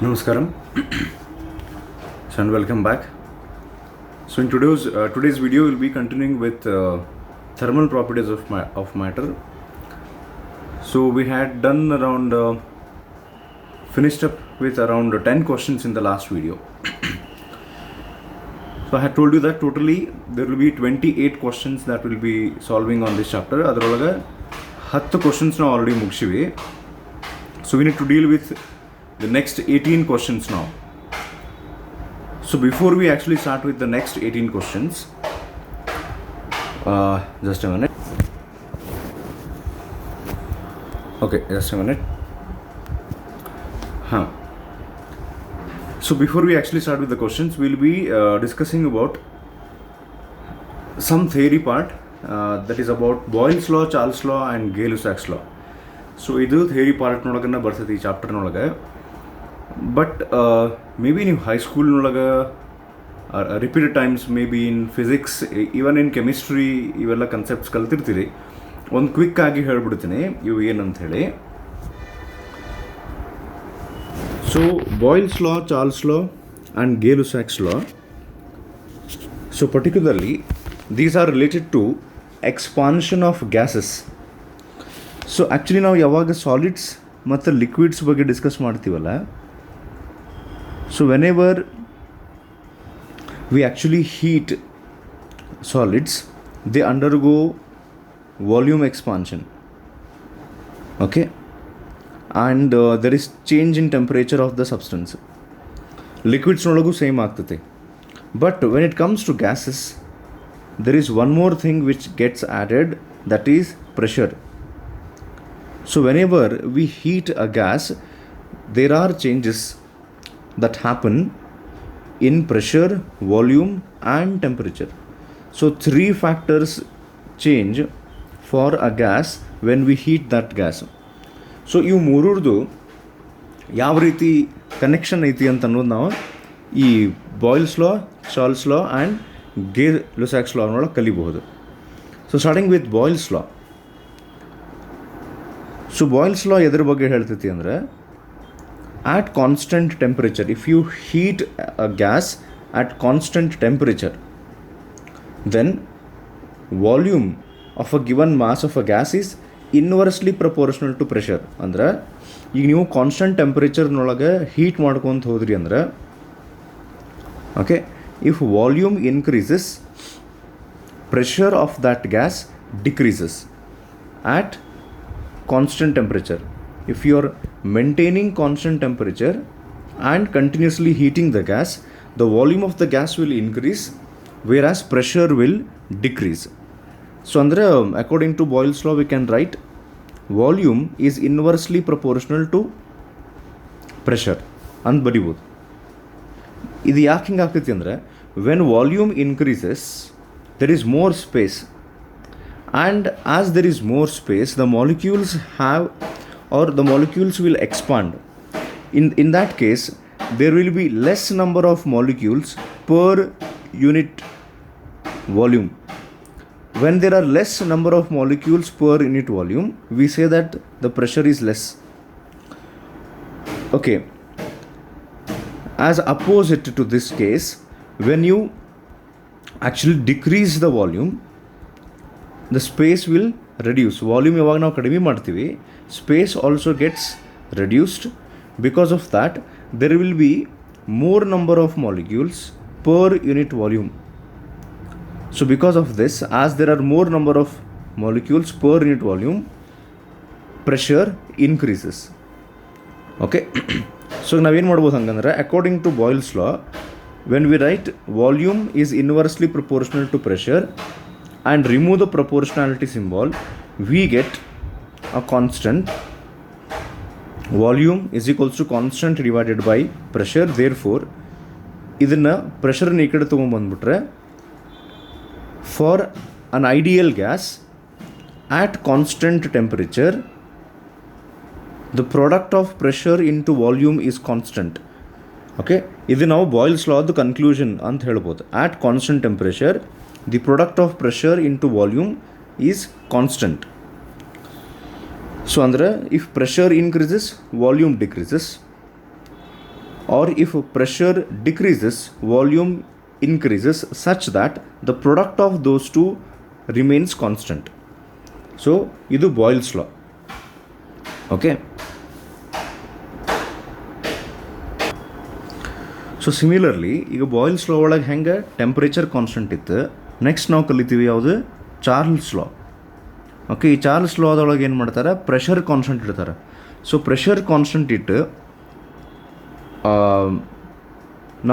Namaskaram. So and welcome back. So in today's video we'll be continuing with thermal properties of matter. So we had done around finished up with around 10 questions in the last video. So I had told you that totally there will be 28 questions that we'll be solving on this chapter. Adralaga 10 questions now already mugishive. So we need to deal with the next 18 questions now. So before we actually start with the next 18 questions, just a minute. Okay, just a minute. So before we actually start with the questions, we'll be discussing about some theory part that is about Boyle's law, Charles law and Gay-Lussac's law. So idu theory part nolagana barthati chapter nolaga. But maybe in high school nolaga repeated times, maybe in physics, even in chemistry, ಇವೆಲ್ಲ concepts ಕಲ್ತಿರ್ತೀರಿ. ಒಂದು quick ಆಗಿ ಹೇಳ್ಬಿಡ್ತೀನಿ ಇವು ಏನಂತ ಹೇಳಿ. So Boyle's law, Charles law and Gay-Lussac's law. So particularly these are related to expansion of gases. So actually ನಾವು ಯಾವಾಗ solids ಮತ್ತು ಲಿಕ್ವಿಡ್ಸ್ ಬಗ್ಗೆ ಡಿಸ್ಕಸ್ ಮಾಡ್ತೀವಲ್ಲ, so whenever we actually heat solids, they undergo volume expansion, okay, and there is change in temperature of the substance. Liquids nolagu same ಆಗ್ತದೆ. But when it comes to gases, there is one more thing which gets added, that is pressure. So whenever we heat a gas, there are changes that happen in pressure, volume and temperature. So three factors change for a gas when we heat that gas. So ಇವು ಮೂರರದು ಯಾವ ರೀತಿ connection ಐತಿ ಅಂತ ಅನ್ನೋದು ನಾವು ಈ Boyle's law, Charles law and Gay-Lussac's law ಅನ್ನೋಳಗೆ ಕಲಿಬಹುದು. So starting with Boyle's law. So Boyle's law ಎದ್ರ ಬಗ್ಗೆ ಹೇಳ್ತೈತಿ ಅಂದರೆ, at constant temperature, if you heat a gas at constant temperature, then volume of a given mass of a gas is inversely proportional to pressure. ಅಂದ್ರೆ ಈಗ ನೀವು constant ಟೆಂಪ್ರೇಚರ್ನೊಳಗೆ heat ಮಾಡ್ಕೊತ ಹೋದ್ರಿ ಅಂದ್ರೆ, okay, if volume increases, pressure of that gas decreases at constant temperature. If you are maintaining constant temperature and continuously heating the gas, the volume of the gas will increase, whereas pressure will decrease. So andre according to Boyle's law we can write volume is inversely proportional to pressure ಅಂತ ಬರಿಬೋದು. ಇದು ಯಾಕೆ ಹಿಂಗೆ ಆಗ್ತೈತಿ ಅಂದರೆ, when volume increases there is more space, and as there is more space the molecules have, or the molecules will expand. In that case there will be less number of molecules per unit volume. When there are less number of molecules per unit volume, we say that the pressure is less. Okay, as opposite to this case, when you actually decrease the volume, the space will reduce. Volume ಯಾವಾಗ ನಾವು ಕಡಿಮೆ ಮಾಡ್ತೀವಿ, space also gets reduced. Because of that there will be more number of molecules per unit volume. So because of this, as there are more number of molecules per unit volume, pressure increases. Okay. So ನಾವೇನು ಮಾಡ್ಬೋದು ಹಂಗಂದ್ರೆ, according to Boyle's law, when we write volume is inversely proportional to pressure and remove the proportionality symbol, we get a constant. Volume is equals to constant divided by pressure. Therefore ಇದನ್ನು ಪ್ರೆಷರ್ನ ಈ ಕಡೆ ತೊಗೊಂಬಂದ್ಬಿಟ್ರೆ, for an ideal gas at constant temperature the product of pressure into volume is constant. Okay, ಇದು ನಾವು boils ಲಾದು conclusion ಅಂತ ಹೇಳ್ಬೋದು. at constant temperature the product of pressure into volume is constant. So andre if pressure increases, volume decreases. or if pressure decreases, volume increases such that the product of those two remains constant. So ಇದು Boyle's ಲಾ. Okay, so similarly ಈಗ boils law ಒಳಗೆ ಹೆಂಗೆ temperature constant ಇತ್ತು, next ನಾವು ಕಲಿತೀವಿ ಯಾವುದು Charles ಲಾ. Okay, ಈ Charles ಲಾದೊಳಗೆ ಏನು ಮಾಡ್ತಾರೆ, ಪ್ರೆಷರ್ ಕಾನ್ಸ್ಟೆಂಟ್ ಇಡ್ತಾರೆ. ಸೊ ಪ್ರೆಷರ್ ಕಾನ್ಸ್ಟೆಂಟ್ ಇಟ್ಟು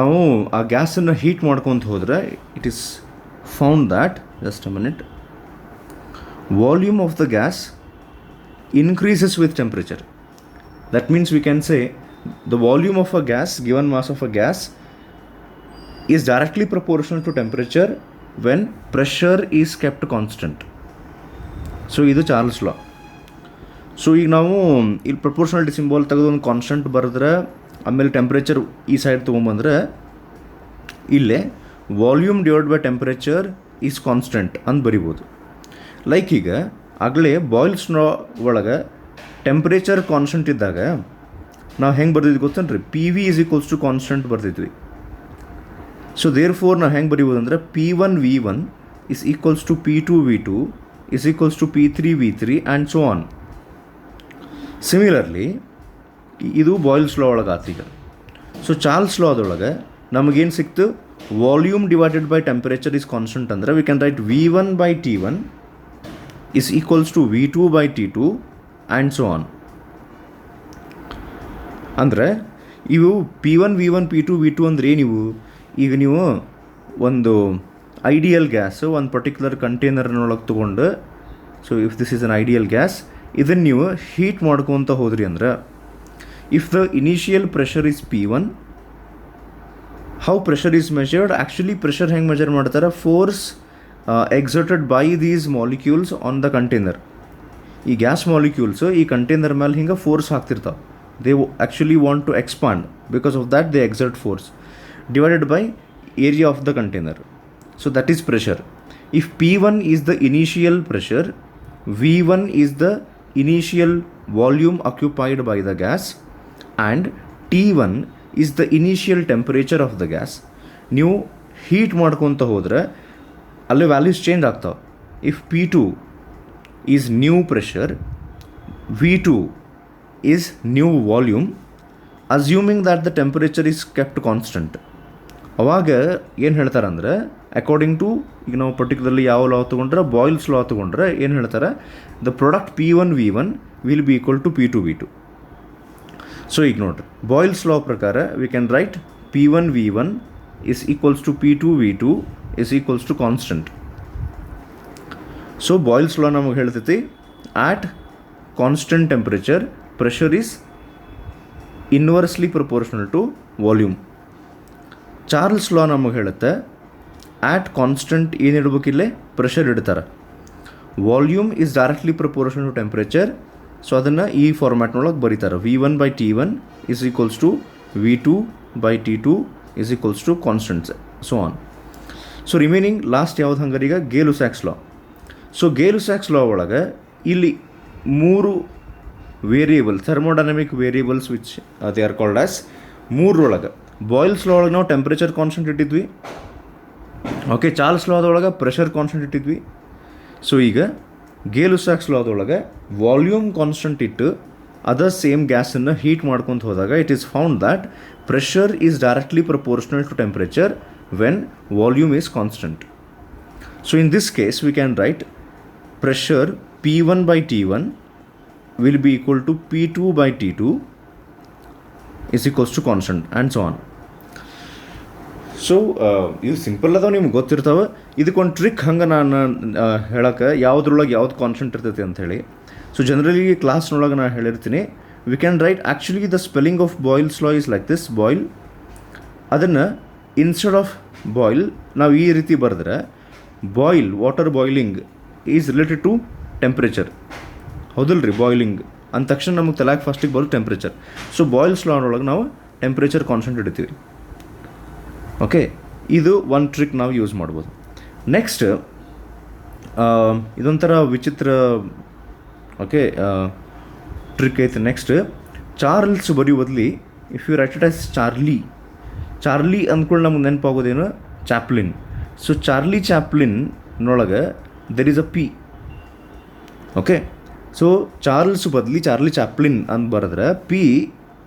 ನಾವು ಆ ಗ್ಯಾಸನ್ನು ಹೀಟ್ ಮಾಡ್ಕೊತ ಹೋದರೆ it is found that, just a minute, volume of the gas increases with temperature. That means we can say the volume of a gas, given mass of a gas, is directly proportional to temperature when pressure is kept constant. So ಇದು Charles law. So ಈಗ ನಾವು ಇಲ್ಲಿ proportionality symbol ತೆಗೆದು ಒಂದು constant ಬರೆದ್ರೆ ಆಮೇಲೆ temperature ಈ side ತೊಗೊಂಬಂದ್ರೆ ಇಲ್ಲೇ volume divide by temperature is constant ಅಂತ ಬರಿಬೋದು. ಲೈಕ್ ಈಗ ಆಗಲೇ ಬಾಯ್ಲ್ಸ್ ಲಾ ಒಳಗೆ ಟೆಂಪ್ರೇಚರ್ ಕಾನ್ಸ್ಟೆಂಟ್ ಇದ್ದಾಗ ನಾವು ಹೆಂಗೆ ಬರ್ದಿದ್ವಿ ಗೊತ್ತೇನ್ರಿ, P V is equals to constant ಬರ್ದಿದ್ವಿ. ಸೊ ದೇರ್ ಫೋರ್ ನಾವು ಹೆಂಗೆ ಬರೀಬೋದು ಅಂದರೆ P1 V1 is equals to P2 V2 is equals to P3 V3 and so on. Similarly ಇದು ಬಾಯ್ಲ್ಸ್ ಲಾ ಒಳಗೆ ಆತೀಗ. ಸೊ ಚಾರ್ಲ್ಸ್ ಲಾದೊಳಗೆ ನಮಗೇನು ಸಿಕ್ತು, volume divided by temperature is constant ಅಂದರೆ we can write V1 by T1 is equals to V2 by T2 and so on. ಅಂದರೆ ಇವು P1 V1 P2 V2 ಅಂದರೆ ಏನಿವು, ಈಗ ನೀವು ಒಂದು ಐಡಿಯಲ್ ಗ್ಯಾಸ್ ಒಂದು ಪರ್ಟಿಕ್ಯುಲರ್ ಕಂಟೈನರ್ನೊಳಗೆ ತೊಗೊಂಡು, so if this is an ideal gas, ಇದನ್ನು ನೀವು ಹೀಟ್ ಮಾಡ್ಕೊತ ಹೋದ್ರಿ ಅಂದ್ರೆ if the initial pressure is P1, how pressure is measured, actually pressure ಹೆಂಗೆ ಮೆಜರ್ ಮಾಡ್ತಾರೆ, force exerted by these molecules on the container. ಈ ಗ್ಯಾಸ್ ಮಾಲಿಕ್ಯೂಲ್ಸು ಈ container ಮೇಲೆ ಹಿಂಗೆ ಫೋರ್ಸ್ ಹಾಕ್ತಿರ್ತಾವೆ. They actually want to expand, because of that they exert force divided by area of the container. So that is pressure. If P1 is the initial pressure, V1 is the initial volume occupied by the gas and T1 is the initial temperature of the gas. ನೀವು heat ಮಾಡ್ಕೊತ ಹೋದರೆ ಅಲ್ಲೇ values change ಆಗ್ತಾವೆ. If P2 is new pressure, V2 is new volume, assuming that the temperature is kept constant. ಅವಾಗ ಏನು ಹೇಳ್ತಾರೆ ಅಂದರೆ, according to ಈಗ ನಾವು ಪರ್ಟಿಕ್ಯುಲರ್ಲಿ ಯಾವ ಲಾ ತೊಗೊಂಡ್ರೆ, ಬಾಯ್ಲ್ಸ್ ಲಾ ತೊಗೊಂಡ್ರೆ ಏನು ಹೇಳ್ತಾರೆ, the product P1 V1 will be equal to P2 V2. So ಈಗ ನೋಡ್ರಿ, ಬಾಯ್ಲ್ಸ್ ಲಾ ಪ್ರಕಾರ we can write P1 V1 is equals to P2 V2 is equals to constant. So Boyle's law ನಮಗೆ ಹೇಳ್ತೈತಿ at constant temperature pressure is inversely proportional to volume. Charles law ನಮಗೆ ಹೇಳುತ್ತೆ at constant ಏನು ಇಡಬೇಕಿಲ್ಲೇ pressure ಇಡ್ತಾರೆ, volume is directly proportional to temperature. So ಅದನ್ನು ಈ ಫಾರ್ಮ್ಯಾಟ್ನೊಳಗೆ ಬರೀತಾರೆ, V1 by T1 is equals to V2 by T2 is equals to constants, so on. So remaining last ಯಾವ್ದು ಹಂಗಾರೆ ಈಗ ಗೇ-ಲುಸಾಕ್ಸ್ ಲಾ. ಸೊ ಗೇ-ಲುಸಾಕ್ಸ್ ಲಾ ಒಳಗೆ ಇಲ್ಲಿ 3 variable thermodynamic variables which they are called as 3 Boyle's law ಒಳಗೆ ನಾವು ಟೆಂಪ್ರೇಚರ್ ಕಾನ್ಸ್ಟೆಂಟ್ ಇಟ್ಟಿದ್ವಿ. Okay, Charles ಲಾದೊಳಗೆ pressure constant ಇಟ್ಟಿದ್ವಿ. ಸೊ ಈಗ ಗೇ-ಲುಸಾಕ್ಸ್ ಲಾದೊಳಗೆ ವಾಲ್ಯೂಮ್ ಕಾನ್ಸ್ಟೆಂಟ್ ಇಟ್ಟು ಅದರ್ ಸೇಮ್ ಗ್ಯಾಸನ್ನು ಹೀಟ್ ಮಾಡ್ಕೊತ ಹೋದಾಗ it is found that pressure is directly proportional to temperature when volume is constant. So in this case we can write pressure P1 by T1 will be equal to P2 by T2 is equals to constant and so on. So ಇದು simple ಅದಾವೆ, ನಿಮ್ಗೆ ಗೊತ್ತಿರ್ತಾವೆ. ಇದಕ್ಕೊಂದು trick ಹಂಗೆ ನಾನು ಹೇಳೋಕ್ಕೆ ಯಾವುದ್ರೊಳಗೆ ಯಾವ್ದು constant ಇರ್ತೈತಿ ಅಂಥೇಳಿ. ಸೊ ಜನರಲಿ ಕ್ಲಾಸ್ನೊಳಗೆ ನಾನು ಹೇಳಿರ್ತೀನಿ, we can write actually the spelling of Boyle's law is like this, boil. ಅದನ್ನು ಇನ್ಸ್ಟೆಡ್ ಆಫ್ ಬಾಯ್ಲ್ ನಾವು ಈ ರೀತಿ ಬರೆದ್ರೆ, boil water boiling is related to temperature. ಹೌದಲ್ರಿ, ಬಾಯ್ಲಿಂಗ್ ಅಂದ ತಕ್ಷಣ ನಮಗೆ ತಲೆಗೆ ಫಸ್ಟಿಗೆ ಬರೋದು ಟೆಂಪ್ರೇಚರ್. ಸೊ ಬಾಯ್ಲ್ಸ್ ಲಾ ಒಳಗೆ ನಾವು ಟೆಂಪ್ರೇಚರ್ ಕಾನ್ಸ್ಟೆಂಟ್ ಇಡ್ತೀವಿ. ಓಕೆ, ಇದು ಒಂದು ಟ್ರಿಕ್ ನಾವು ಯೂಸ್ ಮಾಡ್ಬೋದು. ನೆಕ್ಸ್ಟ್ ಇದೊಂಥರ ವಿಚಿತ್ರ ಓಕೆ ಟ್ರಿಕ್ ಐತೆ. ನೆಕ್ಸ್ಟ್ ಚಾರ್ಲ್ಸ್ ಬರೆಯೋ ಬದಲಿ if you write it as Charlie ಅಂದ್ಕೊಂಡು ನಮ್ಗೆ ನೆನಪಾಗೋದೇನು ಚಾಪ್ಲಿನ್. ಸೊ ಚಾರ್ಲಿ ಚಾಪ್ಲಿನ್ನೊಳಗೆ there is a P. Okay, so Charles ಬದಲಿ ಚಾರ್ಲಿ ಚಾಪ್ಲಿನ್ ಅಂತ ಬರೆದ್ರೆ P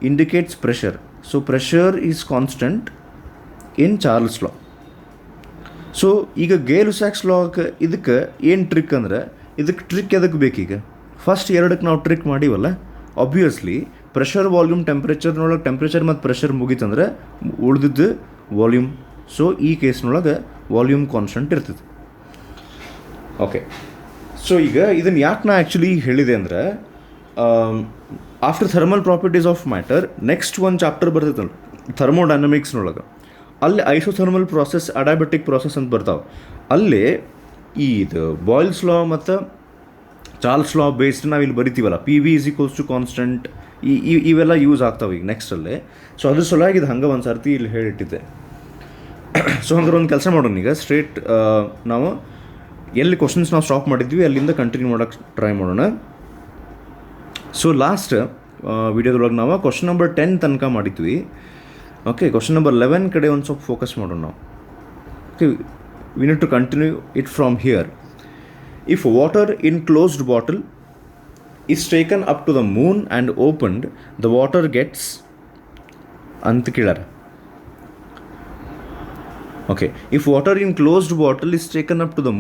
indicates pressure. So pressure is constant in Charles law. So ಈಗ ಗೇ-ಲುಸಾಕ್ಸ್ ಲಾಗೆ ಇದಕ್ಕೆ ಏನು ಟ್ರಿಕ್ ಅಂದ್ರೆ, ಇದಕ್ಕೆ ಟ್ರಿಕ್ ಎದಕ್ಕೆ ಬೇಕೀಗ? ಫಸ್ಟ್ ಎರಡಕ್ಕೆ ನಾವು ಟ್ರಿಕ್ ಮಾಡೀವಲ್ಲ, ಆಬ್ವಿಯಸ್ಲಿ ಪ್ರೆಷರ್ ವಾಲ್ಯೂಮ್ ಟೆಂಪ್ರೇಚರ್ನೊಳಗೆ ಟೆಂಪ್ರೇಚರ್ ಮತ್ತು ಪ್ರೆಷರ್ ಮುಗೀತಂದ್ರೆ ಉಳಿದಿದ್ದು ವಾಲ್ಯೂಮ್. ಸೊ ಈ ಕೇಸ್ನೊಳಗೆ ವಾಲ್ಯೂಮ್ ಕಾನ್ಸ್ಟೆಂಟ್ ಇರ್ತದೆ. ಓಕೆ, ಸೊ ಈಗ ಇದನ್ನು ಯಾಕೆ ನಾ ಆ್ಯಕ್ಚುಲಿ ಹೇಳಿದೆ ಅಂದರೆ, after thermal properties of matter next ಒಂದು ಚಾಪ್ಟರ್ ಬರ್ತೈತಲ್ಲ ಥರ್ಮೋಡೈನಮಿಕ್ಸ್ನೊಳಗೆ, ಅಲ್ಲಿ ಐಸೋಥರ್ಮಲ್ ಪ್ರಾಸೆಸ್, ಅಡಾಬೆಟಿಕ್ ಪ್ರಾಸೆಸ್ ಅಂತ ಬರ್ತಾವೆ. ಅಲ್ಲಿ ಇದು ಬಾಯ್ಲ್ಸ್ ಲಾ ಮತ್ತು ಚಾರ್ಲ್ಸ್ ಲಾ ಬೇಸ್ಡ್ ನಾವು ಇಲ್ಲಿ ಬರಿತೀವಲ್ಲ, P V is equals to constant, ಇವೆಲ್ಲ ಯೂಸ್ ಆಗ್ತಾವೆ ಈಗ ನೆಕ್ಸ್ಟಲ್ಲೇ. ಸೊ ಅದ್ರ ಸಲುವಾಗಿ ಇದು ಹಂಗೆ ಒಂದು ಸರ್ತಿ ಇಲ್ಲಿ ಹೇಳಿಟ್ಟಿದ್ದೆ. ಸೊ ಹಂಗಾರೆ ಒಂದು ಕೆಲಸ ಮಾಡೋಣ, ಈಗ ಸ್ಟ್ರೇಟ್ ನಾವು ಎಲ್ಲಿ ಕ್ವಶನ್ಸ್ ನಾವು ಸ್ಟಾಪ್ ಮಾಡಿದ್ವಿ ಅಲ್ಲಿಂದ ಕಂಟಿನ್ಯೂ ಮಾಡೋಕ್ಕೆ ಟ್ರೈ ಮಾಡೋಣ. ಸೊ ಲಾಸ್ಟ್ ವಿಡಿಯೋದೊಳಗೆ ನಾವು ಕ್ವಶನ್ ನಂಬರ್ 10 ತನಕ ಮಾಡಿದ್ವಿ. ಓಕೆ, ಕ್ವಶನ್ ನಂಬರ್ 11 ಕಡೆ ಒಂದು ಸ್ವಲ್ಪ ಫೋಕಸ್ ಮಾಡೋಣ ನಾವು. Okay, we need to continue it from here. If water in closed bottle is taken up to the moon and opened, the water gets ಅಂತ ಕೇಳಾರ. Okay, if water in closed bottle is taken up to the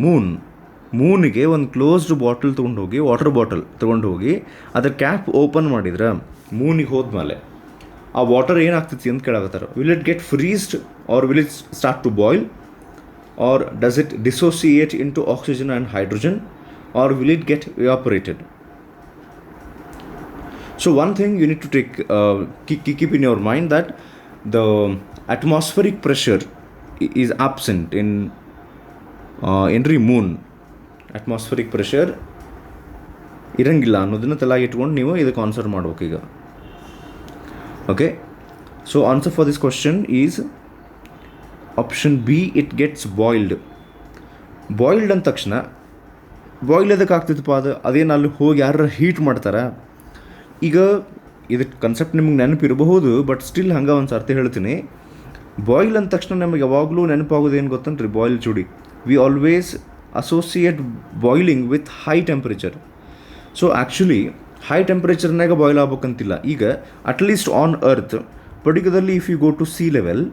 ಮೂನ್ಗೆ ಒಂದು closed bottle ತೊಗೊಂಡೋಗಿ, water bottle ತೊಗೊಂಡೋಗಿ ಅದ್ರ cap open ಮಾಡಿದ್ರೆ ಮೂನಿಗೆ ಹೋದ್ಮೇಲೆ ಆ ವಾಟರ್ ಏನಾಗ್ತೈತಿ ಅಂತ ಕೇಳಾಕತ್ತಾರ. Will it get freezed or will it start to boil or does it dissociate into oxygen and hydrogen or will it get evaporated? So one thing you need to keep in your mind that the atmospheric pressure is absent in every moon. Atmospheric pressure ಇರಂಗಿಲ್ಲ ಅನ್ನೋದನ್ನ ತಲೆಗೆ ಇಟ್ಕೊಂಡು ನೀವು ಇದಕ್ಕೆ answer ಮಾಡ್ಬೇಕು ಈಗ. Okay, so answer for this question is option B, it gets boiled. Boiled ಅಂದ ತಕ್ಷಣ ಬಾಯ್ಲ್ ಎದಕ್ಕೆ ಆಗ್ತಿತ್ತಪ್ಪ? ಅದೇನು ಅಲ್ಲಿ ಹೋಗಿ ಯಾರು ಹೀಟ್ ಮಾಡ್ತಾರೆ? ಈಗ ಇದಕ್ಕೆ ಕನ್ಸೆಪ್ಟ್ ನಿಮ್ಗೆ ನೆನಪಿರಬಹುದು, ಬಟ್ ಸ್ಟಿಲ್ ಹಂಗೆ ಒಂದು ಸರ್ತಿ ಹೇಳ್ತೀನಿ. ಬಾಯ್ಲ್ ಅಂದ ತಕ್ಷಣ ನಮಗೆ ಯಾವಾಗಲೂ ನೆನಪಾಗೋದು ಏನು ಗೊತ್ತನ್ರಿ? ಬಾಯ್ಲ್ ಚೂಡಿ. We always associate boiling with high temperature. So actually high ಟೆಂಪ್ರೇಚರ್ನಾಗ ಬಾಯ್ಲ್ ಆಗ್ಬೇಕಂತಿಲ್ಲ. ಈಗ at least on earth, particularly if you go to sea level,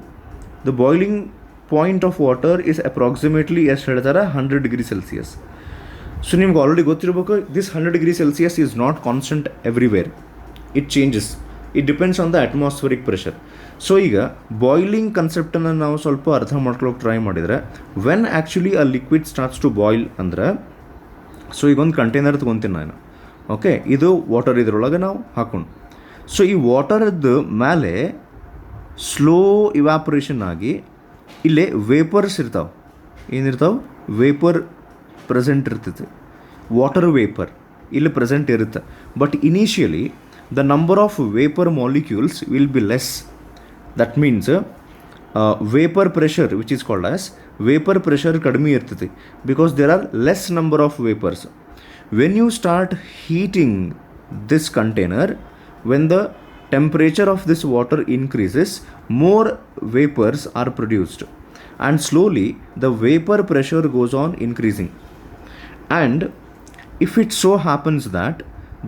the boiling point of water is approximately ಎಷ್ಟು ಹೇಳ್ತಾರೆ? 100 ಡಿಗ್ರಿ ಸೆಲ್ಸಿಯಸ್. ಸೊ ನಿಮ್ಗೆ already ಗೊತ್ತಿರಬೇಕು, this 100 degree Celsius is not constant everywhere. It changes, it depends on the atmospheric pressure. So ಈಗ boiling ಕನ್ಸೆಪ್ಟನ್ನು ನಾವು ಸ್ವಲ್ಪ ಅರ್ಥ ಮಾಡ್ಕೊಳ್ಳೋಕೆ ಟ್ರೈ ಮಾಡಿದರೆ, when actually a liquid starts to boil ಅಂದ್ರೆ, ಸೊ ಈಗ ಒಂದು ಕಂಟೈನರ್ ತೊಗೊತೀನಿ ನಾನು. ಓಕೆ, ಇದು ವಾಟರ್ ಇದರೊಳಗೆ ನಾವು ಹಾಕೊಂಡು, ಸೊ ಈ ವಾಟರದ್ದು ಮೇಲೆ ಸ್ಲೋ ಇವ್ಯಾಪರೇಷನ್ ಆಗಿ ಇಲ್ಲೇ ವೇಪರ್ಸ್ ಇರ್ತಾವೆ. ಏನಿರ್ತಾವೆ? ವೇಪರ್ ಪ್ರೆಸೆಂಟ್ ಇರ್ತೈತೆ, ವಾಟರ್ ವೇಪರ್ ಇಲ್ಲಿ ಪ್ರೆಸೆಂಟ್ ಇರುತ್ತೆ. But initially the number of vapour molecules will be less. That means vapour pressure which is called as vapour pressure ಕಡಿಮೆ ಇರ್ತೈತಿ, because there are less number of vapours. When you start heating this container, when the temperature of this water increases, more vapors are produced, and slowly the vapor pressure goes on increasing. And if it so happens that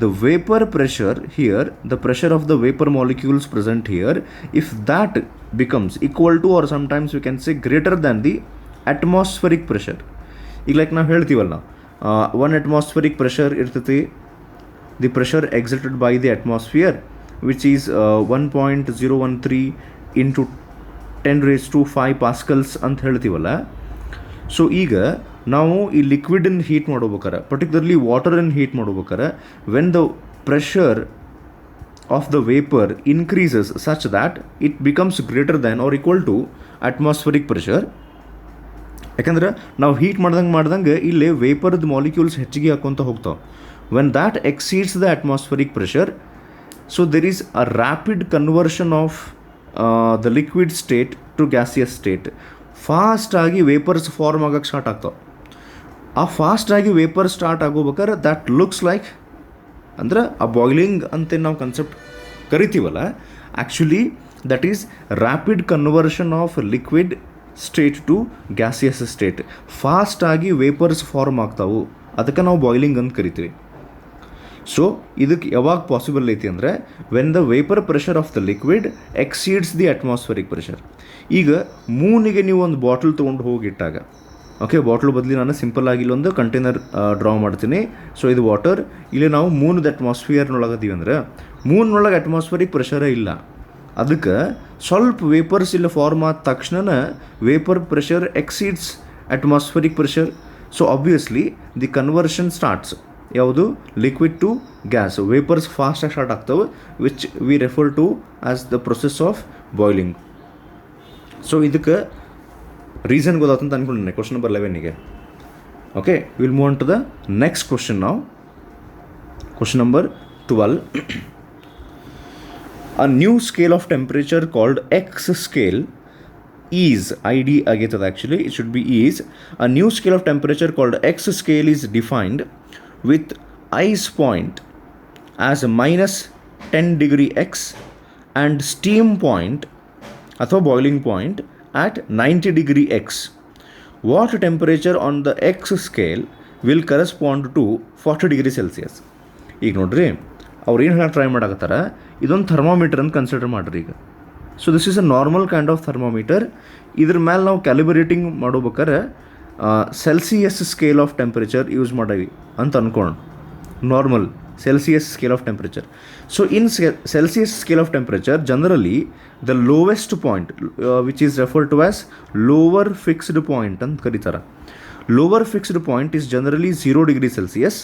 the vapor pressure here, the pressure of the vapor molecules present here, if that becomes equal to, or sometimes we can say greater than, the atmospheric pressure, like ನಾವು ಹೇಳ್ತೀವಲ್ಲ, 1 atmospheric pressure ಇರ್ತೈತಿ, the pressure exerted by the atmosphere which is 1.013 into 10⁵ ಪಾಸ್ಕಲ್ಸ್ ಅಂತ ಹೇಳ್ತೀವಲ್ಲ. So ಈಗ ನಾವು ಈ ಲಿಕ್ವಿಡನ್ನು heat ಮಾಡ್ಬೇಕಾರೆ, ಪರ್ಟಿಕ್ಯುಲರ್ಲಿ ವಾಟರನ್ನು ಹೀಟ್ ಮಾಡ್ಬೇಕಾರೆ, when the pressure of the vapour increases such that it becomes greater than or equal to atmospheric pressure. ಯಾಕಂದ್ರೆ ನಾವು ಹೀಟ್ ಮಾಡ್ದಂಗೆ ಇಲ್ಲೇ ವೇಪರ್ದು ಮಾಲಿಕ್ಯೂಲ್ಸ್ ಹೆಚ್ಚಿಗೆ ಹಾಕ್ಕೊತ ಹೋಗ್ತಾವೆ. When that exceeds the atmospheric pressure, so there is a rapid conversion of the liquid state to gaseous state. Fast ಆಗಿ vapours form ಆಗೋಕ್ಕೆ ಸ್ಟಾರ್ಟ್ ಆಗ್ತಾವೆ. ಆ ಫಾಸ್ಟ್ ಆಗಿ ವೇಪರ್ ಸ್ಟಾರ್ಟ್ ಆಗೋಬೇಕಾದ್ರೆ ದ್ಯಾಟ್ ಲುಕ್ಸ್ ಲೈಕ್, ಅಂದ್ರೆ ಆ ಬಾಯ್ಲಿಂಗ್ ಅಂತ ನಾವು ಕನ್ಸೆಪ್ಟ್ ಕರಿತೀವಲ್ಲ, actually that is rapid conversion of liquid state to gaseous state. ಫಾಸ್ಟಾಗಿ ವೇಪರ್ಸ್ ಫಾರ್ಮ್ ಆಗ್ತಾವೆ, ಅದಕ್ಕೆ ನಾವು ಬಾಯ್ಲಿಂಗ್ ಅಂತ ಕರಿತೀವಿ. ಸೊ ಇದಕ್ಕೆ ಯಾವಾಗ ಪಾಸಿಬಲ್ ಐತಿ ಅಂದರೆ when the vapour pressure of the liquid exceeds the atmospheric pressure. ಈಗ ಮೂನಿಗೆ ನೀವು ಒಂದು ಬಾಟಲ್ ತೊಗೊಂಡು ಹೋಗಿಟ್ಟಾಗ, ಓಕೆ, ಬಾಟ್ಲ್ ಬದಲಿ ನಾನು ಸಿಂಪಲ್ ಆಗಿ ಇಲ್ಲೊಂದು ಕಂಟೈನರ್ ಡ್ರಾ ಮಾಡ್ತೀನಿ. ಸೊ ಇದು ವಾಟರ್, ಇಲ್ಲಿ ನಾವು ಮೂನದ ಅಟ್ಮಾಸ್ಫಿಯರ್ನೊಳಗದೀವಿ ಅಂದ್ರೆ ಮೂನ್ನೊಳಗೆ ಅಟ್ಮಾಸ್ಫಿಯರಿಕ್ ಪ್ರೆಷರೇ ಇಲ್ಲ, ಅದಕ್ಕೆ ಸ್ವಲ್ಪ ವೇಪರ್ಸ್ ಇಲ್ಲ ಫಾರ್ಮ್ ಆದ ತಕ್ಷಣ vapour pressure exceeds atmospheric pressure. So obviously the conversion starts. ಯಾವುದು? Liquid to gas. ವೇಪರ್ಸ್ ಫಾಸ್ಟಾಗಿ ಸ್ಟಾರ್ಟ್ ಆಗ್ತವೆ, which we refer to as the process of boiling. So ಇದಕ್ಕೆ ರೀಸನ್ ಗೊತ್ತಾಗ್ತಂತ ಅಂದ್ಕೊಂಡಿನಿ ಕ್ವಶನ್ ನಂಬರ್ 11ಗೆ. Okay, will move on to the next question ನಾವು. Question number 12. A new scale of temperature called X scale is, ID agitad actually, it should be is. A new scale of temperature called X scale is defined with ice point as minus 10 degree X and steam point ಅಥವಾ boiling point at 90 degree X. What temperature on the X scale will correspond to 40 degree Celsius? ಈಗ ನೋಡ್ರಿ, ಅವ್ರು ಏನು ಹೇಳಕ್ಕೆ try ಮಾಡಕತ್ತಾರ, ಇದೊಂದು thermometer ಅಂತ consider ಮಾಡಿರಿ ಈಗ. So this is a normal kind of thermometer. ಇದ್ರ ಮೇಲೆ ನಾವು ಕ್ಯಾಲಿಬ್ರೇಟಿಂಗ್ ಮಾಡೋಬೇಕಾರೆ Celsius scale of temperature use ಮಾಡೀವಿ ಅಂತ ಅನ್ಕೊಂಡು, normal Celsius scale of temperature. So in Celsius scale of temperature, generally the lowest point, which is referred to as lower fixed point ಅಂತ ಕರೀತಾರೆ. Lower fixed point is generally 0 degree Celsius,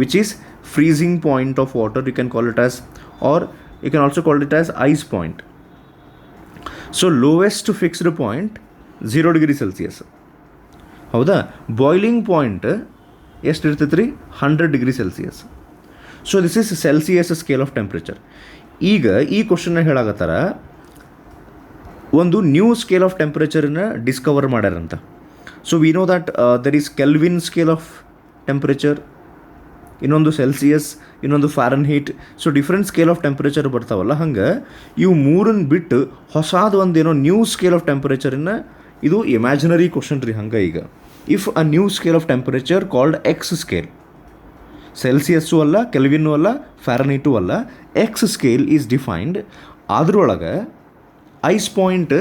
which is freezing point of water, you can call it as, or you can also call it as ice point. So lowest fixed point 0 degree Celsius. ಹೌದಾ? Boiling point ಎಷ್ಟು ಇರ್ತೈತೆ ರೀ? 100 degree Celsius. So this is Celsius scale of temperature. ಈಗ ಈ ಕ್ವಶನ್ನ ಹೇಳಾಗತ್ತಾರ, ಒಂದು new scale of ಟೆಂಪ್ರೇಚರನ್ನ ಡಿಸ್ಕವರ್ ಮಾಡ್ಯಾರಂತ. So we know that there is Kelvin scale of temperature, ಇನ್ನೊಂದು ಸೆಲ್ಸಿಯಸ್, ಇನ್ನೊಂದು Fahrenheit. So different scale of temperature ಬರ್ತಾವಲ್ಲ, ಹಂಗೆ ಇವು ಮೂರನ್ನು ಬಿಟ್ಟು ಹೊಸಾದ ಒಂದೇನೋ ನ್ಯೂ ಸ್ಕೇಲ್ ಆಫ್ ಟೆಂಪ್ರೇಚರನ್ನ, ಇದು ಇಮ್ಯಾಜಿನರಿ ಕ್ವಶನ್ ರೀ. ಹಂಗೆ ಈಗ if a new scale of temperature called X scale, Celsius ಅಲ್ಲ, ಕೆಲ್ವಿನ್ನೂ ಅಲ್ಲ, ಫ್ಯಾರನ್ಹೀಟು ಅಲ್ಲ, ಎಕ್ಸ್ ಸ್ಕೇಲ್ ಈಸ್ ಡಿಫೈನ್ಡ್. ಅದ್ರೊಳಗೆ ಐಸ್ ಪಾಯಿಂಟ್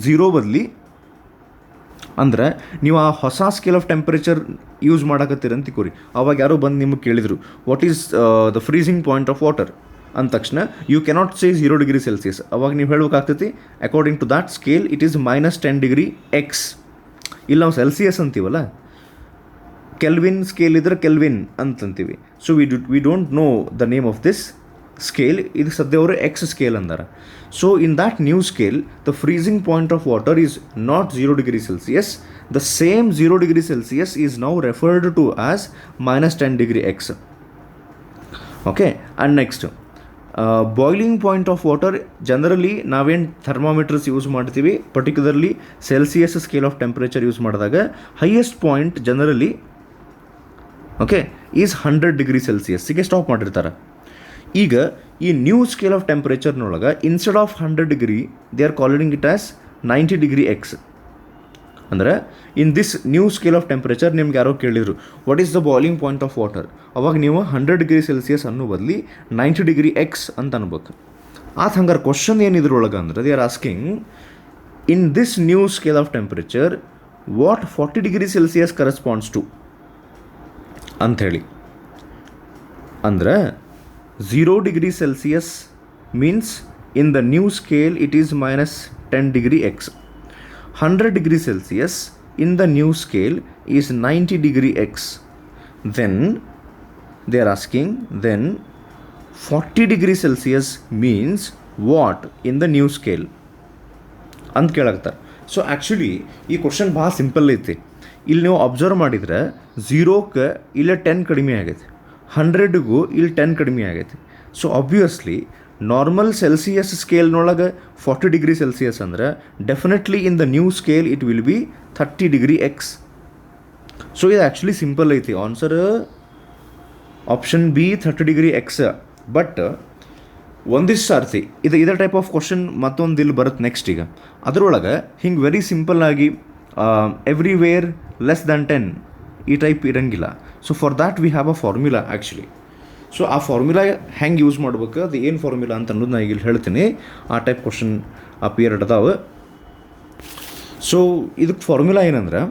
0 ಬದಲಿ ಅಂದ್ರೆ ನೀವು ಆ ಹೊಸ ಸ್ಕೇಲ್ ಆಫ್ ಟೆಂಪ್ರೇಚರ್ ಯೂಸ್ ಮಾಡಕತ್ತೀರಂತ ತಿಳ್ಕೊರಿ. ಅವಾಗ ಯಾರೋ ಬಂದು ನಿಮಗೆ ಕೇಳಿದರು what is the freezing point of water ಅಂದ ತಕ್ಷಣ you cannot say 0 degree Celsius. ಅವಾಗ ನೀವು ಹೇಳ್ಬೇಕಾಗ್ತೈತಿ according to that scale it is -10 degree X. ಇಲ್ಲಿ ನಾವು ಸೆಲ್ಸಿಯಸ್ ಅಂತೀವಲ್ಲ, ಕೆಲ್ವಿನ್ ಸ್ಕೇಲ್ ಇದ್ರೆ ಕೆಲ್ವಿನ್ ಅಂತಂತೀವಿ. So we don't know the name of this scale. ಇದು ಸದ್ಯ ಅವರು ಎಕ್ಸ್ ಸ್ಕೇಲ್ ಅಂದಾರ. So in that new scale the freezing point of water is not 0 degree Celsius. The same 0 degree Celsius is now referred to as -10 degree X. Okay, and next boiling point of water. Generally ನಾವೇನು thermometers use ಮಾಡ್ತೀವಿ, particularly Celsius scale of temperature use ಮಾಡಿದಾಗ highest point generally okay is 100 degree Celsiusಗೆ stop ಮಾಡಿರ್ತಾರೆ. ಈಗ ಈ new scale of ಟೆಂಪ್ರೇಚರ್ನೊಳಗೆ instead of 100 degree they are calling it as 90 degree X. ಅಂದರೆ in this new scale of temperature ನಿಮ್ಗೆ ಯಾರೋ ಕೇಳಿದರು what is the boiling point of water, ಅವಾಗ ನೀವು 100 degree Celsius ಅನ್ನೋ ಬದಲಿ 90 degree X ಅಂತ ಅನ್ಬೇಕು. ಆತ ಹಂಗಾರೆ ಕ್ವಶನ್ ಏನಿದ್ರೊಳಗೆ ಅಂದ್ರೆ they are asking in this new scale of temperature what 40 degree Celsius corresponds to ಅಂಥೇಳಿ. ಅಂದರೆ 0 degree Celsius means in the new scale it is -10 degree X. 100 degree Celsius in the new scale is 90 degree X. Then they are asking, then 40 degree Celsius means what in the new scale ಅಂತ ಕೇಳಾಗ್ತಾರೆ. So actually ಈ question ಭಾಳ simple ಐತಿ. ಇಲ್ಲಿ ನೀವು observe ಮಾಡಿದರೆ 0ಕ್ಕೆ ಇಲ್ಲೇ 10 ಕಡಿಮೆ ಆಗೈತೆ, 100ಗೂ ಇಲ್ಲಿ 10 ಕಡಿಮೆ ಆಗೈತೆ. ಸೊ ಆಬ್ವಿಯಸ್ಲಿ ನಾರ್ಮಲ್ ಸೆಲ್ಸಿಯಸ್ ಸ್ಕೇಲ್ನೊಳಗೆ 40 degree Celsius ಅಂದರೆ definitely in the new scale it will be 30 degree X. So ಇದು ಆ್ಯಕ್ಚುಲಿ ಸಿಂಪಲ್ ಐತಿ. Answer option B 30 degree X. But ಒಂದಿಷ್ಟು ಸಾರ್ತಿ ಇದೇ ಟೈಪ್ ಆಫ್ ಕ್ವಶನ್ ಮತ್ತೊಂದು ಇಲ್ಲಿ ಬರುತ್ತೆ ನೆಕ್ಸ್ಟ್. ಈಗ ಅದರೊಳಗೆ ಹಿಂಗೆ ವೆರಿ ಸಿಂಪಲ್ ಆಗಿ ಎವ್ರಿವೇರ್ ಲೆಸ್ ದ್ಯಾನ್ 10 ಈ ಟೈಪ್ ಇರೋಂಗಿಲ್ಲ. So for that we have a formula actually. So ಆ ಫಾರ್ಮುಲಾ ಹೆಂಗೆ ಯೂಸ್ ಮಾಡ್ಬೇಕು, ಅದು ಏನು ಫಾರ್ಮುಲಾ ಅಂತ ಅನ್ನೋದು ನಾನು ಈಗ ಇಲ್ಲಿ ಹೇಳ್ತೀನಿ. ಆ ಟೈಪ್ ಕ್ವಶನ್ ಆ ಪೀರಿಯಡ್ ಅದಾವೆ. ಸೊ ಇದಕ್ಕೆ ಫಾರ್ಮುಲಾ ಏನಂದ್ರೆ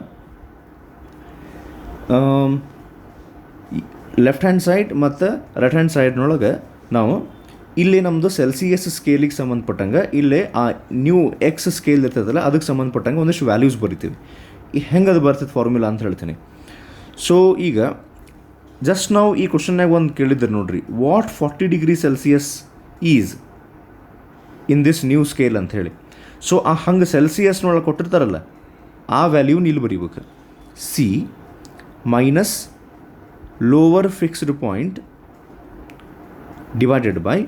ಲೆಫ್ಟ್ ಹ್ಯಾಂಡ್ ಸೈಡ್ ಮತ್ತು ರೈಟ್ ಹ್ಯಾಂಡ್ ಸೈಡ್ನೊಳಗೆ ನಾವು ಇಲ್ಲಿ ನಮ್ಮದು ಸೆಲ್ಸಿಯಸ್ ಸ್ಕೇಲಿಗೆ ಸಂಬಂಧಪಟ್ಟಂಗೆ ಇಲ್ಲೇ ಆ ನ್ಯೂ ಎಕ್ಸ್ ಸ್ಕೇಲ್ ಇರ್ತದಲ್ಲ ಅದಕ್ಕೆ ಸಂಬಂಧಪಟ್ಟಂಗೆ ಒಂದಿಷ್ಟು ವ್ಯಾಲ್ಯೂಸ್ ಬರಿತೀವಿ. ಹೆಂಗೆ ಅದು ಬರ್ತದೆ ಫಾರ್ಮುಲಾ ಅಂತ ಹೇಳ್ತೀನಿ. ಸೊ ಈಗ ಜಸ್ಟ್ ನಾವು ಈ ಕ್ವಶನ್ನಾಗ ಒಂದು ಕೇಳಿದ್ರು ನೋಡ್ರಿ, what 40 degree Celsius is in this new scale ಅಂಥೇಳಿ. ಸೊ ಆ ಹಂಗೆ ಸೆಲ್ಸಿಯಸ್ನೊಳಗೆ ಕೊಟ್ಟಿರ್ತಾರಲ್ಲ ಆ ವ್ಯಾಲ್ಯೂನ ಇಲ್ಲಿ ಬರೀಬೇಕು. C minus lower fixed point divided by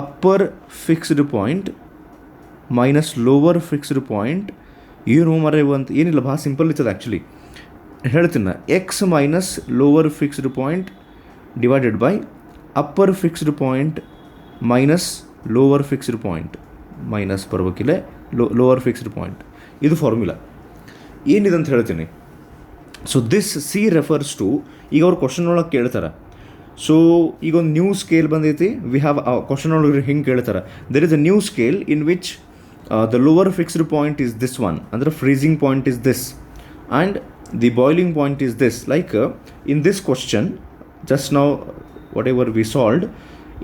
upper fixed point minus lower fixed point. ಏನು ಮರೆಯುವಂತ ಏನಿಲ್ಲ, ಭಾಳ ಸಿಂಪಲ್ ಇರ್ತದೆ ಆ್ಯಕ್ಚುಲಿ. ಹೇಳ್ತೀನಿ, X minus lower fixed point divided by upper fixed point minus lower fixed point. Minus ಬರ್ಬೇಕಿಲ್ಲ, lower fixed point. ಇದು formula ಏನಿದೆ ಅಂತ ಹೇಳ್ತೀನಿ. So this C refers to, ಈಗ ಅವ್ರು ಕ್ವಶನ್ ಒಳಗೆ ಕೇಳ್ತಾರೆ. ಸೊ ಈಗ ಒಂದು ನ್ಯೂ ಸ್ಕೇಲ್ ಬಂದೈತಿ, ವಿ ಹ್ಯಾವ್ ಕ್ವಶನ್ ಒಳಗೆ ಹಿಂಗೆ ಕೇಳ್ತಾರೆ, there is a new scale in which the lower fixed point is this one, ಅಂದರೆ freezing point is this and the boiling point is this. Like in this question just now whatever we solved,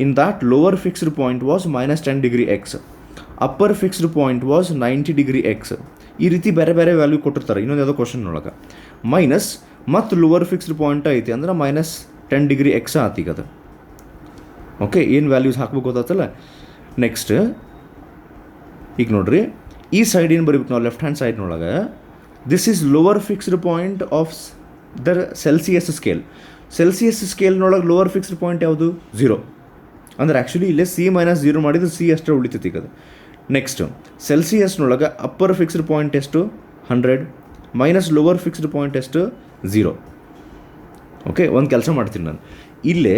in that lower fixed point was minus 10 degree x, upper fixed point was 90 degree x. ಈ ರೀತಿ ಬೇರೆ ಬೇರೆ value ಕೊಟ್ಟಿರ್ತಾರೆ ಇನ್ನೊಂದು ಯಾವುದೋ question ಒಳಗೆ. Minus ಮತ್ತು lower fixed point ಐತಿ ಅಂದ್ರೆ ಮೈನಸ್ 10 ಡಿಗ್ರಿ ಎಕ್ಸ್ ಆತೀಗ ಅದು. ಓಕೆ, ಏನು ವ್ಯಾಲ್ಯೂಸ್ ಹಾಕ್ಬೇಕು ಗೊತ್ತಾತಲ್ಲ. ನೆಕ್ಸ್ಟ್ ಈಗ ನೋಡ್ರಿ, ಈ ಸೈಡ್ ಏನು ಬರೀಬೇಕು ನಾವು ಲೆಫ್ಟ್ ಹ್ಯಾಂಡ್ ಸೈಡ್ನೊಳಗೆ, this is lower fixed point of the Celsius scale. Celsius ಸ್ಕೇಲ್ನೊಳಗೆ ಲೋವರ್ ಫಿಕ್ಸ್ಡ್ ಪಾಯಿಂಟ್ ಯಾವುದು? 0. ಅಂದರೆ ಆ್ಯಕ್ಚುಲಿ ಇಲ್ಲೇ ಸಿ ಮೈನಸ್ 0 ಮಾಡಿದ್ರೆ ಸಿ ಅಷ್ಟೇ ಉಳಿತೈತಿ ಈಗ ಅದು. ನೆಕ್ಸ್ಟು ಸೆಲ್ಸಿಯಸ್ನೊಳಗೆ ಅಪ್ಪರ್ ಫಿಕ್ಸ್ಡ್ ಪಾಯಿಂಟ್ ಎಷ್ಟು? 100 ಮೈನಸ್ ಲೋವರ್ ಫಿಕ್ಸ್ಡ್ ಪಾಯಿಂಟ್ ಎಷ್ಟು? 0. ಓಕೆ, ಒಂದು ಕೆಲಸ ಮಾಡ್ತೀನಿ ನಾನು ಇಲ್ಲೇ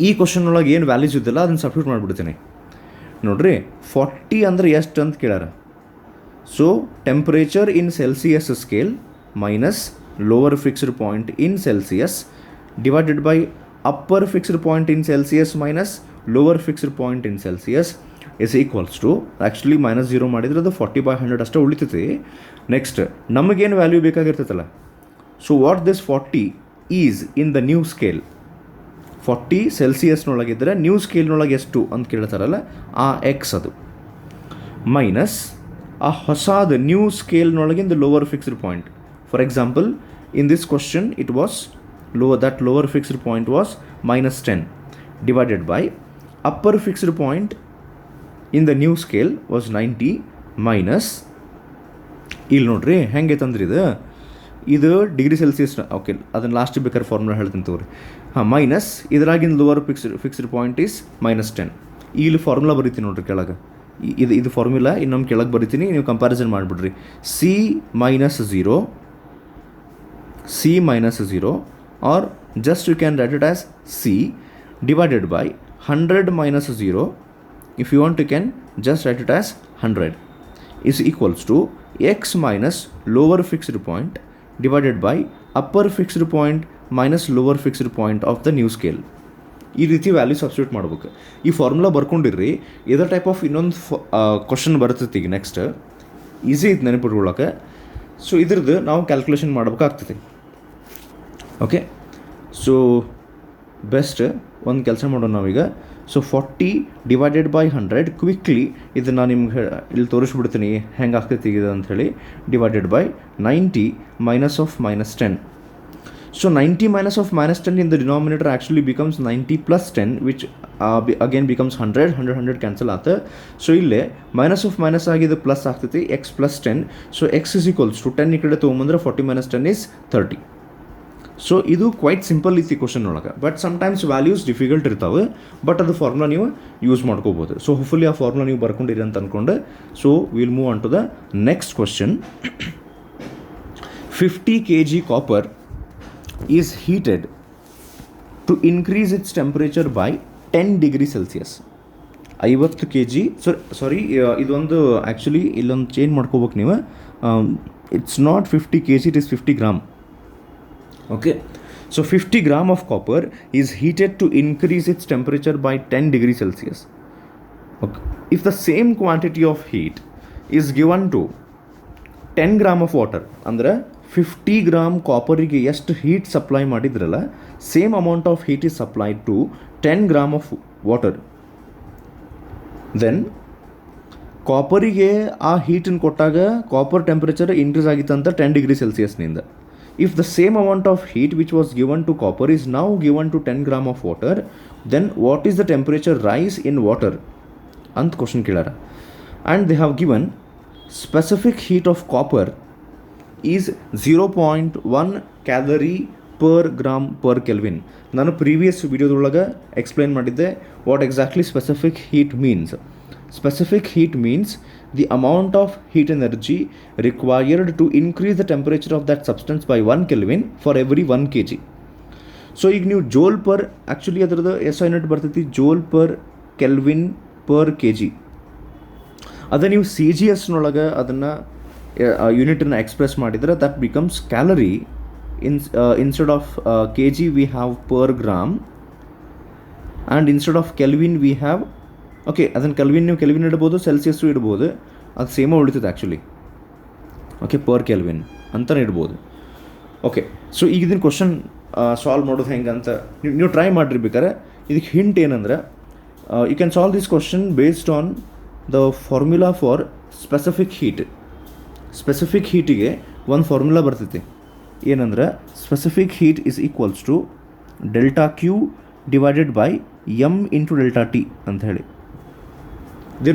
ಈ ಕ್ವಶನ್ನೊಳಗೆ ಏನು ವ್ಯಾಲ್ಯೂಸ್ ಇದ್ದಲ್ಲ ಅದನ್ನು ಸಬ್ಸ್ಟಿಟ್ಯೂಟ್ ಮಾಡಿಬಿಡ್ತೀನಿ. ನೋಡಿರಿ, 40 ಅಂದರೆ ಎಷ್ಟು ಅಂತ ಕೇಳ್ಯಾರ. So temperature in Celsius scale minus lower fixed point in Celsius divided by upper fixed point in Celsius minus lower fixed point in Celsius is equals to, actually minus 0 ಮಾಡಿದ್ರೆ ಅದು 40/100 ಅಷ್ಟೇ ಉಳಿತೈತಿ. ನೆಕ್ಸ್ಟ್ ನಮಗೇನು ವ್ಯಾಲ್ಯೂ ಬೇಕಾಗಿರ್ತೈತಲ್ಲ, so what this 40 is in the new scale. 40 ಸೆಲ್ಸಿಯಸ್ನೊಳಗಿದ್ದರೆ new ಸ್ಕೇಲ್ನೊಳಗೆ ಎಷ್ಟು ಅಂತ ಕೇಳ್ತಾರಲ್ಲ ಆ ಎಕ್ಸ್ ಅದು, ಮೈನಸ್ ಆ ಹೊಸಾದ ನ್ಯೂ ಸ್ಕೇಲ್ನೊಳಗಿಂದ lower fixed point. For example, in this question it was that lower fixed point was minus 10 divided by upper fixed point in the new scale was 90 minus, ಇಲ್ಲಿ ನೋಡ್ರಿ ಹೆಂಗೆ ತಂದ್ರಿ ಇದು ಡಿಗ್ರಿ ಸೆಲ್ಸಿಯಸ್. ಓಕೆ, ಅದನ್ನು last ಬೇಕಾದ್ರೆ formula ಹೇಳ್ತೀನಿ ತಗೋರಿ. ಹಾಂ, ಮೈನಸ್ ಇದರಾಗಿನ lower fixed point is minus 10. ಇಲ್ಲಿ ಫಾರ್ಮುಲಾ ಬರೀತೀನಿ ನೋಡ್ರಿ ಕೆಳಗೆ, ಇದು ಫಾರ್ಮುಲಾ ಇನ್ನೊಮ್ಮೆ ಕೆಳಗೆ ಬರೀತೀನಿ, ನೀವು ಕಂಪ್ಯಾರಿಸನ್ ಮಾಡಿಬಿಡ್ರಿ. C minus 0 C minus 0, or just you can write it as C divided by 100 minus 0. If you want, you can just write it as 100 is equals to x minus lower fixed point divided by upper fixed point minus lower fixed point of the new scale. ಈ ರೀತಿ value substitute ಮಾಡ್ಬೇಕು. ಈ formula ಬರ್ಕೊಂಡಿರ್ರಿ. ಇದರ type of ಇನ್ನೊಂದು question ಬರ್ತೈತಿ ಈಗ next, easy ಐತೆ ನೆನಪಿಟ್ಕೊಳ್ಳೋಕೆ. So ಇದ್ರದ್ದು ನಾವು ಕ್ಯಾಲ್ಕುಲೇಷನ್ ಮಾಡ್ಬೇಕಾಗ್ತದೆ. ಓಕೆ, ಸೊ ಬೆಸ್ಟ್ ಒಂದು ಕೆಲಸ ಮಾಡೋಣ ನಾವೀಗ. ಸೊ 40 ಡಿವೈಡೆಡ್ ಬೈ 100 ಕ್ವಿಕ್ಲಿ ಇದನ್ನು ನಿಮ್ಗೆ ಇಲ್ಲಿ ತೋರಿಸ್ಬಿಡ್ತೀನಿ ಹೆಂಗೆ ಆಗ್ತೈತಿ ಇದು ಅಂಥೇಳಿ. Divided by 90 minus of minus 10. So 90 minus of minus 10 in the denominator actually becomes 90 plus 10, which again becomes 100. 100 cancel ಆತ. ಸೊ ಇಲ್ಲೇ ಮೈನಸ್ ಆಫ್ ಮೈನಸ್ ಆಗಿದೆ ಪ್ಲಸ್ ಆಗ್ತೈತಿ, X plus 10. So X is equals to 10 ಈ ಕಡೆ ತೊಗೊಂಬಂದ್ರೆ 40 minus 10 is 30. So ಇದು quite simple ಐತಿ question ಒಳಗೆ, ಬಟ್ ಸಮ್ಟೈಮ್ಸ್ ವ್ಯಾಲ್ಯೂಸ್ ಡಿಫಿಕಲ್ಟ್ ಇರ್ತಾವೆ, ಬಟ್ ಅದು ಫಾರ್ಮುಲಾ ನೀವು ಯೂಸ್ ಮಾಡ್ಕೋಬೋದು. ಸೊ ಹೋಪ್ಫುಲಿ ಆ ಫಾರ್ಮುಲಾ ನೀವು ಬರ್ಕೊಂಡಿರಿ ಅಂತ ಅಂದ್ಕೊಂಡು. So will move on to the next question. 50 kg copper is heated to increase its temperature by 10 degree Celsius. 50 kg sorry ಇದೊಂದು ಆ್ಯಕ್ಚುಲಿ ಇಲ್ಲೊಂದು ಚೇಂಜ್ ಮಾಡ್ಕೋಬೇಕು ನೀವು. It's not 50 kg, it is 50 gram. Okay, so 50 gram of copper is heated to increase its temperature by 10 degree Celsius. Okay, if the same quantity of heat is given to 10 gram of water, ಅಂದರೆ 50 gram ಕಾಪರಿಗೆ ಎಷ್ಟು heat supply ಮಾಡಿದ್ರಲ್ಲ, same amount of heat is supplied to 10 gram of water. Then ಕಾಪರಿಗೆ ಆ ಹೀಟನ್ನು ಕೊಟ್ಟಾಗ copper temperature increase ಆಗಿತ್ತಂತ 10 degree ಸೆಲ್ಸಿಯಸ್ನಿಂದ. If the same amount of heat which was given to copper is now given to 10 gram of water, then what is the temperature rise in water ಅಂತ question ಕೇಳ್ಯಾರ. And they have given specific heat of copper is 0.1 calorie per gram per Kelvin. ನಾನು previous ವಿಡಿಯೋದೊಳಗೆ explain ಮಾಡಿದ್ದೆ what exactly specific heat means. Specific heat means the amount of heat energy required to increase the temperature of that substance by 1 kelvin for every 1 kg. So ಈಗ ನೀವು joule per, actually ಅದರದ್ದು S unit ಬರ್ತೈತಿ joule per kelvin per kg. ಅದೇ ನೀವು C G ಎಸ್ನೊಳಗೆ ಅದನ್ನು ಯೂನಿಟನ್ನು express ಮಾಡಿದರೆ that becomes calorie. instead of kg we have per gram, and instead of Kelvin we have, okay, ಅದನ್ನು ಕೆಲ್ವಿನ್ ನೀವು ಕೆಲ್ವಿನ್ ಇಡ್ಬೋದು, ಸೆಲ್ಸಿಯಸ್ಸು ಇಡ್ಬೋದು, ಅದು ಸೇಮ ಉಳಿತದೆ ಆ್ಯಕ್ಚುಲಿ. ಓಕೆ, ಪರ್ ಕೆಲ್ವಿನ್ ಅಂತಲೇ ಇಡ್ಬೋದು. ಓಕೆ, ಸೊ ಈಗ ಇದನ್ನು ಕ್ವಶನ್ ಸಾಲ್ವ್ ಮಾಡೋದು ಹೆಂಗೆ ಅಂತ ನೀವು ಟ್ರೈ ಮಾಡಿರಿ. ಬೇಕಾದ್ರೆ ಇದಕ್ಕೆ ಹಿಂಟ್ ಏನಂದ್ರೆ, you can solve this question based on the formula for specific heat. Specific ಹೀಟಿಗೆ ಒಂದು ಫಾರ್ಮುಲಾ ಬರ್ತೈತಿ, ಏನಂದ್ರೆ specific heat is equals to delta Q divided by M into delta T ಅಂತ ಹೇಳಿ. ಇದು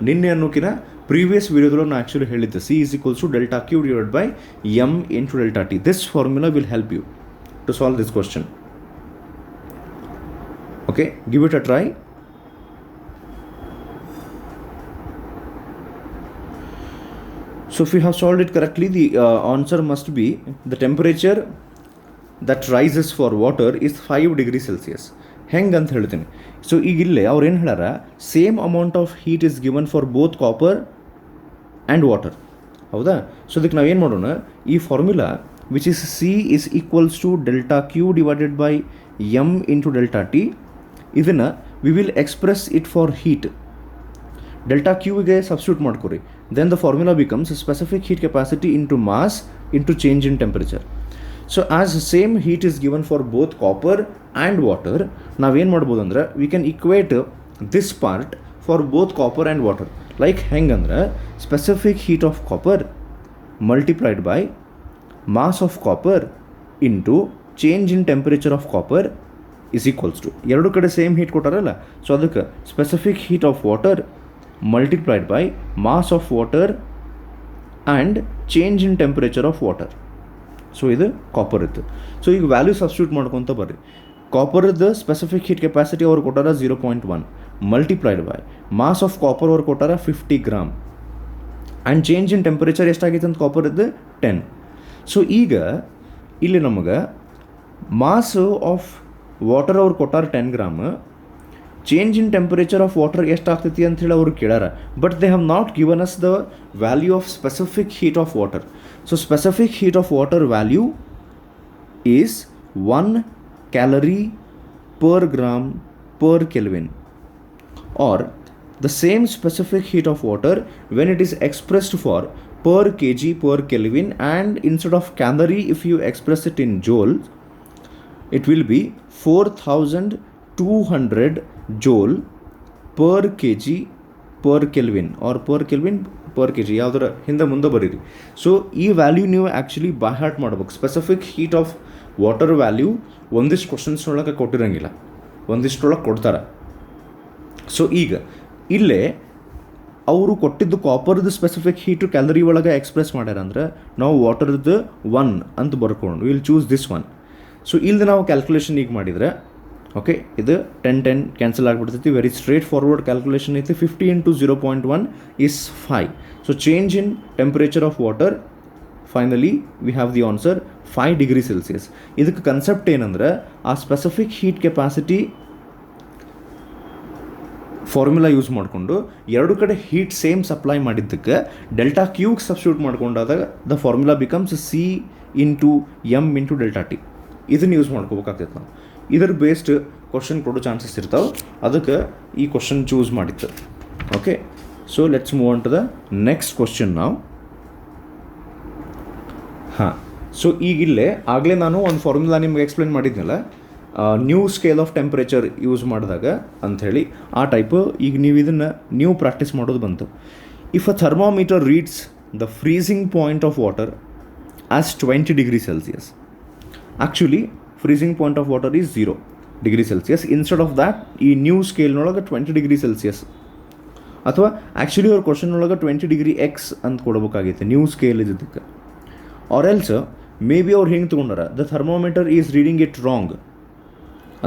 ನಿನ್ನೆ ಅನ್ನೋಕ್ಕಿಂತ ಪ್ರೀವಿಯಸ್ ವಿಡಿಯೋದಲ್ಲೂ ನಾನು ಆ್ಯಕ್ಚುಲಿ ಹೇಳಿದ್ದೆ, C is equals to delta Q divide by M into delta T. This formula will help you to solve this question. Okay, give it a try. So if you have solved it correctly, the answer must be the temperature that rises for water is 5 degree Celsius. ಹೆಂಗೆ ಅಂತ ಹೇಳ್ತೀನಿ. So ಈಗ ಇಲ್ಲೇ ಅವ್ರು ಏನು ಹೇಳ್ಯಾರ, same amount of heat is given for both copper and water. ಹೌದಾ? So ಅದಕ್ಕೆ ನಾವೇನು ಮಾಡೋಣ, ಈ formula which is C is equals to delta Q divided by M into delta T, ಇದನ್ನು we will express it for heat. Delta ಕ್ಯೂಗೆ substitute ಮಾಡ್ಕೊರಿ. Then the formula becomes specific heat capacity into mass into change in temperature. So as same heat is given for both copper and water, ನಾವೇನು ಮಾಡ್ಬೋದು ಅಂದರೆ we can equate this part for both copper and water. Like ಹೆಂಗಂದ್ರೆ specific heat of copper multiplied by mass of copper into change in temperature of copper is equals to, ಎರಡು ಕಡೆ same heat ಕೊಟ್ಟಾರಲ್ಲ, so ಅದಕ್ಕೆ specific heat of water multiplied by mass of water and change in temperature of water. So ಇದು copper ಇತ್ತು. So ಈಗ value substitute ಮಾಡ್ಕೊತ ಬರ್ರಿ. ಕಾಪರ್ದು specific heat capacity ಅವ್ರು ಕೊಟ್ಟಾರ 0.1 multiplied by mass of copper ಅವ್ರು ಕೊಟ್ಟಾರ 50 gram and change in temperature ಎಷ್ಟಾಗಿತ್ತು ಅಂತ ಕಾಪರ್ದು 10. ಸೊ ಈಗ ಇಲ್ಲಿ ನಮಗೆ ಮಾಸ್ ಆಫ್ ವಾಟರ್ ಅವ್ರು ಕೊಟ್ಟಾರ 10 gram, change in temperature of water ಎಷ್ಟಾಗ್ತೈತಿ ಅಂಥೇಳಿ ಅವರು ಕೇಳಾರ. But they have not given us the value of specific heat of water. So specific heat of water value is 1 calorie per gram per Kelvin, or the same specific heat of water when it is expressed for per kg per Kelvin, and instead of calorie, if you express it in joule, it will be 4200 joule per kg per Kelvin, or per Kelvin per kg, ಯಾವುದರ ಹಿಂದೆ ಮುಂದೆ ಬರೀರಿ. So ಈ value ನೀವು actually by heart ಮಾಡ್ಬೇಕು. Specific heat of water value ಒಂದಿಷ್ಟು ಕ್ವಶನ್ಸ್ನೊಳಗೆ ಕೊಟ್ಟಿರಂಗಿಲ್ಲ, ಒಂದಿಷ್ಟರೊಳಗೆ ಕೊಡ್ತಾರೆ. So ಈಗ ಇಲ್ಲೇ ಅವರು ಕೊಟ್ಟಿದ್ದು ಕಾಪರ್ದು ಸ್ಪೆಸಿಫಿಕ್ ಹೀಟು ಕ್ಯಾಲರಿ ಒಳಗೆ ಎಕ್ಸ್ಪ್ರೆಸ್ ಮಾಡ್ಯಾರ ಅಂದ್ರೆ ನಾವು ವಾಟರ್ದು 1 ಅಂತ ಬರ್ಕೊಂಡು ವಿಲ್ ಚೂಸ್ ದಿಸ್ 1. ಸೊ ಇಲ್ಲದೆ ನಾವು ಕ್ಯಾಲ್ಕುಲೇಷನ್ ಈಗ ಮಾಡಿದರೆ ಓಕೆ, ಇದು 10 ಕ್ಯಾನ್ಸಲ್ ಆಗಿಬಿಡ್ತೈತಿ. ವೆರಿ ಸ್ಟ್ರೇಟ್ ಫಾರ್ವರ್ಡ್ ಕ್ಯಾಲ್ಕುಲೇಷನ್ ಐತಿ. 50 into 0.1 is 5. So change in temperature of water, finally we have the answer 5 degree Celsius. ಇದಕ್ಕೆ ಕನ್ಸೆಪ್ಟ್ ಏನಂದ್ರೆ ಆ specific heat capacity formula use ಮಾಡಿಕೊಂಡು ಎರಡು ಕಡೆ ಹೀಟ್ ಸೇಮ್ ಸಪ್ಲೈ ಮಾಡಿದ್ದಕ್ಕೆ ಡೆಲ್ಟಾ ಕ್ಯೂಗೆ ಸಬ್ಸ್ಟಿಟ್ಯೂಟ್ ಮಾಡ್ಕೊಂಡಾಗ the formula becomes C into M into delta T. ಇದನ್ನು ಯೂಸ್ ಮಾಡ್ಕೋಬೇಕಾಗ್ತೈತೆ ನಾವು. ಇದ್ರ ಬೇಸ್ಡ್ ಕ್ವಶನ್ ಕೊಡೋ ಚಾನ್ಸಸ್ ಇರ್ತಾವೆ, ಅದಕ್ಕೆ ಈ ಕ್ವಶನ್ ಚೂಸ್ ಮಾಡಿತ್ತು. Okay, so let's move on to the next question ನಾವು. ಹಾಂ, ಸೊ ಈಗಿಲ್ಲೇ ಆಗಲೇ ನಾನು ಒಂದು ಫಾರ್ಮುಲಾ ನಿಮ್ಗೆ ಎಕ್ಸ್ಪ್ಲೇನ್ ಮಾಡಿದ್ನಲ್ಲ, new scale of temperature use ಮಾಡಿದಾಗ ಅಂಥೇಳಿ ಆ ಟೈಪು. ಈಗ ನೀವು ಇದನ್ನು ನೀವು ಪ್ರಾಕ್ಟೀಸ್ ಮಾಡೋದು ಬಂತು. If a thermometer reads the freezing point of water as 20 degree Celsius, actually freezing point of water is 0 degree Celsius. Instead of that ಈ ನ್ಯೂ ಸ್ಕೇಲ್ನೊಳಗೆ 20 ಡಿಗ್ರಿ ಸೆಲ್ಸಿಯಸ್, ಅಥವಾ ಆ್ಯಕ್ಚುಲಿ ಅವ್ರ ಕ್ವಶನ್ ಒಳಗೆ 20 ಡಿಗ್ರಿ ಎಕ್ಸ್ ಅಂತ ಕೊಡಬೇಕಾಗೈತೆ new scale ಇದ್ದಕ್ಕೆ. Or else maybe ಅವ್ರು ಹೆಂಗೆ ತೊಗೊಂಡಾರ, the thermometer is reading it wrong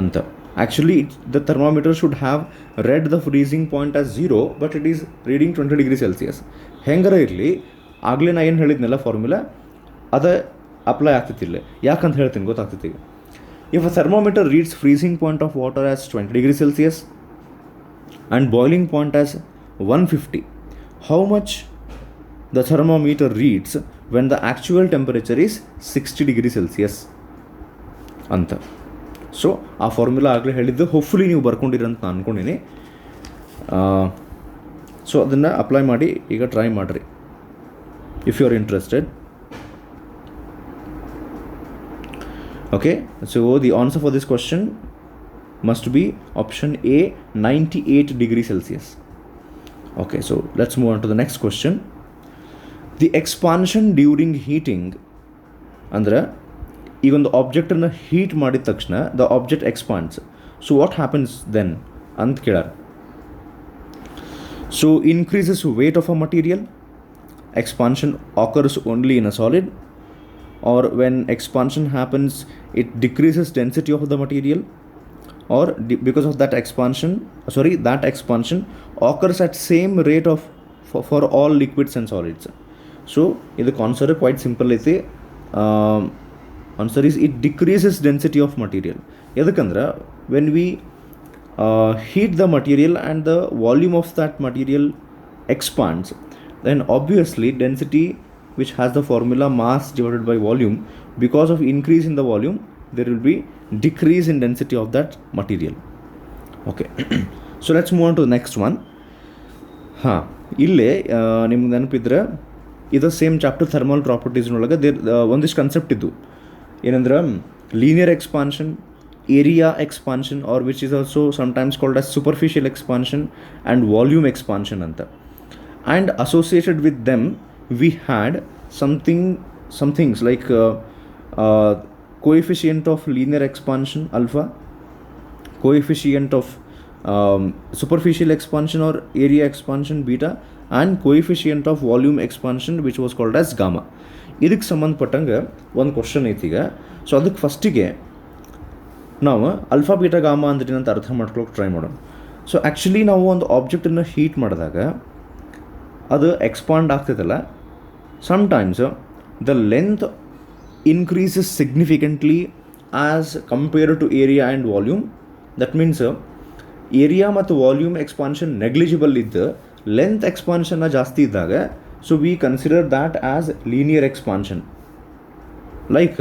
ಅಂತ. Actually the thermometer should have read the freezing point as 0, but it is reading 20 degree Celsius. ಹೆಂಗಾರ ಇರಲಿ, ಆಗಲೇ ನಾ ಏನು ಹೇಳಿದ್ನಲ್ಲ ಫಾರ್ಮುಲಾ, ಅದು ಅಪ್ಲೈ ಆಗ್ತಿತ್ತಿಲ್ಲ. ಯಾಕಂತ ಹೇಳ್ತೀನಿ ಗೊತ್ತಾಗ್ತೈತಿ ಈಗ. If a thermometer reads freezing point of water as 20 degree Celsius and boiling point as 150, how much the thermometer reads when the actual temperature is 60 degree Celsius ಅಂತ. ಸೊ ಆ ಫಾರ್ಮುಲಾ ಆಗಲೇ ಹೇಳಿದ್ದು, hopefully ನೀವು ಬರ್ಕೊಂಡಿರಂತ ನಾನು ಅಂದ್ಕೊಂಡಿನಿ. ಸೊ ಅದನ್ನು apply ಮಾಡಿ ಈಗ try ಮಾಡಿರಿ if you are interested. Okay, so the answer for this question must be option A, 98 degree Celsius. Okay, so let's move on to the next question. The expansion during heating, andre ಈಗ ಒಂದು ಆಬ್ಜೆಕ್ಟನ್ನು heat ಮಾಡಿದ ತಕ್ಷಣ the object expands. So what happens then ಅಂತ ಕೇಳಾರ. So increases weight of a material, expansion occurs only in a solid, or when expansion happens it decreases density of the material, or because of that expansion occurs at same rate of for all liquids and solids. So the answer quite simple ಐತಿ. Answer is it decreases density of material. edukandra when we heat the material and the volume of that material expands, then obviously density, which has the formula mass divided by volume, because of increase in the volume there will be decrease in density of that material. Okay, so let's move on to the next one. ಇಲ್ಲೇ ನಿಮ್ಗೆ ನೆನಪಿದ್ರೆ ಇದು same chapter thermal ಪ್ರಾಪರ್ಟೀಸ್ನೊಳಗೆ ಒಂದಿಷ್ಟು concept ಇದ್ದು ಏನಂದ್ರೆ linear expansion, area expansion, or which is also sometimes called as superficial expansion and volume expansion ಅಂತ. And associated with them we had some things like coefficient of linear expansion alpha, coefficient of superficial expansion or area expansion beta, and coefficient of volume expansion which was called as gamma. ಇದಕ್ಕೆ ಸಂಬಂಧಪಟ್ಟಂಗೆ ಒಂದು question ಐತೀಗ. So ಅದಕ್ಕೆ ಫಸ್ಟಿಗೆ ನಾವು alpha beta gamma ಅಂದ್ರೆ ಏನಂತ ಅರ್ಥ ಮಾಡ್ಕೊಳ್ಳೋಕೆ ಟ್ರೈ ಮಾಡೋಣ. ಸೊ ಆ್ಯಕ್ಚುಲಿ ನಾವು ಒಂದು ಆಬ್ಜೆಕ್ಟನ್ನು ಹೀಟ್ ಮಾಡಿದಾಗ ಅದು expand ಆಗ್ತೈತಲ್ಲ, sometimes the length increases significantly as compared to area and volume. That means area ಮತ್ತು ವಾಲ್ಯೂಮ್ ಎಕ್ಸ್ಪಾನ್ಷನ್ ನೆಗ್ಲಿಜಿಬಲ್ ಇದ್ದು ಲೆಂತ್ ಎಕ್ಸ್ಪಾನ್ಷನ್ನ ಜಾಸ್ತಿ ಇದ್ದಾಗ, so we consider that as linear expansion. Like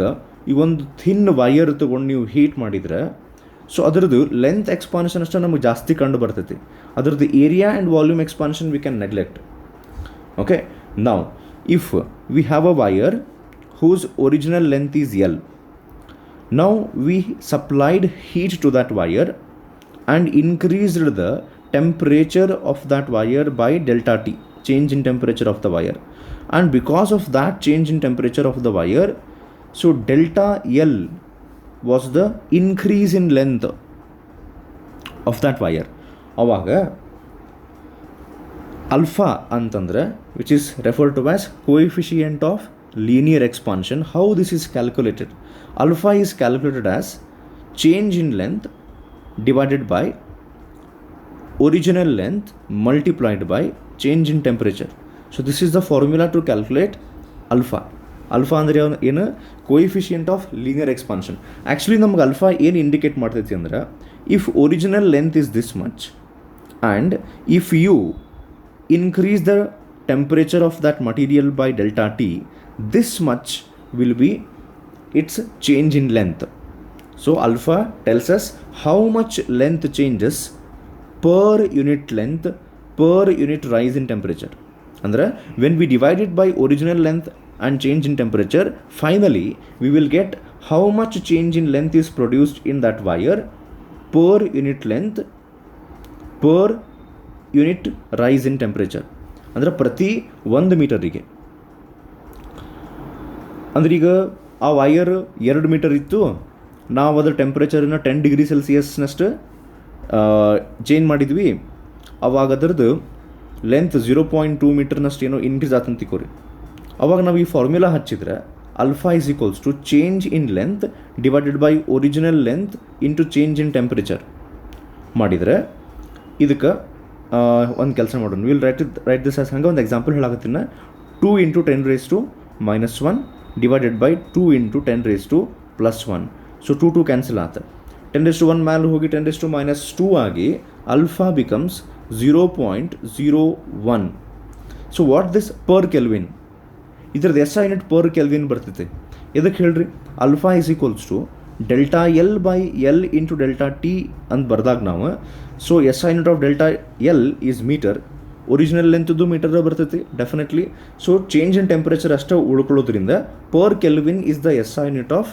ಈ ಒಂದು ಥಿನ್ ವೈಯರ್ ತೊಗೊಂಡು ನೀವು ಹೀಟ್ ಮಾಡಿದರೆ, ಸೊ ಅದರದ್ದು ಲೆಂತ್ ಎಕ್ಸ್ಪಾನ್ಷನ್ ಅಷ್ಟೇ ನಮಗೆ ಜಾಸ್ತಿ ಕಂಡು ಬರ್ತೈತಿ, ಅದರದ್ದು area and volume expansion we can neglect. Okay, ನಾವು if we have a wire whose original length is L, now we supplied heat to that wire and increased the temperature of that wire by delta T, change in temperature of the wire, and because of that change in temperature of the wire, so delta L was the increase in length of that wire. Avaga alpha ಅಂತಂದ್ರೆ which is referred to as coefficient of linear expansion. How this is calculated? Alpha is calculated as change in length divided by original length multiplied by change in temperature. So this is the formula to calculate alpha. Alpha ಅಂದರೆ ಏನು? coefficient of linear expansion. Actually ನಮ್ಗೆ alpha ಏನು indicate ಮಾಡ್ತೈತಿ ಅಂದ್ರೆ, if original length is this much and if you increase the temperature of that material by delta T, this much will be its change in length. So alpha tells us how much length changes per unit length per unit rise in temperature. Andre when we divide it by original length and change in temperature, finally we will get how much change in length is produced in that wire per unit length per unit rise in temperature. ಅಂದರೆ ಪ್ರತಿ 1 ಮೀಟರಿಗೆ. ಅಂದ್ರೆ ಈಗ ಆ wire 2 metre ಇತ್ತು, ನಾವು ಅದರ ಟೆಂಪ್ರೇಚರನ್ನ 10 degree ಸೆಲ್ಸಿಯಸ್ನಷ್ಟು change ಮಾಡಿದ್ವಿ. ಅವಾಗ ಅದರದ್ದು ಲೆಂತ್ 0.2 ಮೀಟರ್ನಷ್ಟು ಏನೋ ಇನ್ಕ್ರೀಸ್ ಆತಂತ ತಿಳ್ಕೊರಿ. ಅವಾಗ ನಾವು ಈ ಫಾರ್ಮುಲಾ ಹಚ್ಚಿದ್ರೆ alpha is equals to change in length divided by original length into change in temperature ಮಾಡಿದರೆ ಇದಕ್ಕೆ ಒಂದು ಕೆಲಸ ಮಾಡೋಣ. ವಿಲ್ ರೈಟ್ ದಿಸ್ ಆಸ್ ಹಂಗೆ ಒಂದು ಎಕ್ಸಾಂಪಲ್ ಹೇಳಾಕತ್ತೀನಿ. 2 × 10⁻⁻1 ಡಿವೈಡೆಡ್ ಬೈ 2 × 10⁻+1. ಸೊ 2 ಕ್ಯಾನ್ಸಲ್ ಆತ. 10⁻1 ಮ್ಯಾಲೆ ಹೋಗಿ 10⁻⁻2 ಆಗಿ alpha becomes 0.01. So what this per kelvin, ಇದ್ರದ್ದು S I unit per kelvin ಬರ್ತೈತೆ. ಇದಕ್ಕೆ ಹೇಳ್ರಿ alpha is equals to delta L by L into delta T ಅಂತ ಬರ್ದಾಗ ನಾವು, so S I unit of delta L is metre, original ಲೆಂತ್ದು metre ಬರ್ತೈತಿ definitely. So change in temperature ಅಷ್ಟೇ ಉಳ್ಕೊಳ್ಳೋದ್ರಿಂದ per kelvin is the S I unit of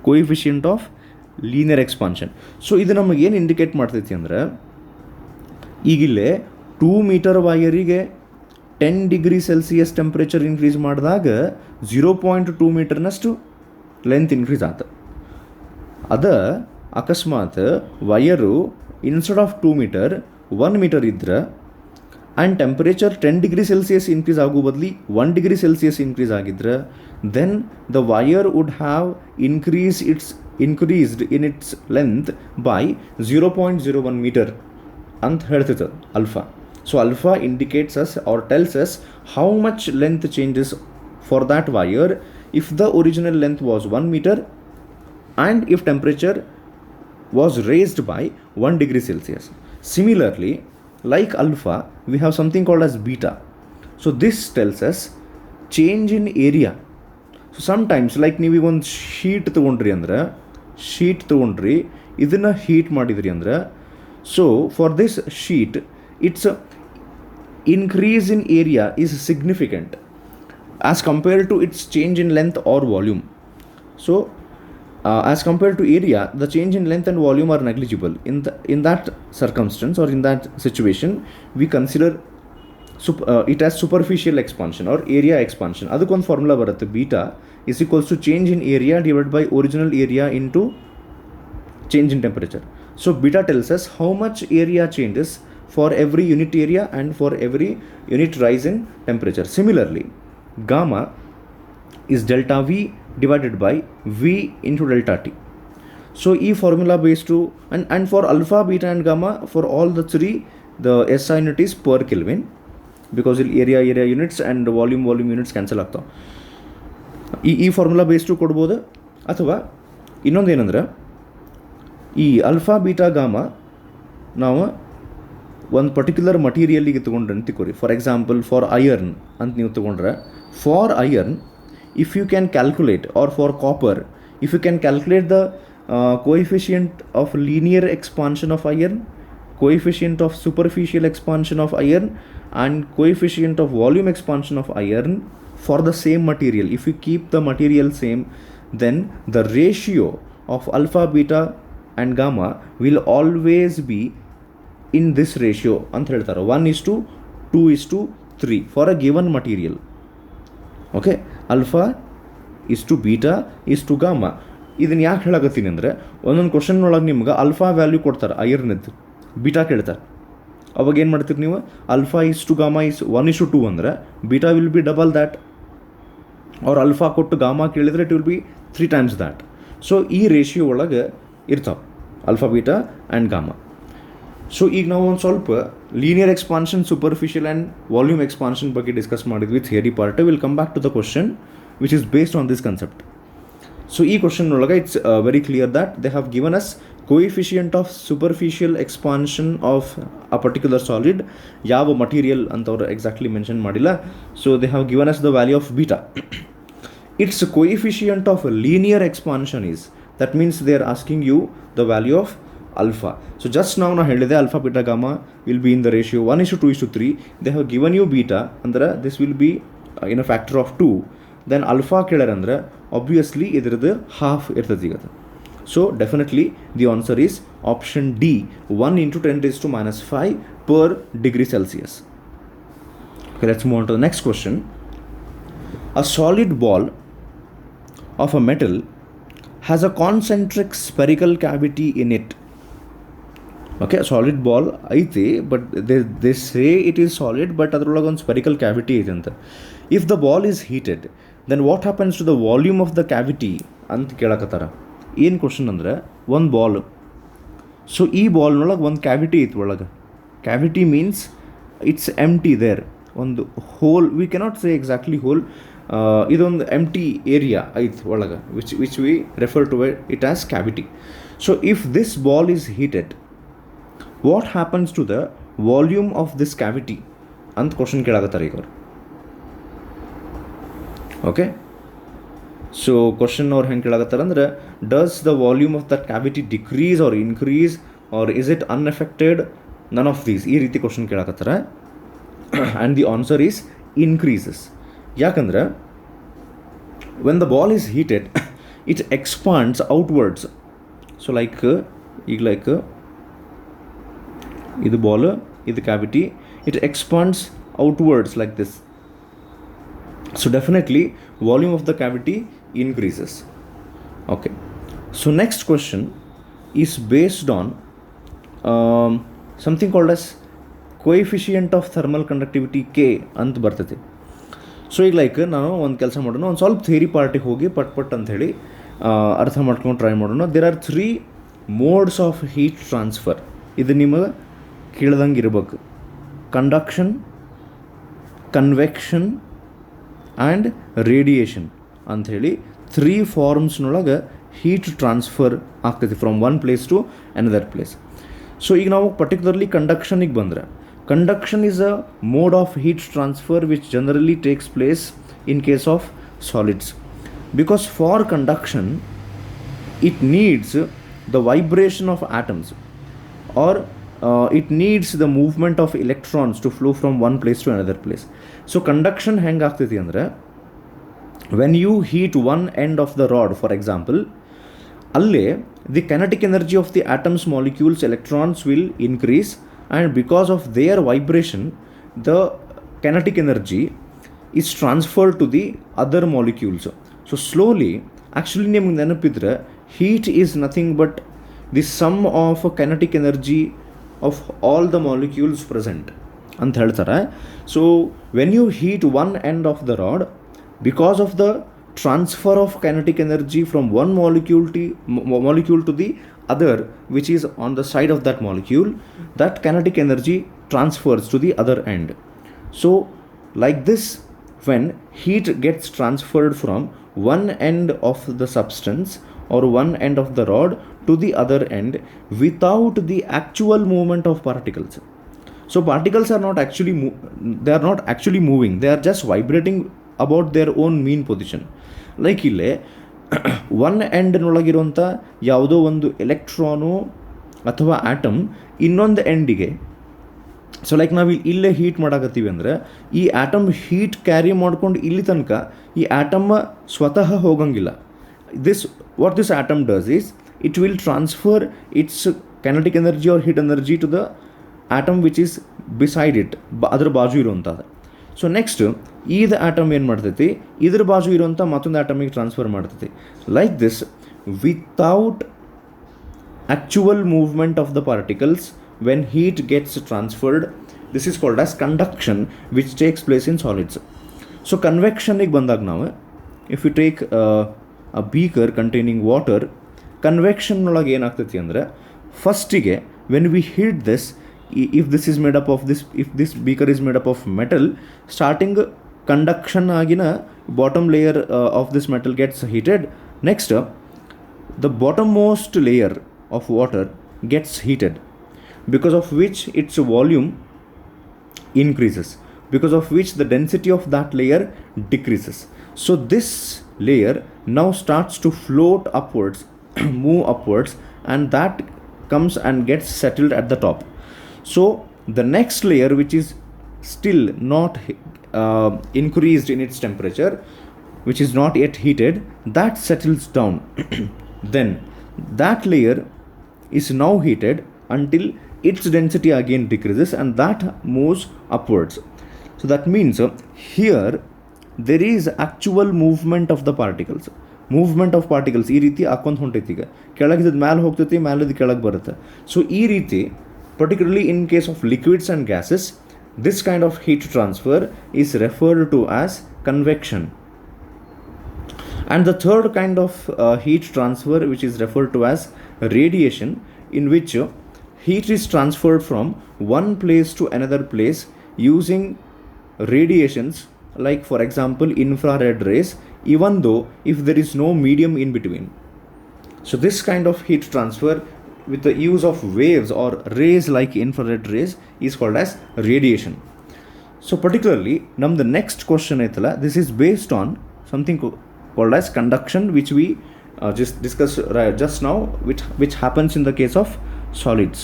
coefficient of linear expansion. So ಇದು ನಮಗೆ ಏನು ಇಂಡಿಕೇಟ್ ಮಾಡ್ತೈತಿ ಅಂದ್ರೆ, ಈಗಿಲ್ಲೇ 2 ಮೀಟರ್ ವೈಯರಿಗೆ 10 ಡಿಗ್ರಿ ಸೆಲ್ಸಿಯಸ್ ಟೆಂಪ್ರೇಚರ್ ಇನ್ಕ್ರೀಸ್ ಮಾಡಿದಾಗ 0.2 ಮೀಟರ್ನಷ್ಟು ಲೆಂತ್ ಇನ್ಕ್ರೀಸ್ ಆತ. ಅದ ಅಕಸ್ಮಾತ್ wire instead of 2 metre 1 metre ಇದ್ರೆ and temperature 10 degree Celsius increase ಆಗೋ ಬದಲಿ 1 ಡಿಗ್ರಿ ಸೆಲ್ಸಿಯಸ್ ಇನ್ಕ್ರೀಸ್ ಆಗಿದ್ರೆ, then the wire would have increased in its length by 0.01 metre ಅಂತ ಹೇಳ್ತೈತೆ alpha. So alpha indicates us or tells us how much length changes for that wire if the original length was 1 meter and if temperature was raised by 1 degree Celsius. Similarly, like alpha, we have something called as beta. So this tells us change in area. So sometimes like ನೀವು ಒಂದು sheet ತೊಗೊಂಡ್ರಿ ಇದನ್ನು heat ಮಾಡಿದ್ರಿ ಅಂದ್ರೆ, so for this sheet its increase in area is significant as compared to its change in length or volume. So as compared to area, the change in length and volume are negligible. In that circumstance or in that situation, we consider it as superficial expansion or area expansion. ಅದಕ್ಕೊಂದು formula ಬರುತ್ತೆ, beta is equals to change in area divided by original area into change in temperature. So beta tells us how much area changes for every unit area and for every unit rise in temperature. Similarly, gamma is delta V divided by V into delta T. So E formula based to and for alpha, beta and gamma, for all the three the SI unit is per Kelvin because area units and volume units cancel ಆಗ್ತಾವ. ಈ formula based ಕೊಡ್ಬೋದು. ಅಥವಾ ಇನ್ನೊಂದು ಏನಂದ್ರೆ, ಈ alpha beta gamma ನಾವು ಒಂದು particular ಮಟೀರಿಯಲ್ಲಿಗೆ ತೊಗೊಂಡ್ರೆ ಅಂತಿಕೋರಿ. ಫಾರ್ ಎಕ್ಸಾಂಪಲ್ ಫಾರ್ ಐರನ್ ಅಂತ ನೀವು ತೊಗೊಂಡ್ರೆ, for iron if you can calculate or for copper if you can calculate the coefficient of linear expansion of iron, coefficient of superficial expansion of iron and coefficient of volume expansion of iron for the same material. If you keep the material same, then the ratio of alpha, beta and gamma will always be in this ratio ಅಂತ ಹೇಳ್ತಾರೆ, 1:2:3 for a given material. Okay, alpha is to beta is to gamma. ಇದನ್ನು ಯಾಕೆ ಹೇಳಕತ್ತೀನಿ ಅಂದರೆ, ಒಂದೊಂದು question ಒಳಗೆ ನಿಮ್ಗೆ alpha value ಕೊಡ್ತಾರೆ ಐರನ್ದು, beta ಕೇಳ್ತಾರೆ. ಅವಾಗ ಏನು ಮಾಡ್ತೀರಿ ನೀವು, alpha is to gamma is 1:2 ಅಂದರೆ beta will be double that, ಅವ್ರು ಅಲ್ಫಾ ಕೊಟ್ಟು ಗಾಮಾ ಕೇಳಿದರೆ it will be 3 times that. So ಈ ರೇಷಿಯೋ ಒಳಗೆ ಇರ್ತಾವೆ alpha, beta and gamma. So ಈಗ ನಾವು ಒಂದು ಸ್ವಲ್ಪ linear expansion, superficial and volume expansion ಬಗ್ಗೆ ಡಿಸ್ಕಸ್ ಮಾಡಿದ್ವಿ theory part. Will come back to the question which is based on this concept. So ಈ ಕ್ವಶನ್ ಒಳಗೆ it's very clear that they have given us coefficient of superficial expansion of a particular solid ಯಾವ material ಅಂತವ್ರು exactly mention ಮಾಡಿಲ್ಲ. So they have given us the value of beta. Its coefficient of linear expansion is, that means they are asking you the value of alpha. So just now na ಹೇಳಿದೆ alpha beta gamma will be in the ratio 1:2:3. They have given you beta ಅಂದ್ರೆ this will be in a factor of 2. then alpha ಕೇಳ್ಯಾರ ಅಂದ್ರೆ obviously ಇದ್ರದ್ದು half ಇರ್ತದೆ ಈಗ. So definitely the answer is option D, 1 into 10 raised to minus 5 per degree Celsius. Okay, let's move on to the next question. A solid ball of a metal has a concentric spherical cavity in it. Okay, a solid ball ಐತಿ, but they say it is solid, but ಅದರೊಳಗೆ ಒಂದು spherical cavity ಐತೆ ಅಂತ. If the ball is heated, then what happens to the volume of the cavity ಅಂತ ಕೇಳಕತ್ತಾರ. ಏನು question ಅಂದರೆ, ಒಂದು ball, so ಈ ಬಾಲ್ನೊಳಗೆ ಒಂದು ಕ್ಯಾವಿಟಿ ಐತೆ ಒಳಗೆ. Cavity means it's empty there, ಒಂದು hole, we cannot say exactly hole, ಇದೊಂದು ಎಂಟಿ ಏರಿಯಾ ಐತೆ ಒಳಗೆ, which we refer to it as cavity. So if this ball is heated, what happens to the volume of this cavity ಅಂತ question ಕೇಳಾಕತ್ತಾರೆ ಈಗ ಅವ್ರು. Okay, so question ಅವ್ರು ಹೆಂಗೆ ಕೇಳಾಕತ್ತಾರೆ ಅಂದರೆ, does the volume of that cavity decrease or increase or is it unaffected, none of these, ಈ ರೀತಿ ಕ್ವಶನ್ ಕೇಳಾಕತ್ತಾರೆ. And the answer is increases. ಯಾಕಂದ್ರೆ when the ball is heated it expands outwards. So like ಇದು ball, ಇದು cavity, it expands outwards like this. So definitely volume of the cavity increases. Okay, so next question is based on something called as coefficient of thermal conductivity K ಅಂತ ಬರ್ತೈತಿ. So ಈಗ like ನಾನು ಒಂದು ಕೆಲಸ ಮಾಡೋಣ, ಒಂದು ಸ್ವಲ್ಪ ಥಿಯರಿ ಪಾರ್ಟಿಗೆ ಹೋಗಿ ಪಟ್ ಅಂತ ಹೇಳಿ ಅರ್ಥ ಮಾಡ್ಕೊಂಡು ಟ್ರೈ ಮಾಡೋಣ. There are 3 modes of heat transfer. ಇದು ನಿಮಗೆ ಕೇಳ್ದಂಗೆ ಇರ್ಬೇಕು. ಕಂಡಕ್ಷನ್, ಕನ್ವೆಕ್ಷನ್ ಆ್ಯಂಡ್ ರೇಡಿಯೇಷನ್ ಅಂಥೇಳಿ 3 ಫಾರ್ಮ್ಸ್ನೊಳಗೆ ಹೀಟ್ ಟ್ರಾನ್ಸ್ಫರ್ ಆಗ್ತೈತಿ from one place to another place. So ಈಗ ನಾವು ಪರ್ಟಿಕ್ಯುಲರ್ಲಿ ಕಂಡಕ್ಷನಿಗೆ ಬಂದರೆ, conduction is a mode of heat transfer which generally takes place in case of solids. Because for conduction it needs the vibration of atoms, or it needs the movement of electrons to flow from one place to another place. So conduction hang ಆಗ್ತೈತಿ ಅಂದರೆ, when you heat one end of the rod for example, allé the kinetic energy of the atoms, molecules, electrons will increase, and because of their vibration the kinetic energy is transferred to the other molecules. So slowly, actually ನಿಮಗೆ ನೆನಪಿದ್ರೆ, heat is nothing but the sum of kinetic energy of all the molecules present ಅಂತ ಹೇಳ್ತಾರೆ. So when you heat one end of the rod, because of the transfer of kinetic energy from one molecule to the other which is on the side of that molecule, that kinetic energy transfers to the other end. So like this, when heat gets transferred from one end of the substance or one end of the rod to the other end without the actual movement of particles. So particles are not actually moving, they are just vibrating about their own mean position. Like ಇಲ್ಲೇ one ಎಂಡ್ನೊಳಗಿರುವಂಥ ಯಾವುದೋ ಒಂದು electron ಅಥವಾ atom ಇನ್ನೊಂದು ಎಂಡಿಗೆ, so like ನಾವು ಇಲ್ಲೇ heat ಮಾಡಾಕತ್ತೀವಿ ಅಂದರೆ, ಈ atom heat carry ಮಾಡ್ಕೊಂಡು ಇಲ್ಲಿ ತನಕ ಈ ಆಟಮ್ ಸ್ವತಃ ಹೋಗಂಗಿಲ್ಲ. what this atom does is it will transfer its kinetic energy or heat energy to the atom which is beside it, ಅದರ ಬಾಜು ಇರುವಂಥದ್ದು. ಸೊ ನೆಕ್ಸ್ಟ್ ಇದು ಆಟಮ್ ಏನು ಮಾಡ್ತೈತಿ, ಇದ್ರ ಬಾಜು ಇರುವಂಥ ಮತ್ತೊಂದು ಆಟಮಿಗೆ ಟ್ರಾನ್ಸ್ಫರ್ ಮಾಡ್ತೈತಿ. Like this, without actual movement of the particles, when heat gets transferred, this is called as conduction, which takes place in solids. So convectionಗೆ ಬಂದಾಗ ನಾವು, if you take a beaker containing water, convection ಒಳಗೆ ಏನಾಗ್ತೈತಿ ಅಂದರೆ, ಫಸ್ಟಿಗೆ when we heat this, if this beaker is made up of metal, starting conduction ಆಗಿನ bottom layer of this metal gets heated. Next the bottommost layer of water gets heated, because of which its volume increases, because of which the density of that layer decreases. So this layer now starts to float upwards, move upwards, and that comes and gets settled at the top. So the next layer, which is still not increased in its temperature, which is not yet heated, that settles down. Then that layer is now heated until its density again decreases, and that moves upwards. So that means here there is actual movement of the particles. Movement of particles ಈ ರೀತಿ ಹಾಕ್ಕೊಂತ ಹೊಂಟೈತಿ. ಈಗ ಕೆಳಗಿದ್ದು ಮ್ಯಾಲೆ ಹೋಗ್ತೈತಿ, ಮ್ಯಾಲಿದ್ದು ಕೆಳಗೆ ಬರುತ್ತೆ. So ಈ ರೀತಿ particularly in case of liquids and gases, this kind of heat transfer is referred to as convection. And the third kind of heat transfer, which is referred to as radiation, in which heat is transferred from one place to another place using radiations, like for example infrared rays, even though if there is no medium in between. So this kind of heat transfer with the use of waves or rays like infrared rays is called as radiation. So particularly the next question aitala, this is based on something called as conduction, which we just discussed just now, which happens in the case of solids.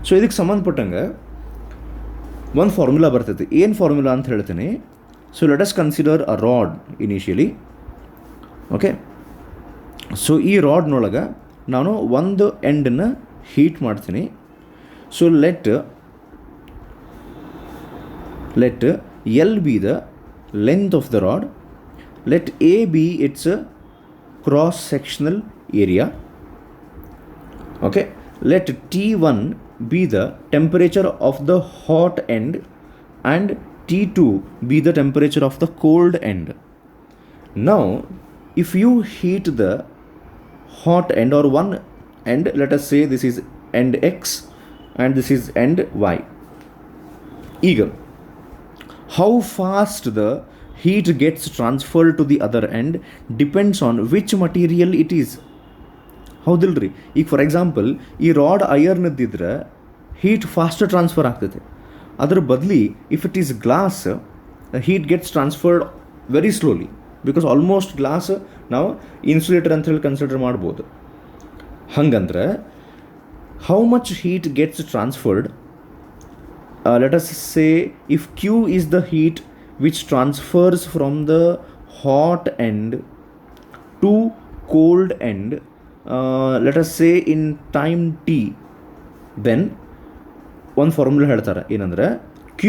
So ಇದಕ್ಕೆ ಸಂಬಂಧಪಟ್ಟಂಗೆ ಒಂದು formula ಬರ್ತೈತಿ. ಏನು formula ಅಂತ ಹೇಳ್ತೀನಿ. So let us consider ಅ rod initially. Okay, so ಈ ರಾಡ್ನೊಳಗೆ ನಾನು ಒಂದು ಎಂಡನ್ನು ಹೀಟ್ ಮಾಡ್ತೀನಿ. So let L B the length of the rod, let A be it's cross sectional area. Okay, let T1 be the temperature of the hot end and T2 be the temperature of the cold end. Now if you heat the hot end or one end, let us say this is end X and this is end Y. Eager, how fast the heat gets transferred to the other end depends on which material it is. ಹೌದಿಲ್ರಿ? ಈಗ for example ಈ rod ಐರನ್ದಿದ್ರೆ heat fast transfer ಆಗ್ತೈತೆ. ಅದ್ರ ಬದಲಿ if it is glass, heat gets transferred very slowly, because almost glass ನಾವು insulator ಅಂತ ಹೇಳಿ ಕನ್ಸಿಡರ್ ಮಾಡ್ಬೋದು. ಹಂಗಂದ್ರೆ how much heat gets transferred, let us say if Q is the heat which transfers from the hot end to cold end, let us say in time t, then one formula ಹೇಳ್ತಾರೆ ಏನಂದರೆ q.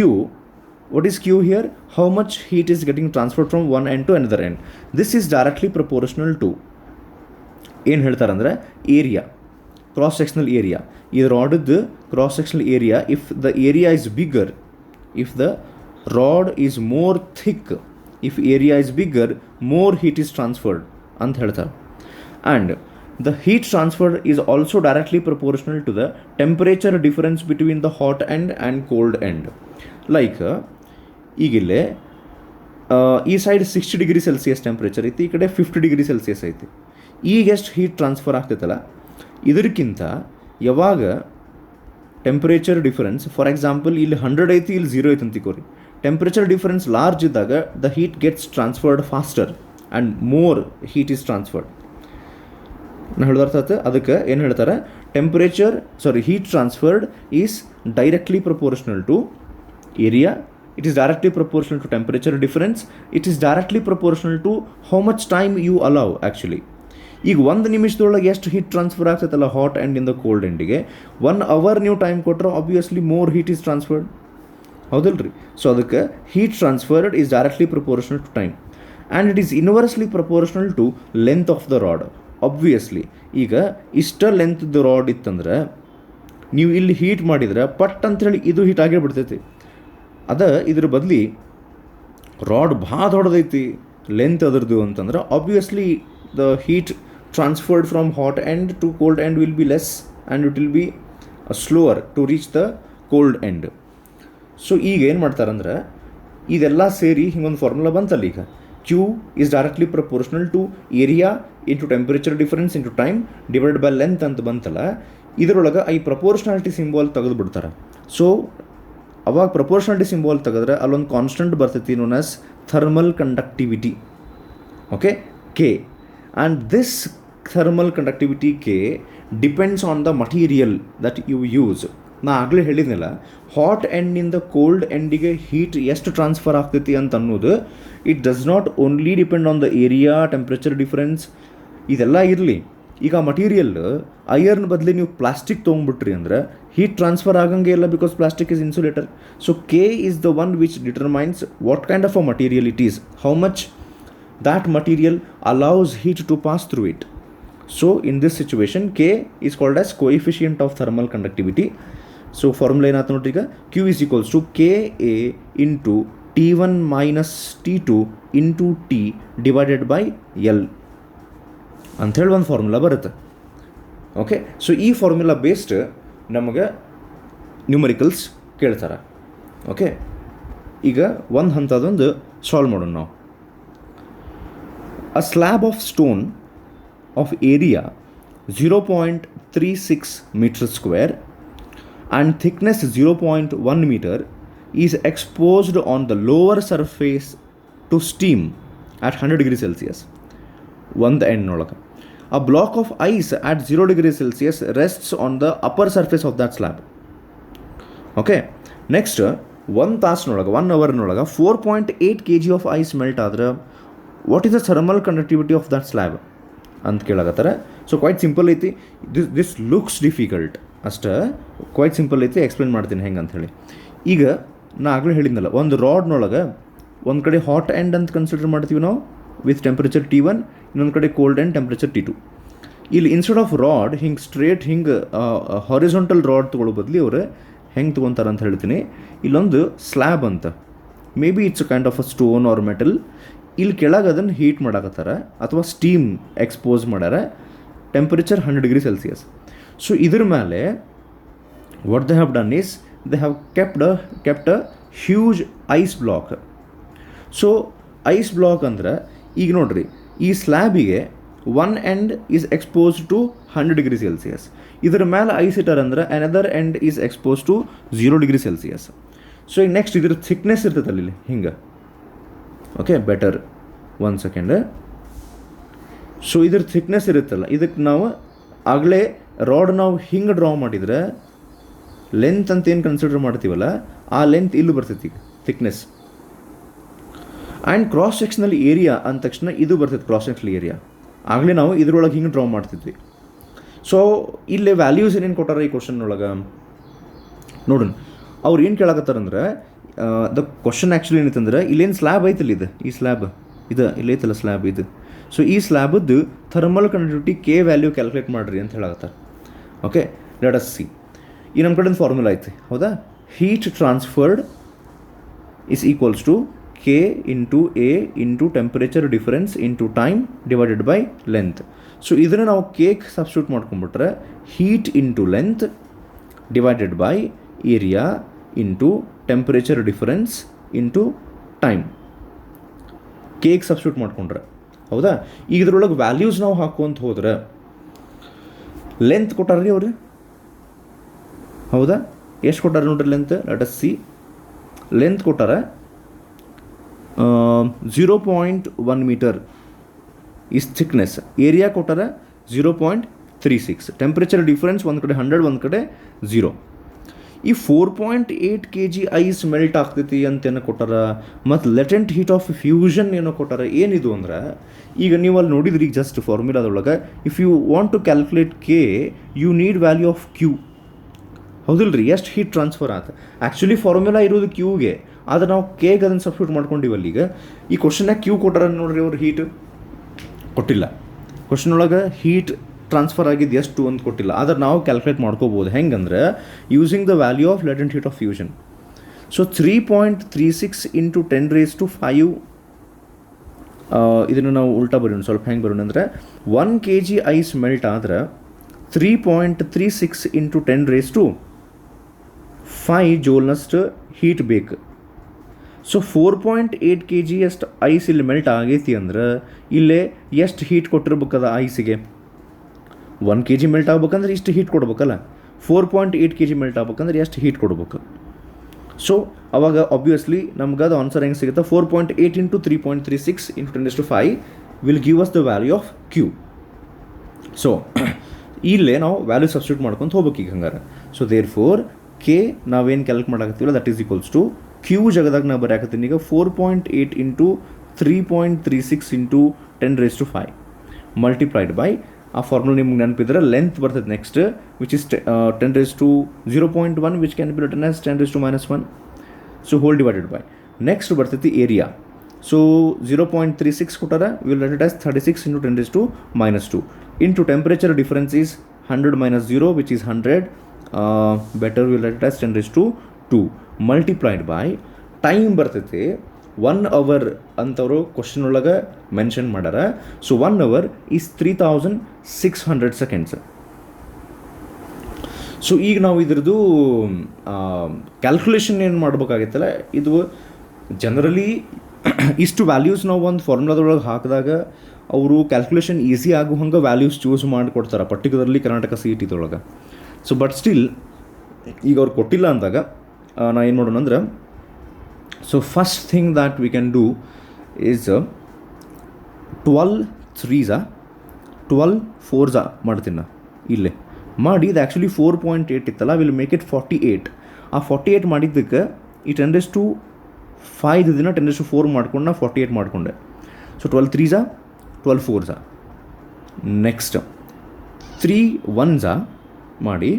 what is q here? how much heat is getting transferred from one end to another end. this is directly proportional to ಏನು ಹೇಳ್ತಾರೆ ಅಂದರೆ area, cross sectional area. ಈ ರಾಡದ್ದು cross sectional area, if the area is bigger, if the rod is more thick, if area is bigger, more heat is transferred ಅಂತ ಹೇಳ್ತಾರೆ. And the heat transfer is also directly proportional to the temperature difference between the hot end and cold end. Like ಈಗಿಲ್ಲೇ ಈ side 60 degree Celsius temperature ಐತಿ, ಈ ಕಡೆ 50 degree Celsius ಐತಿ. ಈಗ ಎಷ್ಟು heat transfer ಆಗ್ತೈತಲ್ಲ, ಇದಕ್ಕಿಂತ ಯಾವಾಗ ಟೆಂಪ್ರೇಚರ್ ಡಿಫರೆನ್ಸ್, ಫಾರ್ ಎಕ್ಸಾಂಪಲ್ ಇಲ್ಲಿ 100 ಐತಿ, ಇಲ್ಲಿ 0 ಐತಿ ಅಂತಿಕೋರಿ, ಟೆಂಪ್ರೇಚರ್ ಡಿಫರೆನ್ಸ್ ಲಾರ್ಜ್ ಇದ್ದಾಗ the heat gets transferred faster and more heat is transferred. ನಾನು ಹೇಳಿದಾರ್ಥ ಅದಕ್ಕೆ ಏನು ಹೇಳ್ತಾರೆ, heat transferred is directly proportional to area, it is directly proportional to temperature difference, it is directly proportional to how much time you allow. Actually ಈಗ 1 ನಿಮಿಷದೊಳಗೆ ಎಷ್ಟು heat transfer ಆಗ್ತೈತಲ್ಲ hot ಎಂಡಿಂದ ಕೋಲ್ಡ್ ಎಂಡಿಗೆ, 1 ಅವರ್ ನೀವು ಟೈಮ್ ಕೊಟ್ಟರೆ obviously more heat is transferred. ಹೌದಲ್ರಿ? So ಅದಕ್ಕೆ heat transferred is directly proportional to time and it is inversely proportional to length of the rod. Obviously ಈಗ ಇಷ್ಟ ಲೆಂತ್ದು ರಾಡ್ ಇತ್ತಂದ್ರೆ ನೀವು ಇಲ್ಲಿ ಹೀಟ್ ಮಾಡಿದ್ರೆ ಪಟ್ ಅಂಥೇಳಿ ಇದು ಹೀಟ್ ಆಗೇ ಬಿಡ್ತೈತಿ. ಇದ್ರ ಬದಲಿ ರಾಡ್ ಭಾಳ ದೊಡ್ಡದೈತಿ ಲೆಂತ್ ಅದರದ್ದು ಅಂತಂದ್ರೆ obviously the heat transferred from hot end to cold end will be less and it will be slower to reach the cold end. So ಈಗ ಏನು ಮಾಡ್ತಾರಂದ್ರೆ ಇದೆಲ್ಲ ಸೇರಿ ಹಿಂಗೊಂದು ಫಾರ್ಮುಲಾ ಬಂತಲ್ಲ, ಈಗ Q is directly proportional to area into temperature difference into time divided by length ಅಂತ ಬಂತಲ್ಲ, ಇದರೊಳಗೆ ಈ ಪ್ರಪೋರ್ಷನಾಲಿಟಿ ಸಿಂಬಾಲ್ ತೆಗೆದು ಬಿಡ್ತಾರೆ. ಸೊ ಅವಾಗ ಪ್ರಪೋರ್ಷನಾಲಿಟಿ ಸಿಂಬಾಲ್ ತೆಗೆದ್ರೆ ಅಲ್ಲೊಂದು ಕಾನ್ಸ್ಟೆಂಟ್ ಬರ್ತೈತಿ known as thermal conductivity. Okay, K. And this thermal conductivity K depends on the material that you use. ನಾ ಆಗಲೇ ಹೇಳಿದ್ನಲ್ಲ, ಹಾಟ್ ಎಂಡಿಂದ ಕೋಲ್ಡ್ ಎಂಡಿಗೆ ಹೀಟ್ ಎಷ್ಟು ಟ್ರಾನ್ಸ್ಫರ್ ಆಗ್ತೈತಿ ಅಂತ ಅನ್ನೋದು it does not only depend on the area, temperature difference, ಇದೆಲ್ಲ ಇರಲಿ. ಈಗ ಮಟೀರಿಯಲ್ ಐರನ್ ಬದಲಿ ನೀವು ಪ್ಲಾಸ್ಟಿಕ್ ತೊಗೊಂಡ್ಬಿಟ್ರಿ ಅಂದ್ರೆ ಹೀಟ್ ಟ್ರಾನ್ಸ್ಫರ್ ಆಗಂಗೆ ಇಲ್ಲ, because plastic is insulator. So K is the one which determines what kind of a material it is, how much that material allows heat to pass through it. So in this situation K is called as coefficient of thermal conductivity. So formula ಏನಾಯ್ತು ನೋಡ್ರಿ, ಈಗ Q is equals to Ka into T1 minus T2 into T divided by L ಅಂಥೇಳಿ ಒಂದು formula ಬರುತ್ತೆ. Okay, so ಈ formula based ನಮಗೆ numericals ಕೇಳ್ತಾರೆ. Okay, ಈಗ ಒಂದು ಹಂತದೊಂದು ಸಾಲ್ವ್ ಮಾಡೋಣ ನಾವು. A slab of stone of area 0.36 meters square and thickness 0.1 meter is exposed on the lower surface to steam at 100 degrees Celsius. One end nolaga. A block of ice at 0 degrees Celsius rests on the upper surface of that slab. Okay, next 1 ತಾಸು ನೊಳಗೆ 1 hour ನೊಳಗೆ 4.8 kg of ice melt ಆದ್ರೆ what is the thermal conductivity of that slab ಅಂತ ಕೇಳಾಕತ್ತಾರೆ. So quite simple ಐತಿ. This looks difficult ಅಷ್ಟೇ, quite simple ಐತಿ. Explain ಮಾಡ್ತೀನಿ ಹೆಂಗೆ ಅಂಥೇಳಿ. ಈಗ ನಾ ಆಗಲೇ ಹೇಳಿದ್ನಲ್ಲ, ಒಂದು ರಾಡ್ನೊಳಗೆ ಒಂದು ಕಡೆ ಹಾಟ್ ಎಂಡ್ ಅಂತ ಕನ್ಸಿಡರ್ ಮಾಡ್ತೀವಿ ನಾವು ವಿತ್ ಟೆಂಪ್ರೇಚರ್ T1, ಇನ್ನೊಂದು ಕಡೆ ಕೋಲ್ಡ್ ಎಂಡ್ ಟೆಂಪ್ರೇಚರ್ T2. ಇಲ್ಲಿ ಇನ್ಸ್ಟೆಡ್ ಆಫ್ ರಾಡ್ ಹಿಂಗೆ ಸ್ಟ್ರೇಟ್ ಹಿಂಗೆ ಹಾರಿಜಾಂಟಲ್ ರಾಡ್ ತೊಗೊಳ್ಳೋ ಬದಲಿ ಅವರು ಹೆಂಗೆ ತೊಗೊತಾರೆ ಅಂತ ಹೇಳ್ತೀನಿ. ಇಲ್ಲೊಂದು ಸ್ಲ್ಯಾಬ್ ಅಂತ, maybe it's kind of a stone or metal. ಇಲ್ಲಿ ಕೆಳಗೆ ಅದನ್ನು ಹೀಟ್ ಮಾಡಾಕತ್ತಾರ ಅಥವಾ ಸ್ಟೀಮ್ ಎಕ್ಸ್ಪೋಸ್ ಮಾಡ್ಯಾರ, ಟೆಂಪರೇಚರ್ 100 ಡಿಗ್ರಿ ಸೆಲ್ಸಿಯಸ್. ಸೊ ಇದ್ರ ಮೇಲೆ what they have done is they have kept a huge ice block. So ice block ಅಂದ್ರೆ ಈಗ ನೋಡ್ರಿ, ಈ ಸ್ಲ್ಯಾಬಿಗೆ one end is expose to 100 degree Celsius, ಇದರ ಮೇಲೆ ಐಸ್ ಇಟ್ಟರ್ ಅಂದ್ರೆ another end is expose to 0 degree Celsius. So ಈಗ ನೆಕ್ಸ್ಟ್ ಇದ್ರ ಥಿಕ್ನೆಸ್ ಇರ್ತೈತಲ್ಲ ಇಲ್ಲಿ ಹಿಂಗೆ. Okay, better 1 second. ಸೊ ಇದ್ರ ಥಿಕ್ನೆಸ್ ಇರುತ್ತಲ್ಲ, ಇದಕ್ಕೆ ನಾವು ಆಗಲೇ ರಾಡ್ ನಾವು ಹಿಂಗೆ ಡ್ರಾ ಮಾಡಿದರೆ ಲೆಂತ್ ಅಂತ ಏನು ಕನ್ಸಿಡರ್ ಮಾಡ್ತೀವಲ್ಲ ಆ ಲೆಂತ್ ಇಲ್ಲಿ ಬರ್ತೈತಿ thickness. And cross sectional area ಅಂದ ತಕ್ಷಣ ಇದು ಬರ್ತೈತೆ ಕ್ರಾಸ್ ಸೆಕ್ಷನಲ್ ಏರಿಯಾ. ಆಗಲೇ ನಾವು ಇದ್ರೊಳಗೆ ಹಿಂಗೆ ಡ್ರಾ ಮಾಡ್ತಿದ್ವಿ. ಸೊ ಇಲ್ಲಿ ವ್ಯಾಲ್ಯೂಸ್ ಏನೇನು ಕೊಟ್ಟಾರ ಈ ಕ್ವಶನ್ ಒಳಗೆ ನೋಡೋಣ. ಅವ್ರು ಏನು ಕೇಳಾಕತ್ತಾರಂದ್ರೆ, ದ ಕ್ವಶನ್ ಆ್ಯಕ್ಚುಲಿ ಏನೈತಂದ್ರೆ ಇಲ್ಲೇನು ಸ್ಲ್ಯಾಬ್ ಐತಲ್ಲ, ಈ ಸ್ಲ್ಯಾಬ್ ಇಲ್ಲೈತಲ್ಲ ಸ್ಲ್ಯಾಬ್ ಇದು. ಸೊ ಈ ಸ್ಲ್ಯಾಬದ್ದು thermal conductivity K value calculate ಮಾಡಿರಿ ಅಂತ ಹೇಳಾಕತ್ತಾರೆ. Okay, let us see. ಈ ನಮ್ಮ ಕಡೆಯಿಂದ ಫಾರ್ಮುಲಾ ಐತಿ, ಹೌದಾ? Heat transferred is equals to K into A into temperature difference into time divided by length. So ಇದನ್ನು ನಾವು ಕೇಕ್ ಸಬ್ಸ್ಟಿಟ್ಯೂಟ್ ಮಾಡ್ಕೊಂಡ್ಬಿಟ್ರೆ heat into length divided by area into temperature difference into time. Cake substitute ಮಾಡ್ಕೊಂಡ್ರೆ, ಹೌದಾ? ಈಗ ಇದ್ರೊಳಗೆ values ನಾವು ಹಾಕುವಂತ ಹೋದ್ರೆ ಲೆಂತ್ ಕೊಟ್ಟಾರ್ರಿ ಅವ್ರು, ಹೌದಾ? ಎಷ್ಟು ಕೊಟ್ಟಾರ ನೋಡ್ರಿ length? Let us C. Length ಕೊಟ್ಟಾರ 0.1 ಮೀಟರ್ ಇಸ್ ಥಿಕ್ನೆಸ್. ಏರಿಯಾ ಕೊಟ್ಟಾರ 0.36. ಟೆಂಪ್ರೇಚರ್ ಡಿಫರೆನ್ಸ್ ಒಂದು ಕಡೆ 100, ಒಂದು ಕಡೆ 0. ಈ 4.8 kg ಐಸ್ ಮೆಲ್ಟ್ ಆಗ್ತೈತಿ ಅಂತೇನೋ ಕೊಟ್ಟಾರ, ಮತ್ತು ಲೆಟೆಂಟ್ ಹೀಟ್ ಆಫ್ ಫ್ಯೂಷನ್ ಏನೋ ಕೊಟ್ಟಾರ. ಏನಿದು ಅಂದ್ರೆ, ಈಗ ನೀವು ಅಲ್ಲಿ ನೋಡಿದ್ರಿ ಈಗ ಜಸ್ಟ್ ಫಾರ್ಮುಲಾದೊಳಗೆ, if you want to calculate K you need value of Q, ಹೌದಿಲ್ರಿ? ಎಷ್ಟು ಹೀಟ್ ಟ್ರಾನ್ಸ್ಫರ್ ಆತ. ಆ್ಯಕ್ಚುಲಿ ಫಾರ್ಮುಲಾ ಇರೋದು ಕ್ಯೂಗೆ, ಆದರೆ ನಾವು ಕೇಗೆ ಅದನ್ನು ಸಬ್ಸ್ಟಿಟ್ಯೂಟ್ ಮಾಡ್ಕೊಂಡಿವಲ್ಲ. ಈಗ ಈ ಕ್ವಶನ್ನಾಗ ಕ್ಯೂ ಕೊಟ್ಟಾರ ನೋಡ್ರಿ ಅವ್ರು, ಹೀಟ್ ಕೊಟ್ಟಿಲ್ಲ. ಕ್ವಶನ್ ಒಳಗೆ ಹೀಟ್ ಟ್ರಾನ್ಸ್ಫರ್ ಆಗಿದ್ದು ಎಷ್ಟು ಅಂತ ಕೊಟ್ಟಿಲ್ಲ, ಆದರೆ ನಾವು ಕ್ಯಾಲ್ಕುಲೇಟ್ ಮಾಡ್ಕೋಬೋದು. ಹೆಂಗಂದ್ರೆ using the value of latent heat of fusion. So 3.36 into 10⁵. ಇದನ್ನು ನಾವು ಉಲ್ಟಾ ಬರೋಣ, ಸ್ವಲ್ಪ ಹೆಂಗೆ ಬರೋಣ ಅಂದರೆ 1 kg ಐಸ್ ಮೆಲ್ಟ್ ಆದ್ರೆ 3.36 ಇಂಟು 10⁵ ಜೋಲ್ನಷ್ಟು ಹೀಟ್ ಬೇಕು. ಸೊ 4.8 kg ಅಷ್ಟು ಐಸ್ ಇಲ್ಲಿ ಮೆಲ್ಟ್ ಆಗೈತಿ ಅಂದ್ರೆ ಇಲ್ಲೇ ಎಷ್ಟು ಹೀಟ್ ಕೊಟ್ಟಿರ್ಬೇಕದ ಐಸಿಗೆ? 1 kg ಮೆಲ್ಟ್ ಆಗ್ಬೇಕಂದ್ರೆ ಇಷ್ಟು ಹೀಟ್ ಕೊಡ್ಬೇಕಲ್ಲ. 4.8 kg ಮೆಲ್ಟ್ ಆಗ್ಬೇಕಂದ್ರೆ ಎಷ್ಟು ಹೀಟ್ ಕೊಡ್ಬೇಕು? ಸೊ ಅವಾಗ ಆಬ್ವಿಯಸ್ಲಿ ನಮ್ಗೆ ಅದು ಆನ್ಸರ್ ಹೆಂಗೆ ಸಿಗುತ್ತೆ? 4.8 into 3.36 into 10⁵ will give us the value of Q. So ಇಲ್ಲೇ ನಾವು ವ್ಯಾಲ್ಯೂ ಸಬ್ಸ್ಟಿಟ್ಯೂಟ್ ಮಾಡ್ಕೊಂತ ಹೋಗ್ಬೇಕು ಈಗ ಹಂಗಾರೆ. ಸೊ ದೇರ್ ಫೋರ್ ಕೆ ನಾವೇನು ಕ್ಯಾಲ್ಕ್ ಮಾಡಾಕತ್ತೀವಲ್ಲ that is equals to Q ಜಾಗದಾಗ ನಾವು ಬರೆಯಾಕತ್ತೀನಿ ಈಗ 4.8 ಇಂಟು 3.36 ಇಂಟು 10⁵ ಮಲ್ಟಿಪ್ಲೈಡ್ ಬೈ ಆ ಫಾರ್ಮುಲಾ ನಿಮ್ಗೆ ನೆನಪಿದ್ರೆ ಲೆಂತ್ ಬರ್ತದೆ next which is 10⁻0.1 which can be written as 10⁻⁻1. So whole divided by next ಬರ್ತೈತಿ ಏರಿಯಾ. ಸೊ 0.36 ಕೊಟ್ಟಾರ will write it as 36 into 10⁻2 into temperature difference is 100 - 0 which is 100. Better will write it as 10⁻2 multiplied by time ಬರ್ತೈತಿ 1 hour ಅಂತವರು question ಒಳಗೆ mention ಮಾಡ್ಯಾರ. So 1 hour is 3600 seconds. So ಈಗ ನಾವು ಇದ್ರದ್ದು calculation ಏನು ಮಾಡ್ಬೇಕಾಗಿತ್ತಲ್ಲ, ಇದು ಜನರಲಿ ಇಷ್ಟು ವ್ಯಾಲ್ಯೂಸ್ ನಾವು ಒಂದು ಫಾರ್ಮುಲಾದೊಳಗೆ ಹಾಕಿದಾಗ ಅವರು ಕ್ಯಾಲ್ಕುಲೇಷನ್ ಈಸಿ ಆಗೋ ಹಂಗೆ ವ್ಯಾಲ್ಯೂಸ್ ಚೂಸ್ ಮಾಡಿಕೊಡ್ತಾರೆ, particularly Karnataka CET so but still ಈಗ ಅವ್ರು ಕೊಟ್ಟಿಲ್ಲ ಅಂದಾಗ ನಾ ಏನು ಮಾಡೋಣ ಅಂದ್ರೆ, so first thing that we can do is 12 3s 12 4s ಮಾಡ್ತೀನಿ ನಾ ಇಲ್ಲೇ ಮಾಡಿ. ಇದು ಆ್ಯಕ್ಚುಲಿ 4.8 ಇತ್ತಲ್ಲ, ವಿಲ್ ಮೇಕ್ ಇಟ್ 48. ಆ 48 ಮಾಡಿದ್ದಕ್ಕೆ ಈ 10⁵ ದಿನ 10⁴ ಮಾಡ್ಕೊಂಡು ನಾ 48 ಮಾಡಿಕೊಂಡೆ. So 12 3s 12 4s. Next 3 1s ಮಾಡಿ,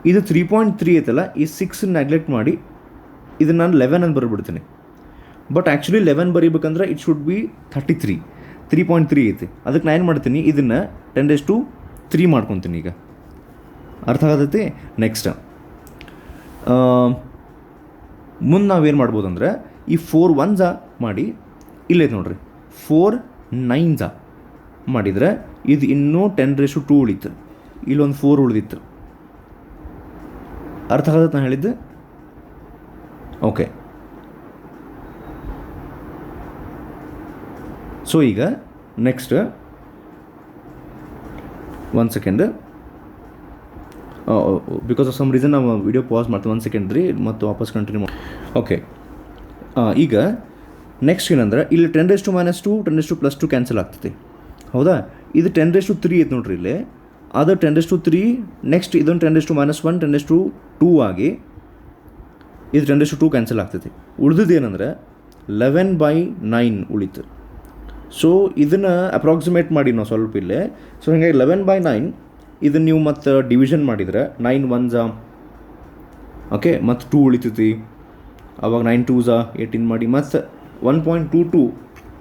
ಇದು 3.3 ಐತಲ್ಲ, ಈ 6 ನೆಗ್ಲೆಕ್ಟ್ ಮಾಡಿ ಇದನ್ನು ನಾನು 11 ಅಂತ ಬರೆಬಿಡ್ತೀನಿ. ಬಟ್ ಆ್ಯಕ್ಚುಲಿ 11 ಬರೀಬೇಕಂದ್ರೆ ಇಟ್ ಶುಡ್ ಬಿ 33. 3.3 ಐತಿ, ಅದಕ್ಕೆ ನಾನು ಏನು ಮಾಡ್ತೀನಿ, ಇದನ್ನು 10⁻3 ಮಾಡ್ಕೊತೀನಿ. ಈಗ ಅರ್ಥ ಆಗತೈತಿ? ನೆಕ್ಸ್ಟ್ ಮುಂದೆ ನಾವೇನು ಮಾಡ್ಬೋದು ಅಂದರೆ, ಈ 4 1s ಮಾಡಿ ಇಲ್ಲೈತೆ ನೋಡ್ರಿ, 4 9s ಮಾಡಿದರೆ ಇದು ಇನ್ನೂ 10⁻2 ಉಳಿತು, ಇಲ್ಲೊಂದು 4 ಉಳಿದಿತ್ತು. ಅರ್ಥ ಆಗತ್ತೆ ನಾನು ಹೇಳಿದ್ದು? ಓಕೆ. ಸೊ ಈಗ next 1 second, because of some reason ನಾವು ವಿಡಿಯೋ ಪಾಸ್ ಮಾಡ್ತೀವಿ. 1 ಸೆಕೆಂಡ್ ರೀ, ಮತ್ತು ವಾಪಸ್ ಕಂಟಿನ್ಯೂ ಮಾಡಿ. ಓಕೆ, ಈಗ ನೆಕ್ಸ್ಟ್ ಏನಂದ್ರೆ ಇಲ್ಲಿ 10⁻², 10⁻+2 ಕ್ಯಾನ್ಸಲ್ ಆಗ್ತೈತಿ, ಹೌದಾ? ಇದು 10⁻3 ಐತೆ ನೋಡ್ರಿ ಇಲ್ಲಿ, ಅದು 10⁻3. ನೆಕ್ಸ್ಟ್ ಇದೊಂದು 10⁻−1 10⁻2 ಆಗಿ ಇದು 10⁻2 ಕ್ಯಾನ್ಸಲ್ ಆಗ್ತೈತಿ. ಉಳಿದಿದ್ದು ಏನಂದ್ರೆ 11/9 ಉಳಿತು. ಸೊ ಇದನ್ನು ಅಪ್ರಾಕ್ಸಿಮೇಟ್ ಮಾಡಿ ನಾವು ಸ್ವಲ್ಪ ಇಲ್ಲೇ. ಸೊ ಹೀಗಾಗಿ 11/9 ಇದನ್ನು ನೀವು ಮತ್ತು ಡಿವಿಷನ್ ಮಾಡಿದರೆ 9 1s ಓಕೆ, ಮತ್ತು 2 ಉಳಿತೈತಿ. ಅವಾಗ 9 2s 18 ಮಾಡಿ ಮತ್ತು 1.22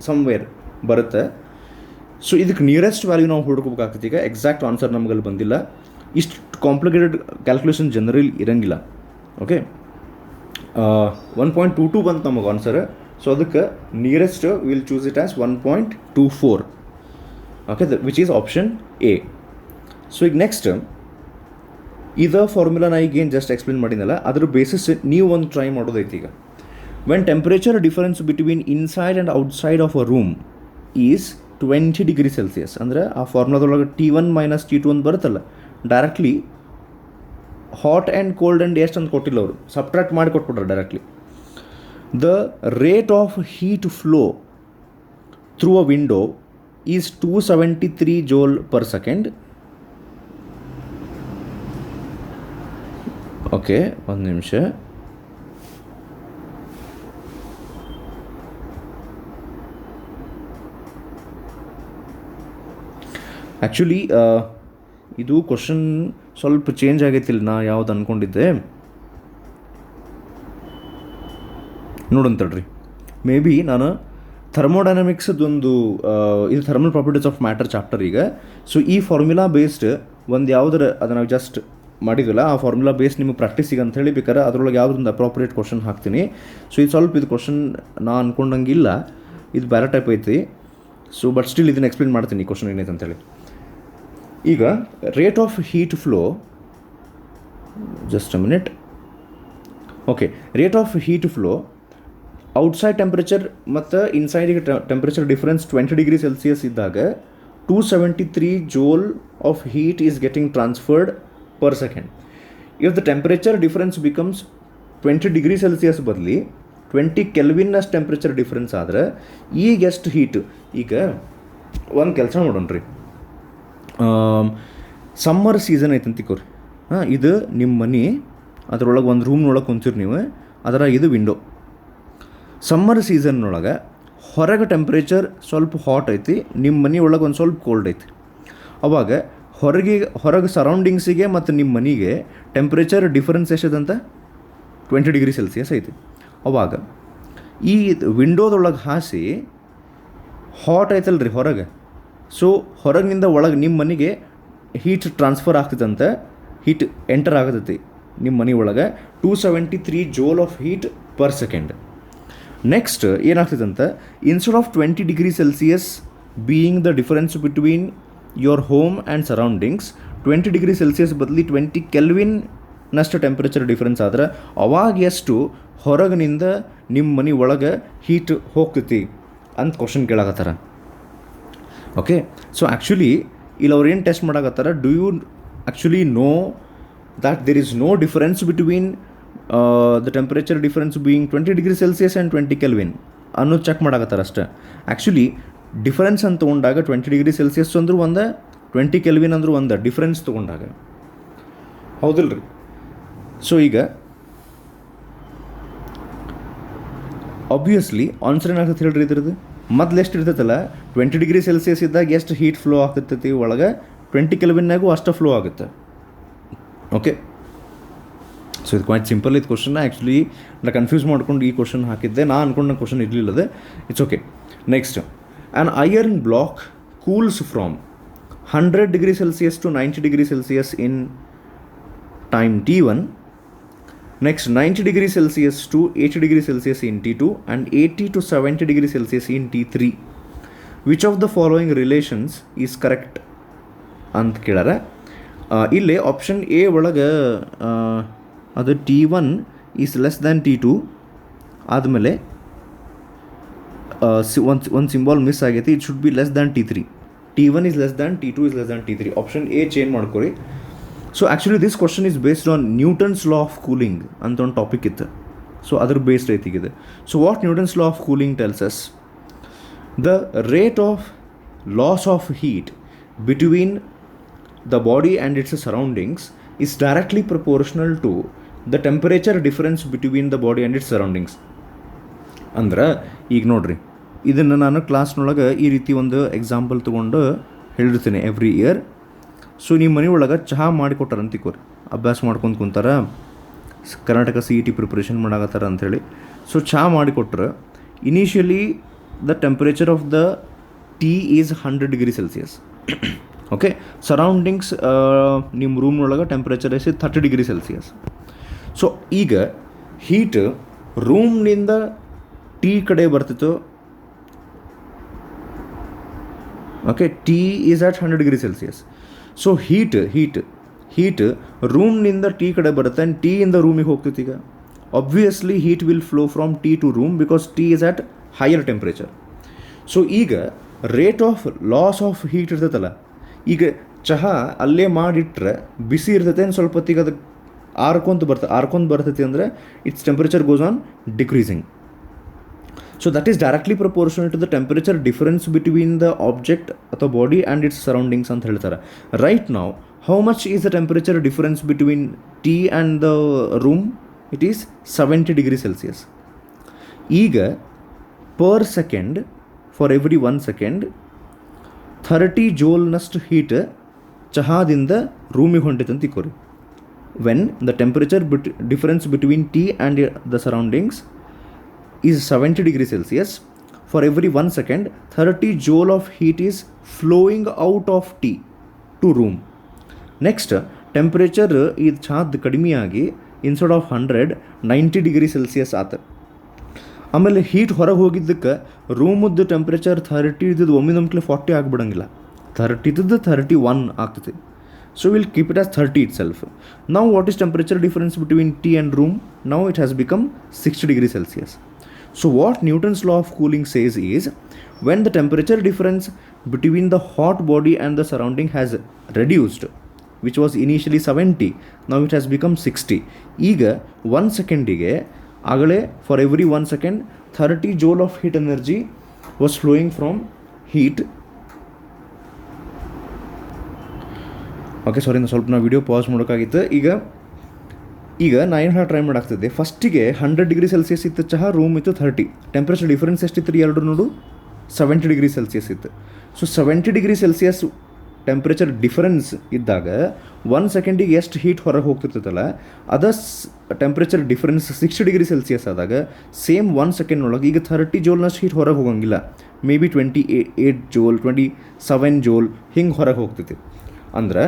ಸಮ್ವೇರ್ ಬರುತ್ತೆ. ಸೊ ಇದಕ್ಕೆ ನಿಯರೆಸ್ಟ್ ವ್ಯಾಲ್ಯೂ ನಾವು ಹುಡುಕಬೇಕಾಗ್ತೈತಿ. ಈಗ ಎಕ್ಸಾಕ್ಟ್ ಆನ್ಸರ್ ನಮಗಲ್ಲಿ ಬಂದಿಲ್ಲ, ಇಷ್ಟು ಕಾಂಪ್ಲಿಕೇಟೆಡ್ ಕ್ಯಾಲ್ಕುಲೇಷನ್ ಜನರಲಿ ಇರೋಂಗಿಲ್ಲ. ಓಕೆ, 1.22 ಬಂತು ನಮಗೆ ಆನ್ಸರ್. ಸೊ ಅದಕ್ಕೆ nearest will choose it as 1.24. Okay, which is option A. So ಈಗ ನೆಕ್ಸ್ಟ್ ಇದ ಫಾರ್ಮುಲಾ ನಾ ಈಗ ಏನು ಜಸ್ಟ್ ಎಕ್ಸ್ಪ್ಲೇನ್ ಮಾಡಿದ್ನಲ್ಲ, ಅದ್ರ ಬೇಸಿಸ್ ನೀವು ಒಂದು ಟ್ರೈ ಮಾಡೋದೈತಿ. ಈಗ when temperature difference between inside and outside of a room is 20 degree Celsius ಅಂದರೆ ಆ ಫಾರ್ಮುಲಾದೊಳಗೆ T1 - T2 ಅಂತ ಬರುತ್ತಲ್ಲ, directly hot and cold and ಎಷ್ಟು ಅಂತ ಕೊಟ್ಟಿಲ್ಲ ಅವರು, ಸಬ್ಟ್ರಾಕ್ಟ್ ಮಾಡಿ ಕೊಟ್ಬಿಟ್ರೆ directly. The rate of heat flow through a window is 273 joule per second. Okay, ಒಂದು ನಿಮಿಷ. ಆ್ಯಕ್ಚುಲಿ ಇದು ಕ್ವಶನ್ ಸ್ವಲ್ಪ ಚೇಂಜ್ ಆಗೈತಿಲ್ಲ, ನಾ ಯಾವ್ದು ಅಂದ್ಕೊಂಡಿದ್ದೆ ನೋಡಂತಳ್ರಿ. ಮೇ ಬಿ ನಾನು ಥರ್ಮೋಡೈನಮಿಕ್ಸ್ದೊಂದು ಇದು thermal properties of matter chapter ಈಗ. ಸೊ ಈ ಫಾರ್ಮುಲಾ ಬೇಸ್ಡ್ ಒಂದು ಯಾವುದರ ಅದನ್ನು ಜಸ್ಟ್ ಮಾಡಿದ್ವಲ್ಲ, ಆ ಫಾರ್ಮುಲಾ ಬೇಸ್ ನಿಮಗೆ ಪ್ರಾಕ್ಟೀಸಿಗೆ ಅಂತ ಹೇಳಿ ಬೇಕಾದ್ರೆ ಅದರೊಳಗೆ ಯಾವುದೊಂದು ಅಪ್ರೋಪ್ರಿಯೇಟ್ ಕ್ವಶನ್ ಹಾಕ್ತೀನಿ. ಸೊ ಇದು ಸ್ವಲ್ಪ ಇದು ಕ್ವಶನ್ ನಾ ಅಂದ್ಕೊಂಡಂಗಿಲ್ಲ, ಇದು ಬೇರೆ ಟೈಪ್ ಐತಿ. ಸೊ ಬಟ್ ಸ್ಟಿಲ್ ಇದನ್ನು ಎಕ್ಸ್ಪ್ಲೇನ್ ಮಾಡ್ತೀನಿ ಕ್ವಶನ್ ಏನೈತೆ ಅಂತೇಳಿ. ಈಗ rate of heat flow, just a minute. Okay, rate of heat flow outside temperature ಮತ್ತು ಇನ್ಸೈಡಿಗೆ ಟೆಂಪ್ರೇಚರ್ ಡಿಫ್ರೆನ್ಸ್ 20 ಡಿಗ್ರಿ ಸೆಲ್ಸಿಯಸ್ ಇದ್ದಾಗ 273 joule of heat is getting transferred per second. If the temperature difference becomes 20 degree Celsius ಬದಲಿ 20 ಕೆಲ್ವಿನ್ನಷ್ಟು temperature difference ಆದ್ರೆ ಈಗ ಎಷ್ಟು heat. ಈಗ ಒಂದು ಕೆಲಸ ಮಾಡೋಣ್ರಿ, summer season ಐತೆ ಅಂತಿಕೋರಿ. ಇದು ನಿಮ್ಮ ಮನೆ, ಅದರೊಳಗೆ ಒಂದು ರೂಮ್ನೊಳಗೆ ಕುಂತೀರಿ ನೀವು, ಅದರ ಇದು ವಿಂಡೋ. ಸಮ್ಮರ್ ಸೀಸನ್ನೊಳಗೆ ಹೊರಗೆ ಟೆಂಪ್ರೇಚರ್ ಸ್ವಲ್ಪ ಹಾಟ್ ಐತಿ, ನಿಮ್ಮ ಮನೆ ಒಳಗೆ ಒಂದು ಸ್ವಲ್ಪ ಕೋಲ್ಡ್ ಐತಿ. ಅವಾಗ ಹೊರಗೆ ಸರೌಂಡಿಂಗ್ಸಿಗೆ ಮತ್ತು ನಿಮ್ಮ ಮನೆಗೆ ಟೆಂಪ್ರೇಚರ್ ಡಿಫರೆನ್ಸ್ ಎಷ್ಟದಂತ 20 ಡಿಗ್ರಿ ಸೆಲ್ಸಿಯಸ್ ಐತಿ. ಅವಾಗ ಈ ವಿಂಡೋದೊಳಗೆ ಹಾಸಿ ಹಾಟ್ ಐತಲ್ರಿ ಹೊರಗೆ, ಸೊ ಹೊರಗಿನಿಂದ ಒಳಗೆ ನಿಮ್ಮ ಮನೆಗೆ ಹೀಟ್ ಟ್ರಾನ್ಸ್ಫರ್ ಆಗ್ತದಂತೆ, ಹೀಟ್ ಎಂಟರ್ ಆಗತೈತಿ ನಿಮ್ಮ ಮನೆ ಒಳಗೆ 273 joule of heat per second. Next ಏನಾಗ್ತದಂತ, instead of 20 degree Celsius being the difference between your home and surroundings, 20 degree Celsius ಬದಲಿ 20 ಕೆಲ್ವಿನ್ನಷ್ಟು ಟೆಂಪ್ರೇಚರ್ ಡಿಫ್ರೆನ್ಸ್ ಆದ್ರೆ ಅವಾಗ ಎಷ್ಟು ಹೊರಗಿನಿಂದ ನಿಮ್ಮ ಮನೆ ಒಳಗೆ ಹೀಟ್ ಹೋಗ್ತೈತಿ ಅಂತ ಕ್ವಶನ್ ಕೇಳಾಕತ್ತಾರ. ಓಕೆ, ಸೊ ಆ್ಯಕ್ಚುಲಿ ಇಲ್ಲಿ ಅವ್ರು ಏನು ಟೆಸ್ಟ್ ಮಾಡಾಕತ್ತಾರ, do you actually know that there is no difference between the temperature difference being 20 degree Celsius and 20 kelvin ಅನ್ನೋದು ಚೆಕ್ ಮಾಡಾಕತ್ತಾರೆ ಅಷ್ಟೇ. ಆ್ಯಕ್ಚುಲಿ ಡಿಫರೆನ್ಸ್ ಅಂತ ತೊಗೊಂಡಾಗ 20 ಡಿಗ್ರಿ ಸೆಲ್ಸಿಯಸ್ ಅಂದರೂ ಒಂದು, 20 ಕೆಲ್ವಿನ್ ಅಂದರೂ ಒಂದು ಡಿಫ್ರೆನ್ಸ್ ತೊಗೊಂಡಾಗ, ಹೌದಿಲ್ಲ ರೀ. ಸೊ ಈಗ ಆಬ್ವಿಯಸ್ಲಿ ಆನ್ಸರ್ ಏನಾಗ್ತೈತೆ ಹೇಳ್ರಿ ಇದ್ರದ್ದು, ಮೊದಲು ಎಷ್ಟು ಇರ್ತೈತಲ್ಲ 20 ಡಿಗ್ರಿ ಸೆಲ್ಸಿಯಸ್ ಇದ್ದಾಗ ಎಷ್ಟು ಹೀಟ್ ಫ್ಲೋ ಆಗ್ತೈತಿ ಒಳಗೆ, 20 ಕೆಲ್ವಿನ್ನಾಗೂ ಅಷ್ಟು ಫ್ಲೋ ಆಗುತ್ತೆ. ಓಕೆ, ಸೊ ಇದು ಕ್ವೈಟ್ ಸಿಂಪಲ್ ಇದು ಕ್ವಶನ್ನ. ಆ್ಯಕ್ಚುಲಿ ನಾನು ಕನ್ಫ್ಯೂಸ್ ಮಾಡ್ಕೊಂಡು ಈ ಕ್ವಶನ್ ಹಾಕಿದ್ದೆ, ನಾನು ಅಂದ್ಕೊಂಡು ಕ್ವಶನ್ ಇರಲಿಲ್ಲದೆ. It's okay. Next, an iron block cools from 100 degree Celsius to 90 degree Celsius in time T1. Next 90 degree Celsius to 80 degree Celsius in T2 and 80 to 70 degree Celsius in T3. Which of the following relations is correct ಅಂತ ಕೇಳಾರ. ಇಲ್ಲಿ option A ಒಳಗೆ ಅದು T1 is less than T2 ಆದಮೇಲೆ ಒಂದು symbol miss ಆಗೈತಿ, it should be less than T3. T1 is less than T2 is less than T3. Option A change ಮಾಡ್ಕೊರಿ. So actually this question is based on Newton's law of cooling ಅಂತ ಒಂದು topic ಇತ್ತು. So ಅದ್ರ based ಐತಿಗಿದೆ. So what Newton's law of cooling tells us, the rate of loss of heat between the body and its surroundings is directly proportional to the temperature difference between the body and its surroundings. ಅಂದ್ರೆ ಈಗ ನೋಡ್ರಿ, ಇದನ್ನು ನಾನು ಕ್ಲಾಸ್ನೊಳಗೆ ಈ ರೀತಿ ಒಂದು example ತೊಗೊಂಡು ಹೇಳಿರ್ತೀನಿ ಎವ್ರಿ ಇಯರ್. ಸೊ ನಿಮ್ಮ ಮನೆ ಒಳಗೆ ಚಹಾ ಮಾಡಿಕೊಟ್ಟಾರ ಅಂತಿಕೋರಿ, ಅಭ್ಯಾಸ ಮಾಡ್ಕೊಂಡು ಕುಂತಾರ, ಕರ್ನಾಟಕ CET ಪ್ರಿಪ್ರೇಷನ್ ಮಾಡಾಕತ್ತಾರ ಅಂಥೇಳಿ. ಸೊ ಚಹಾ ಮಾಡಿಕೊಟ್ರೆ initially the temperature of the tea is 100 degree Celsius. Okay, surroundings ನಿಮ್ಮ ರೂಮ್ನೊಳಗೆ ಟೆಂಪ್ರೇಚರ್ ಎಷ್ಟಿದೆ 30 ಡಿಗ್ರಿ ಸೆಲ್ಸಿಯಸ್. ಸೊ ಈಗ ಹೀಟ್ ರೂಮ್ನಿಂದ ಟೀ ಕಡೆ ಬರ್ತಿತ್ತು. Okay, tea is at 100 degree Celsius. So heat ರೂಮ್ನಿಂದ ಟೀ ಕಡೆ ಬರುತ್ತೆ ಆ್ಯಂಡ್ ಟೀಯಿಂದ ರೂಮಿಗೆ ಹೋಗ್ತೈತಿ. ಈಗ obviously heat will flow from tea to room because tea is at higher temperature. So ಈಗ rate of loss of heat ಇರ್ತೈತಲ್ಲ, ಈಗ ಚಹಾ ಅಲ್ಲೇ ಮಾಡಿಟ್ರೆ ಬಿಸಿ ಇರ್ತೈತೆ, ಸ್ವಲ್ಪ ಹೊತ್ತಿಗೆ ಅದು ಆರ್ಕೊಂತ ಬರ್ತೈತಿ ಅಂದರೆ its temperature goes on decreasing. So that is directly proportional to the temperature difference between the object ಅಥವಾ ಬಾಡಿ ಆ್ಯಂಡ್ ಇಟ್ಸ್ ಸರೌಂಡಿಂಗ್ಸ್ ಅಂತ ಹೇಳ್ತಾರೆ. Right now how much is the temperature difference between tea and the room? It is 70 degree Celsius. ಈಗ per second, for every 1 second 30 ಜೋಲ್ನಷ್ಟು heat ಚಹಾದಿಂದ ರೂಮಿಗೆ ಹೊಂಟೈತೆ ಅಂತ ತಿಕ್ಕೋರಿ. When the temperature difference between tea and the surroundings is 70 degree Celsius, for every 1 second 30 joule of heat is flowing out of tea to room. Next temperature ಇದು ಚಹಾದ ಕಡಿಮೆಯಾಗಿ instead of 100 90 degree Celsius ಆತ. ಆಮೇಲೆ heat ಹೊರಗೆ ಹೋಗಿದ್ದಕ್ಕೆ ರೂಮದ್ದು temperature 30 ಇದ್ದದ್ದು ಒಮ್ಮಿನೊಮ್ಮಿಗೆ 40 ಆಗಿಬಿಡಂಗಿಲ್ಲ, 30 ಇದ್ದದ್ದು 31 ಆಗ್ತದೆ. So will keep it as 30 itself. ನಾವು what is temperature difference between tea and room? ನಾವು it has become 60 degree Celsius. So what Newton's law of cooling says is, when the temperature difference between the hot body and the surrounding has reduced, which was initially 70, now it has become 60. ಈಗ 1 ಸೆಕೆಂಡಿಗೆ ಆಗಲೇ for every 1 second 30 joule of heat energy was flowing from heat. Okay sorry, ಸ್ವಲ್ಪ ನಾವು video pass ಮಾಡೋಕ್ಕಾಗಿತ್ತು. ಈಗ ನಾ ಏನು try ಮಾಡಾಗ್ತದೆ, ಫಸ್ಟಿಗೆ 100 degree Celsius ಇತ್ತು ಚಹಾ, ರೂಮ್ ಇತ್ತು 30. ಟೆಂಪ್ರೇಚರ್ ಡಿಫ್ರೆನ್ಸ್ ಎಷ್ಟಿತ್ತು ರೀ ಎರಡು ನೋಡು, 70 ಡಿಗ್ರಿ ಸೆಲ್ಸಿಯಸ್ ಇತ್ತು. So 70 degree Celsius temperature difference ಇದ್ದಾಗ 1 ಸೆಕೆಂಡಿಗೆ ಎಷ್ಟು ಹೀಟ್ ಹೊರಗೆ ಹೋಗ್ತಿರ್ತೈತಲ್ಲ, ಅದ ಟೆಂಪ್ರೇಚರ್ ಡಿಫರೆನ್ಸ್ 60 ಡಿಗ್ರಿ ಸೆಲ್ಸಿಯಸ್ ಆದಾಗ ಸೇಮ್ 1 ಸೆಕೆಂಡ್ ಒಳಗೆ ಈಗ 30 ಜೋಲ್ನಷ್ಟು ಹೀಟ್ ಹೊರಗೆ ಹೋಗಂಗಿಲ್ಲ, ಮೇ ಬಿ 28 ಜೋಲ್ 27 ಜೋಲ್ ಹಿಂಗೆ ಹೊರಗೆ ಹೋಗ್ತೈತಿ. ಅಂದ್ರೆ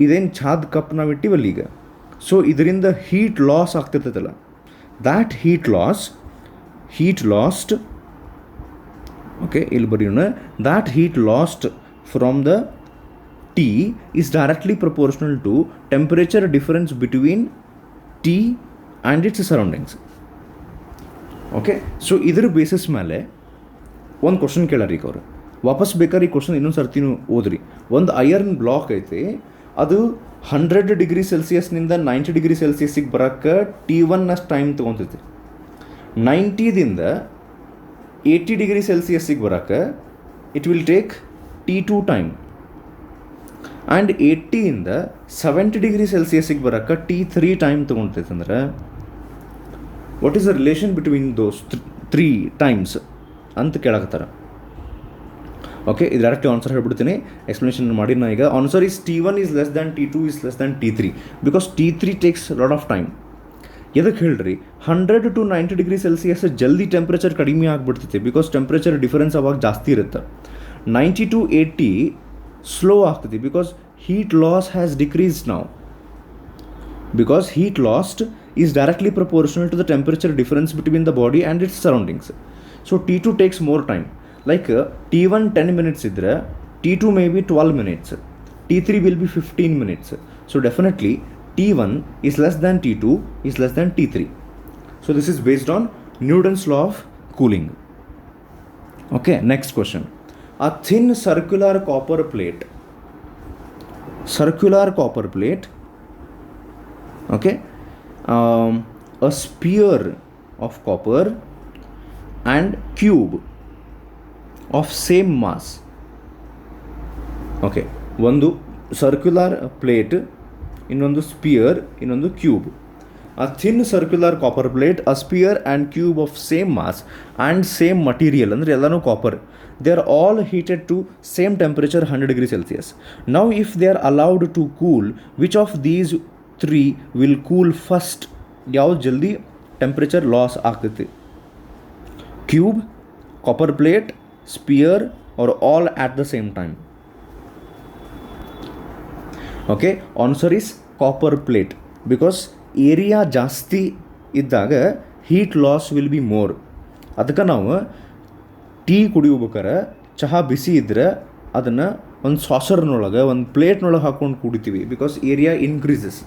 ಇದೇನು ಚಾದ್ ಕಪ್ ನಾವು ಇಟ್ಟಿವಲ್ಲ ಈಗ, ಸೊ ಇದರಿಂದ ಹೀಟ್ ಲಾಸ್ ಆಗ್ತಿರ್ತೈತಲ್ಲ, ದ್ಯಾಟ್ ಹೀಟ್ ಲಾಸ್ಟ್ ಓಕೆ ಇಲ್ಲಿ ಬರೆಯೋಣ, that heat lost from the tea is directly proportional to temperature difference between tea and its surroundings. Okay, so ಇದ್ರ ಬೇಸಿಸ್ ಮೇಲೆ ಒಂದು ಕ್ವಶನ್ ಕೇಳಾರ ಈಗ ಅವರು, ವಾಪಸ್ ಬೇಕಾದ್ರೆ ಈ ಕ್ವಶನ್ ಇನ್ನೊಂದು ಸರ್ತಿನೂ ಓದ್ರಿ. ಒಂದು ಐರನ್ ಬ್ಲಾಕ್ ಐತಿ, ಅದು 100 ಡಿಗ್ರಿ ಸೆಲ್ಸಿಯಸ್ನಿಂದ 90 ಡಿಗ್ರಿ ಸೆಲ್ಸಿಯಸ್ಸಿಗೆ ಬರೋಕ್ಕೆ T1 ಅಷ್ಟು ಟೈಮ್ ತೊಗೊತೈತಿ. 90ದಿಂದ 80 ಡಿಗ್ರಿ ಸೆಲ್ಸಿಯಸ್ಸಿಗೆ ಬರೋಕ್ಕೆ it will take T2 time, and 80ಯಿಂದ 70 ಡಿಗ್ರಿ ಸೆಲ್ಸಿಯಸ್ಸಿಗೆ ಬರೋಕ್ಕೆ T3 ಟೈಮ್ ತೊಗೊತೈತೆ. ಅಂದ್ರೆ what is the relation between those 3 times ಅಂತ ಕೇಳಾಕತ್ತಾರ. ಓಕೆ, ಇದು ಡೈರೆಕ್ಟ್ಲಿ ಆನ್ಸರ್ ಹೇಳ್ಬಿಡ್ತೀನಿ, ಎಕ್ಸ್ಪ್ಲನೇಷನ್ ಮಾಡಿ. ನಾ ಈಗ answer is T1 is less than T2 is less than T3 because T3 takes lot of time. ಎದಕ್ಕೆ ಹೇಳ್ರಿ, 100 to 90 ಡಿಗ್ರಿ ಸೆಲ್ಸಿಯಸ್ ಜಲ್ದಿ ಟೆಂಪ್ರೇಚರ್ ಕಡಿಮೆ ಆಗಿಬಿಡ್ತೈತಿ ಬಿಕಾಸ್ ಟೆಂಪ್ರೇಚರ್ ಡಿಫರೆನ್ಸ್ ಅವಾಗ ಜಾಸ್ತಿ ಇರುತ್ತೆ. 90 to 80 ಸ್ಲೋ ಆಗ್ತೈತಿ because heat loss has decreased now, because heat lost is directly proportional to the temperature difference between the body and its surroundings. So T2 takes more time. Like T1 10 minutes idre, T2 may be 12 minutes, T3 will be 15 minutes. So definitely T1 is less than T2 is less than T3. So this is based on Newton's law of cooling. Okay, next question. A thin circular copper plate, okay, a sphere of copper and cube of same mass. Okay, ಒಂದು circular plate, ಇನ್ನೊಂದು spear, ಇನ್ನೊಂದು cube. A thin circular copper plate, a sphere and cube of same mass and same material, ಅಂದರೆ ಎಲ್ಲನೂ copper. They are all heated to same temperature 100 degree Celsius. Now if they are allowed to cool, which of these 3 will cool first? ಯಾವ್ದು ಜಲ್ದಿ temperature loss ಆಗ್ತೈತಿ? Cube, copper plate, sphere, or all at the same time? Okay, answer is copper plate because area ಜಾಸ್ತಿ ಇದ್ದಾಗ heat loss will be more. ಅದಕ್ಕೆ ನಾವು tea ಕುಡಿಯೋಬೇಕಾರೆ ಚಹಾ ಬಿಸಿ ಇದ್ದರೆ ಅದನ್ನು ಒಂದು ಸಾಸರ್ನೊಳಗೆ ಒಂದು ಪ್ಲೇಟ್ನೊಳಗೆ ಹಾಕ್ಕೊಂಡು ಕುಡಿತೀವಿ because area increases.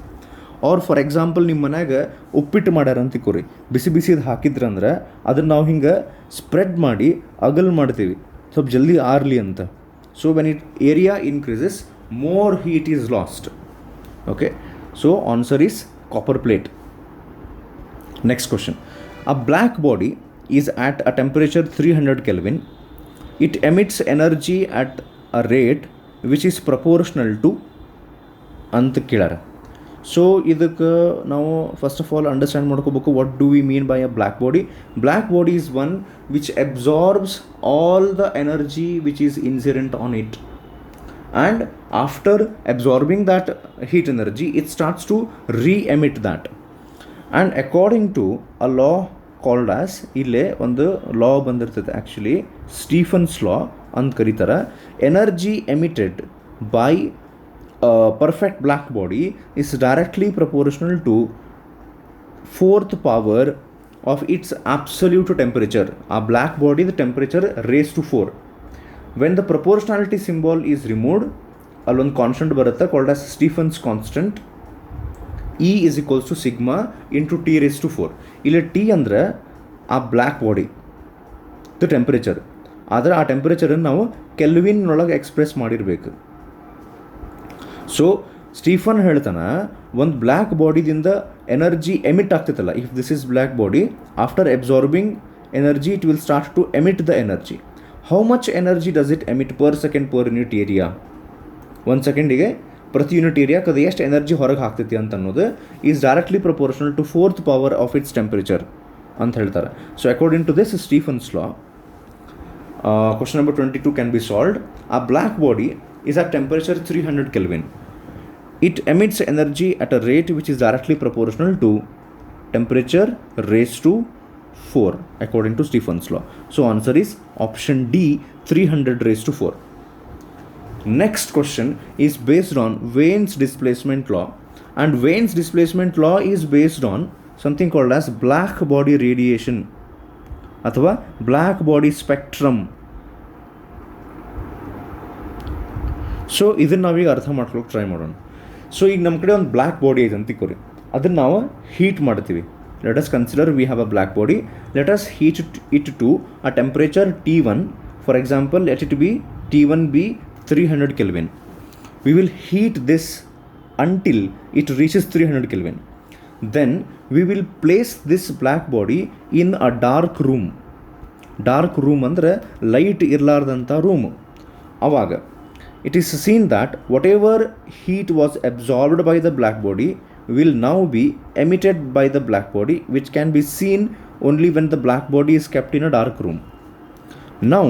Or for example ನಿಮ್ಮ ಮನ್ಯಾಗ ಉಪ್ಪಿಟ್ಟು ಮಾಡ್ಯಾರ ಅಂತ ತಿಳ್ಕೊರಿ, ಬಿಸಿ ಬಿಸಿದು ಹಾಕಿದ್ರಂದ್ರೆ ಅದನ್ನು ನಾವು ಹಿಂಗೆ ಸ್ಪ್ರೆಡ್ ಮಾಡಿ ಅಗಲ್ ಮಾಡ್ತೀವಿ ಸ್ವಲ್ಪ ಜಲ್ದಿ ಆರ್ಲಿ ಅಂತ. So when it area increases more heat is lost. Okay, so answer is copper plate. Next question. A black body is at a temperature 300 Kelvin. It emits energy at a rate which is proportional to ಅಂತ ಕೇಳಾರ. So ಇದಕ್ಕೆ ನಾವು first of all understand ಮಾಡ್ಕೋಬೇಕು, what do we mean by a black body. Black body is one which absorbs all the energy which is incident on it, and after absorbing that heat energy it starts to re-emit that. And according to a law called as, ಇಲ್ಲೇ ಒಂದು ಲಾ ಬಂದಿರ್ತದೆ actually, Stephen's law ಅಂತ ಕರೀತಾರೆ. Energy emitted by perfect black body is directly proportional to 4th power of its absolute temperature. ಆ black ಬಾಡಿದ temperature raised to 4. When the proportionality symbol is removed, ಅಲ್ಲೊಂದು constant ಬರುತ್ತೆ called as Stephen's constant. E is equals to sigma into T raised to 4. ಇಲ್ಲಿ T ಅಂದರೆ ಆ black body the temperature. ಆದರೆ ಆ ಟೆಂಪ್ರೇಚರನ್ನು ನಾವು ಕೆಲ್ವಿನ್ನೊಳಗೆ ಎಕ್ಸ್ಪ್ರೆಸ್ ಮಾಡಿರಬೇಕು. ಸೊ ಸ್ಟೀಫನ್ ಹೇಳ್ತಾನೆ, ಒಂದು ಬ್ಲ್ಯಾಕ್ ಬಾಡಿದಿಂದ ಎನರ್ಜಿ ಎಮಿಟ್ ಆಗ್ತೈತಲ್ಲ, if this is black body, after absorbing energy it will start to emit the energy. How much energy does it emit per second per unit area? 1 ಸೆಕೆಂಡಿಗೆ ಪ್ರತಿ unit ಏರಿಯಾಕ್ಕೆ ಅದು ಎಷ್ಟು energy ಹೊರಗೆ ಹಾಕ್ತೈತಿ ಅಂತ ಅನ್ನೋದು is directly proportional to 4th power of its temperature ಅಂತ ಹೇಳ್ತಾರೆ. So according to this Stefan's law, question number 22 can be solved. A black body is at temperature 300 Kelvin. It emits energy at a rate which is directly proportional to temperature raised to 4 according to Stephen's law. So answer is option D, 300 raised to 4. Next question is based on Wien's displacement law, and Wien's displacement law is based on something called as black body radiation ಅಥವಾ black body spectrum. So ಇದನ್ನು ನಾವೀಗ ಅರ್ಥ ಮಾಡ್ಕೊಳ್ಳೋಕೆ try ಮಾಡೋಣ. So ಈಗ ನಮ್ಮ ಕಡೆ ಒಂದು ಬ್ಲ್ಯಾಕ್ ಬಾಡಿ ಐತೆ ಅಂತ ತಿಳ್ಕೊರಿ, ಅದನ್ನು ನಾವು ಹೀಟ್ ಮಾಡ್ತೀವಿ. Let us consider we have a black body. Let us heat it to a temperature T1. For example, let it be T1 be 300 Kelvin. We will heat this until it reaches 300 Kelvin. Then we will place this black body in a dark room. Dark room ಅಂದರೆ light ಇರಲಾರ್ದಂಥ room. ಆವಾಗ it is seen that what ever heat was absorbed by the black body will now B emitted by the black body, which can be seen only when the black body is kept in a dark room. Now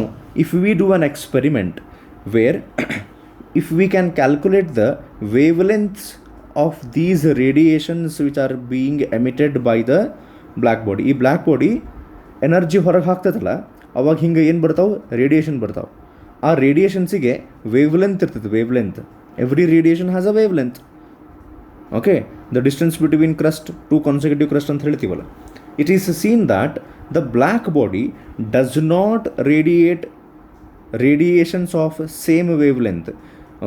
if we do an experiment where if we can calculate the wavelengths of these radiations which are being emitted by the black body, ಈ black body energy ಹೊರಗೆ ಹಾಕ್ತದಲ್ಲ, ಅವಾಗ ಹಿಂಗೆ ಏನು ಬರ್ತಾವೆ, radiation ಬರ್ತಾವೆ. ಆ ರೇಡಿಯೇಷನ್ಸಿಗೆ ವೇವ್ ಲೆಂತ್ ಇರ್ತದೆ. Wavelength, every radiation has a wavelength. Okay, the distance between crest two consecutive crest ಅಂತ ಹೇಳ್ತೀವಲ್ಲ. It is seen that the black body does not radiate radiations of same wavelength.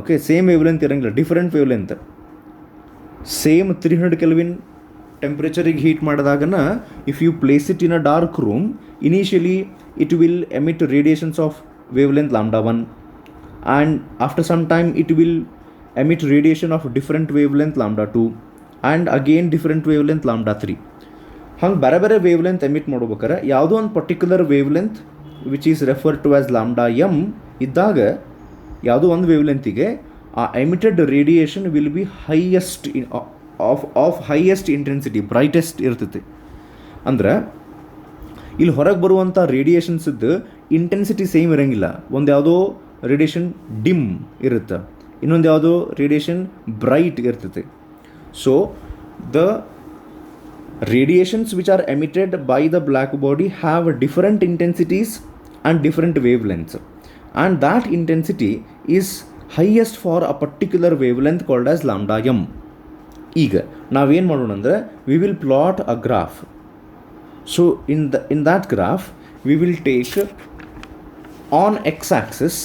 Okay, same wavelength ಇರೋಂಗಿಲ್ಲ, different wavelength. Same 300 kelvin ಟೆಂಪ್ರೇಚರಿಗೆ heat ಮಾಡಿದಾಗನ if you place it in a dark room, initially it will emit radiations of wavelength λ1, and after some time it will emit radiation of different wavelength λ2 and again different wavelength λ3. ಹಂಗೆ ಬೇರೆ ಬೇರೆ wave length emit ಮಾಡ್ಬೇಕಾರೆ ಯಾವುದೋ ಒಂದು particular wave length which is refer to as λm ಇದ್ದಾಗ, ಯಾವುದೋ ಒಂದು wave ಲೆಂತಿಗೆ ಆ emitted radiation will be highest of highest intensity, brightest ಇರ್ತೈತಿ. ಅಂದ್ರೆ ಇಲ್ಲಿ ಹೊರಗೆ ಬರುವಂಥ ರೇಡಿಯೇಷನ್ಸಿದ್ದು ಇಂಟೆನ್ಸಿಟಿ ಸೇಮ್ ಇರೋಂಗಿಲ್ಲ. ಒಂದು ಯಾವುದೋ ರೇಡಿಯೇಷನ್ ಡಿಮ್ ಇರುತ್ತೆ, ಇನ್ನೊಂದು ಯಾವುದೋ ರೇಡಿಯೇಷನ್ ಬ್ರೈಟ್ ಇರ್ತೈತೆ. So the radiations which are emitted by the black body have different intensities and different wavelengths, and that intensity is highest for a particular wave length called as λm. ಈಗ ನಾವೇನು ಮಾಡೋಣ ಅಂದರೆ, we will plot a graph. So in that graph we will take on x axis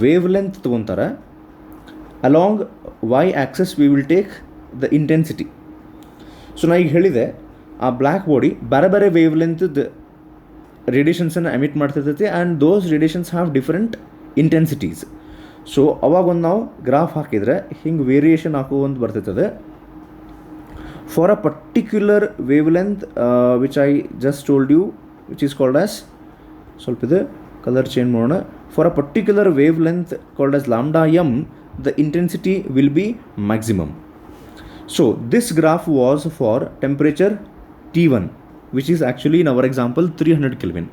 wavelength ತೊಗೊತಾರೆ, along y axis we will take the intensity. So ನಾ ಈಗ ಹೇಳಿದೆ, ಆ black body ಬೇರೆ ಬೇರೆ ವೇವ್ ಲೆಂತ್ದ ರೇಡಿಯೇಷನ್ಸನ್ನು ಎಮಿಟ್ ಮಾಡ್ತಿರ್ತೈತಿ, and those radiations have different intensities. So ಅವಾಗ ಒಂದು ನಾವು ಗ್ರಾಫ್ ಹಾಕಿದರೆ ಹಿಂಗೆ ವೇರಿಯೇಷನ್ ಹಾಕುವಂತ ಬರ್ತೈತದೆ. For a particular wave length which I just told you, which is called as, ಸ್ವಲ್ಪ ಇದು ಕಲರ್ ಚೇಂಜ್ ಮಾಡೋಣ. For a particular wave length called as λm, the intensity will be maximum. So this graph was for temperature T1, which is actually in our example 300 Kelvin.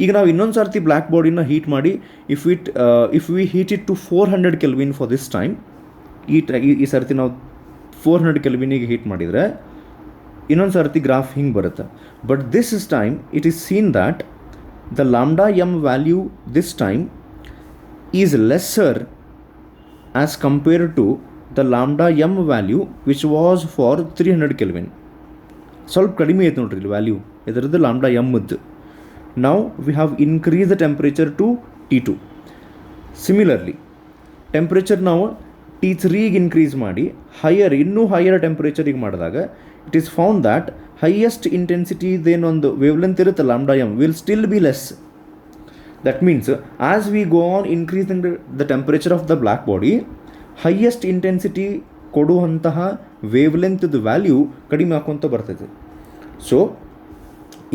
ಈಗ ನಾವು ಇನ್ನೊಂದು ಸರ್ತಿ black ಬಾಡಿನ heat ಮಾಡಿ if we heat it to 400 Kelvin for this time, ಈ ಸರ್ತಿ ನಾವು 400 Kelviniಗೆ heat ಮಾಡಿದರೆ ಇನ್ನೊಂದು ಸರ್ತಿ ಗ್ರಾಫ್ ಹಿಂಗೆ ಬರುತ್ತೆ. But this is time it is seen that the λm value this time is lesser as compared to the λm value which was for 300 Kelvin. ಸ್ವಲ್ಪ ಕಡಿಮೆ ಐತೆ ನೋಡ್ರಿ ಇಲ್ಲಿ ವ್ಯಾಲ್ಯೂ ಇದರದ್ದು λmದ್ದು. ನಾವು we have increase the temperature to T2. Similarly temperature ನಾವು T3ಗೆ ಇನ್ಕ್ರೀಸ್ ಮಾಡಿ ಇನ್ನೂ ಹೈಯರ್ ಟೆಂಪ್ರೇಚರಿಗೆ ಮಾಡಿದಾಗ it is found that highest ಇಂಟೆನ್ಸಿಟಿದೇನೊಂದು ವೇವ್ ಲೆಂತ್ ಇರುತ್ತೆ lambda m will still be less. That means as we go on increasing the temperature of the black body, highest intensity ಕೊಡುವಂತಹ ವೇವ್ ಲೆಂತ್ದು ವ್ಯಾಲ್ಯೂ ಕಡಿಮೆ ಹಾಕೊಂತ ಬರ್ತೈತೆ. So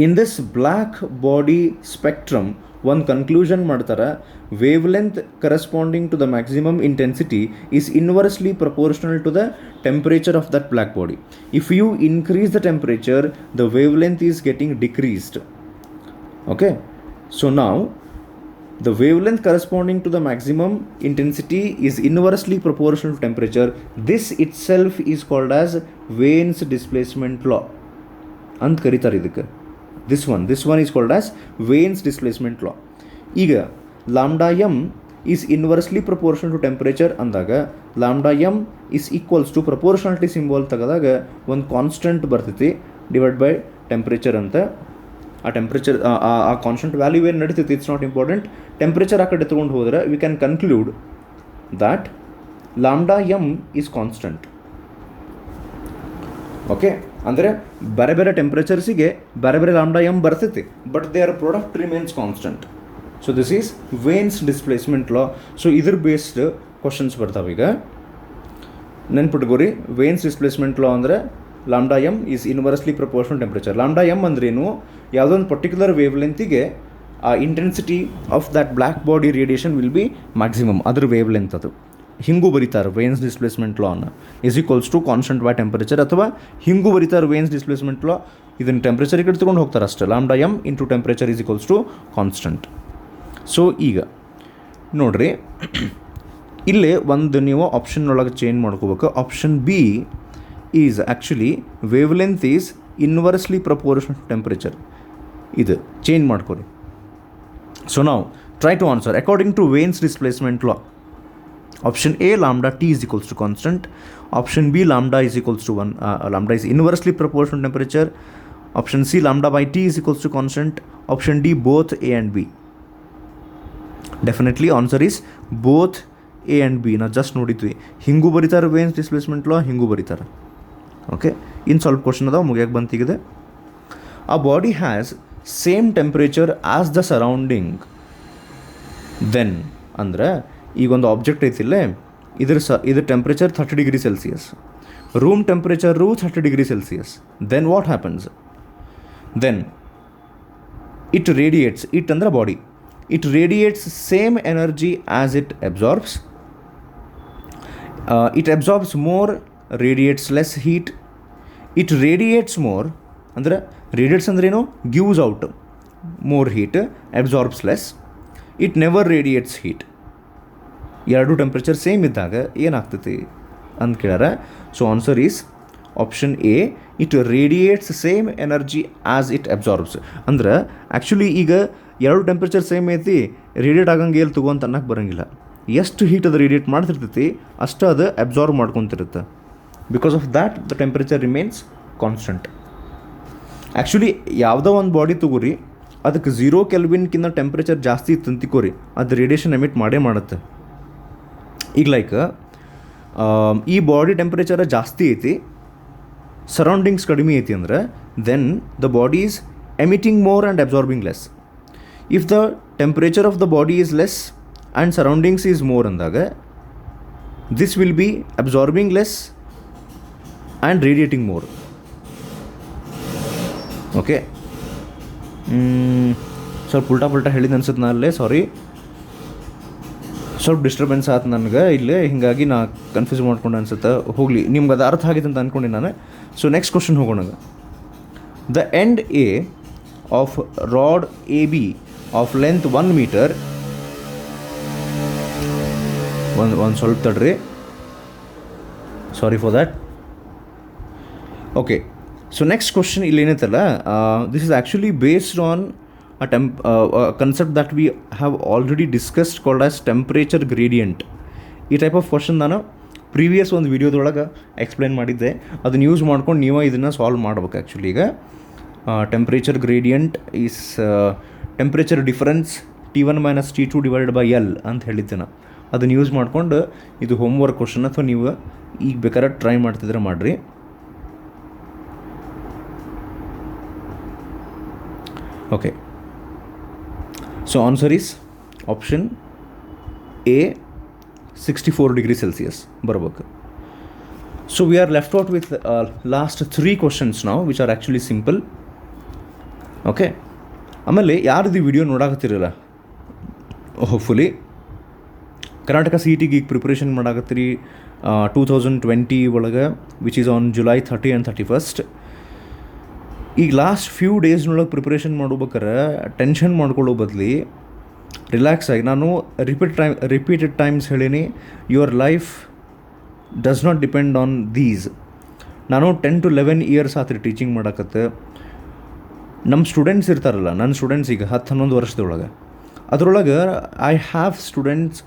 in this black body spectrum ಒಂದು conclusion ಮಾಡ್ತಾರೆ, wavelength corresponding to the maximum intensity is inversely proportional to the temperature of that black body. If you increase the temperature the wave length is getting decreased. Okay, so ನಾವು the wavelength corresponding to the maximum intensity is inversely proportional to temperature. This itself is called as Wayne's displacement law ಅಂತ ಕರೀತಾರೆ ಇದಕ್ಕೆ. this one is called as Wayne's displacement law. ಈಗ lambda m is inversely proportional to temperature ಅಂದಾಗ lambda m is equals to proportionality symbol ತೆಗೆದಾಗ ಒಂದು constant ಬರ್ತೈತಿ divide by temperature ಅಂತ. ಆ ಟೆಂಪ್ರೇಚರ್ ಆ ಕಾನ್ಸ್ಟೆಂಟ್ ವ್ಯಾಲ್ಯೂ ಏನು ನಡೀತೈತಿ, ಇಟ್ಸ್ ನಾಟ್ ಇಂಪಾರ್ಟೆಂಟ್. ಟೆಂಪ್ರೇಚರ್ ಆ ಕಡೆ ತೊಗೊಂಡು ಹೋದರೆ we can conclude that lambda M is constant. Okay, ಅಂದರೆ ಬೇರೆ ಬೇರೆ ಟೆಂಪ್ರೇಚರ್ಸಿಗೆ ಬೇರೆ ಬೇರೆ ಲಾಮ್ಡಾ ಎಮ್ ಬರ್ತೈತಿ, but their product remains constant. So this is Wien's displacement law. So ಇದ್ರ ಬೇಸ್ಡ್ ಕ್ವಶನ್ಸ್ ಬರ್ತಾವೆ. ಈಗ ನೆನ್ಪಿಟ್ಕೋರಿ, ವೇನ್ಸ್ ಡಿಸ್ಪ್ಲೇಸ್ಮೆಂಟ್ ಲಾ ಅಂದರೆ lambda M is inversely proportional temperature. Lambda M ಅಂದ್ರೇನು, ಯಾವುದೊಂದು ಪರ್ಟಿಕ್ಯುಲರ್ ವೇವ್ ಲೆಂತಿಗೆ ಆ intensity of that black body radiation will be maximum, ಅದ್ರ ವೇವ್ ಲೆಂತ್ ಅದು. ಹಿಂಗೂ ಬರೀತಾರೆ ವೇನ್ಸ್ ಡಿಸ್ಪ್ಲೇಸ್ಮೆಂಟ್ ಲಾನ is equals to constant by temperature, ಅಥವಾ ಹಿಂಗೂ ಬರೀತಾರೆ ವೇನ್ಸ್ ಡಿಸ್ಪ್ಲೇಸ್ಮೆಂಟ್ ಲಾ ಇದನ್ನು ಟೆಂಪ್ರೇಚರ್ ಕಡೆ ತೊಗೊಂಡು ಹೋಗ್ತಾರೆ ಅಷ್ಟೇ. Lambda M into temperature is equals to constant. So ಈಗ ನೋಡಿರಿ, ಇಲ್ಲೇ ಒಂದು ನೀವು ಆಪ್ಷನ್ ಒಳಗೆ ಚೇಂಜ್ ಮಾಡ್ಕೋಬೇಕು. Option B is actually wave length is inversely proportional to temperature. ಇದು ಚೇಂಜ್ ಮಾಡ್ಕೊರಿ. ಸೊ ನಾವು try to answer according to Wien's displacement law. Option A lambda t is equals to constant. Option B lambda is equals to 1. Lambda is inversely proportional to temperature. Option C lambda by t is equals to constant. Option D both A and B. Definitely answer is both A and B. ನಾವು just ನೋಡಿದ್ವಿ, ಹಿಂಗೂ ಬರೀತಾರೆ Wien's displacement ಲಾ, ಹಿಂಗೂ ಬರೀತಾರೆ. Okay, ಇನ್ನು ಸ್ವಲ್ಪ question ಅದಾವ, ಮುಗಿಯಕ್ಕೆ ಬಂತಿಗಿದೆ. ಆ body has same temperature as the surrounding then, ಅಂದರೆ ಈಗೊಂದು ಆಬ್ಜೆಕ್ಟ್ ಐತಿಲ್ಲೇ, ಇದ್ರ temperature 30 degree Celsius, room temperature 30 degree Celsius. Then what happens? Then it radiates, it ಅಂದರೆ body, it radiates same energy as it absorbs. It absorbs more, radiates less heat. It radiates more ಅಂದರೆ radiates ಅಂದ್ರೇನು, gives out more heat, absorbs less. It never radiates heat. ಎರಡು temperature same ಇದ್ದಾಗ ಏನಾಗ್ತೈತಿ ಅಂತ ಕೇಳ್ಯಾರ. So answer is option A, it radiates same energy as it absorbs. ಅಂದ್ರೆ actually ಈಗ ಎರಡು ಟೆಂಪ್ರೇಚರ್ ಸೇಮ್ ಐತಿ, ರೇಡಿಯೇಟ್ ಆಗಂಗೆ ಎಲ್ಲಿ ತಗೋ ಅಂತ ಅನ್ನಕ್ಕೆ ಬರೋಂಗಿಲ್ಲ. ಎಷ್ಟು ಹೀಟ್ ಅದು ರೇಡಿಯೇಟ್ ಮಾಡ್ತಿರ್ತೈತಿ ಅಷ್ಟು ಅದು ಅಬ್ಸಾರ್ವ್ ಮಾಡ್ಕೊತಿರುತ್ತೆ. Because of that the temperature remains constant. Actually ಯಾವುದೋ ಒಂದು ಬಾಡಿ ತಗೋರಿ, ಅದಕ್ಕೆ 0 ಕೆಲ್ವಿನ್ಕಿಂತ ಟೆಂಪ್ರೇಚರ್ ಜಾಸ್ತಿ ಇತ್ತು ಅಂತಿಕೋರಿ, ಅದು ರೇಡಿಯೇಷನ್ ಎಮಿಟ್ ಮಾಡೇ ಮಾಡುತ್ತೆ. ಈಗ ಲೈಕ್ ಈ ಬಾಡಿ ಟೆಂಪ್ರೇಚರ್ ಜಾಸ್ತಿ ಐತಿ, ಸರೌಂಡಿಂಗ್ಸ್ ಕಡಿಮೆ ಐತಿ ಅಂದರೆ then the body is emitting more and absorbing less. If the temperature of the body is less and surroundings is more ಅಂದಾಗ this will be absorbing less and radiating more. Okay, ಸ್ವಲ್ಪ ಉಲ್ಟಾ ಹೇಳಿದ್ದು ಅನ್ಸುತ್ತೆ ನಾನು ಅಲ್ಲೇ, ಸಾರಿ, ಸ್ವಲ್ಪ ಡಿಸ್ಟರ್ಬೆನ್ಸ್ ಆಯ್ತು ನನಗೆ ಇಲ್ಲೇ, ಹೀಗಾಗಿ ನಾ ಕನ್ಫ್ಯೂಸ್ ಮಾಡ್ಕೊಂಡು ಅನ್ಸುತ್ತೆ. ಹೋಗಲಿ, ನಿಮ್ಗೆ ಅದು ಅರ್ಥ ಆಗಿದೆ ಅಂತ ಅಂದ್ಕೊಂಡು ನಾನು. ಸೊ ನೆಕ್ಸ್ಟ್ ಕ್ವಶನ್ ಹೋಗೋಣ. The end A of rod A B of length 1 metre, ಒಂದು ಸ್ವಲ್ಪ ತಡ್ರಿ, sorry for that. Okay, so next question ಇಲ್ಲಿ ಏನೈತಲ್ಲ, this is actually based on a concept that we have already discussed called as temperature gradient. ಈ type of question ನಾನು previous ಒಂದು ವಿಡಿಯೋದೊಳಗೆ explain ಮಾಡಿದ್ದೆ, ಅದನ್ನು ಯೂಸ್ ಮಾಡ್ಕೊಂಡು ನೀವು ಇದನ್ನು ಸಾಲ್ವ್ ಮಾಡ್ಬೇಕು. ಆ್ಯಕ್ಚುಲಿ ಈಗ temperature gradient is temperature difference T1 - T2 divided by L ಅಂತ ಹೇಳಿದ್ದೆ ನಾನು. ಅದನ್ನು ಯೂಸ್ ಮಾಡ್ಕೊಂಡು ಇದು ಹೋಮ್ವರ್ಕ್ ಕ್ವಶನ್, ಅಥವಾ ನೀವು ಈಗ ಬೇಕಾದ್ರೆ ಟ್ರೈ ಮಾಡ್ತಿದ್ರೆ ಮಾಡಿರಿ. Okay, so answer is option A 64 degree Celsius ಬರ್ಬೇಕು. So we are left out with last 3 questions ನಾವು which are actually simple. Okay, ಆಮೇಲೆ ಯಾರ್ದು ವಿಡಿಯೋ ನೋಡಾಕತ್ತಿರಲ್ಲ, ಹೋಪ್ಫುಲಿ ಕರ್ನಾಟಕ CET ಈಗ ಪ್ರಿಪ್ರೇಷನ್ ಮಾಡಾಕತ್ತೀರಿ 2020 ಒಳಗೆ, which is on July 30 and 31. ಈಗ ಲಾಸ್ಟ್ ಫ್ಯೂ ಡೇಸ್ನೊಳಗೆ ಪ್ರಿಪ್ರೇಷನ್ ಮಾಡ್ಬೇಕಾರೆ ಟೆನ್ಷನ್ ಮಾಡ್ಕೊಳ್ಳೋ ಬದಲಿ ರಿಲ್ಯಾಕ್ಸ್ ಆಗಿ, ನಾನು ರಿಪೀಟೆಡ್ ಟೈಮ್ಸ್ ಹೇಳೀನಿ, your life does not depend on these. ನಾನು 10 to 11 ಇಯರ್ಸ್ ಆತ್ರಿ ಟೀಚಿಂಗ್ ಮಾಡಕತ್ತೆ. ನಮ್ಮ ಸ್ಟೂಡೆಂಟ್ಸ್ ಇರ್ತಾರಲ್ಲ, ನನ್ನ ಸ್ಟೂಡೆಂಟ್ಸ್ ಈಗ 10-11 ವರ್ಷದೊಳಗೆ, ಅದರೊಳಗೆ I have students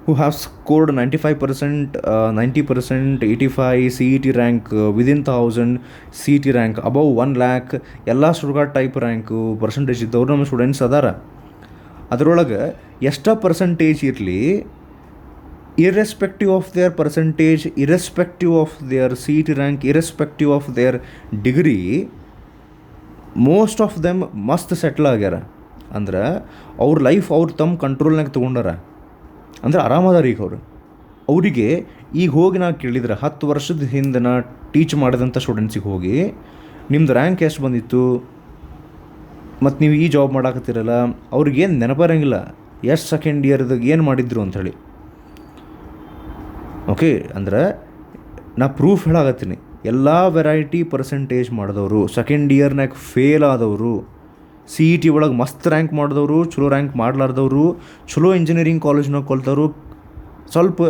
who have scored 95%, 90%, 85, CET rank within 1000, CET rank above 1 lakh, ಎಲ್ಲ ಸುಡ್ಗಾಡ್ ಟೈಪ್ ರ್ಯಾಂಕು ಪರ್ಸಂಟೇಜ್ ಇದ್ದವ್ರು ನಮ್ಮ ಸ್ಟೂಡೆಂಟ್ಸ್ ಅದಾರ. ಅದರೊಳಗೆ ಎಷ್ಟ ಪರ್ಸಂಟೇಜ್ ಇರಲಿ, irrespective of their percentage, irrespective of their CET rank, irrespective of their degree, most of them ಮಸ್ತ್ settle ಆಗ್ಯಾರ. ಅಂದ್ರೆ ಅವ್ರ ಲೈಫ್ ಅವ್ರು ತಮ್ಮ ಕಂಟ್ರೋಲ್ನಾಗ ತೊಗೊಂಡಾರ, ಅಂದ್ರೆ ಆರಾಮದಾರ ಈಗ ಅವರಿಗೆ. ಈಗ ಹೋಗಿ ನಾ ಕೇಳಿದ್ರೆ 10 ವರ್ಷದ ಹಿಂದೆ ನಾ ಟೀಚ್ ಮಾಡಿದಂಥ ಸ್ಟೂಡೆಂಟ್ಸಿಗೆ ಹೋಗಿ ನಿಮ್ದು ರ್ಯಾಂಕ್ ಎಷ್ಟು ಬಂದಿತ್ತು ಮತ್ತು ನೀವು ಈ ಜಾಬ್ ಮಾಡಾಕತ್ತೀರಲ್ಲ, ಅವ್ರಿಗೇನು ನೆನಪರಂಗಿಲ್ಲ ಎಷ್ಟು ಸೆಕೆಂಡ್ ಇಯರ್ದಾಗ ಏನು ಮಾಡಿದ್ರು ಅಂಥೇಳಿ. ಓಕೆ, ಅಂದ್ರೆ ನಾ ಪ್ರೂಫ್ ಹೇಳಾಕತ್ತೀನಿ, ಎಲ್ಲ ವೆರೈಟಿ ಪರ್ಸೆಂಟೇಜ್ ಮಾಡಿದವರು, ಸೆಕೆಂಡ್ ಇಯರ್ನಾಗ ಫೇಲ್ ಆದವರು, CET ಒಳಗೆ ಮಸ್ತ್ ರ್ಯಾಂಕ್ ಮಾಡಿದವರು, ಚಲೋ ರ್ಯಾಂಕ್ ಮಾಡಲಾರ್ದವರು, ಚಲೋ ಇಂಜಿನಿಯರಿಂಗ್ ಕಾಲೇಜ್ನಾಗ ಕಲ್ತವರು, ಸ್ವಲ್ಪ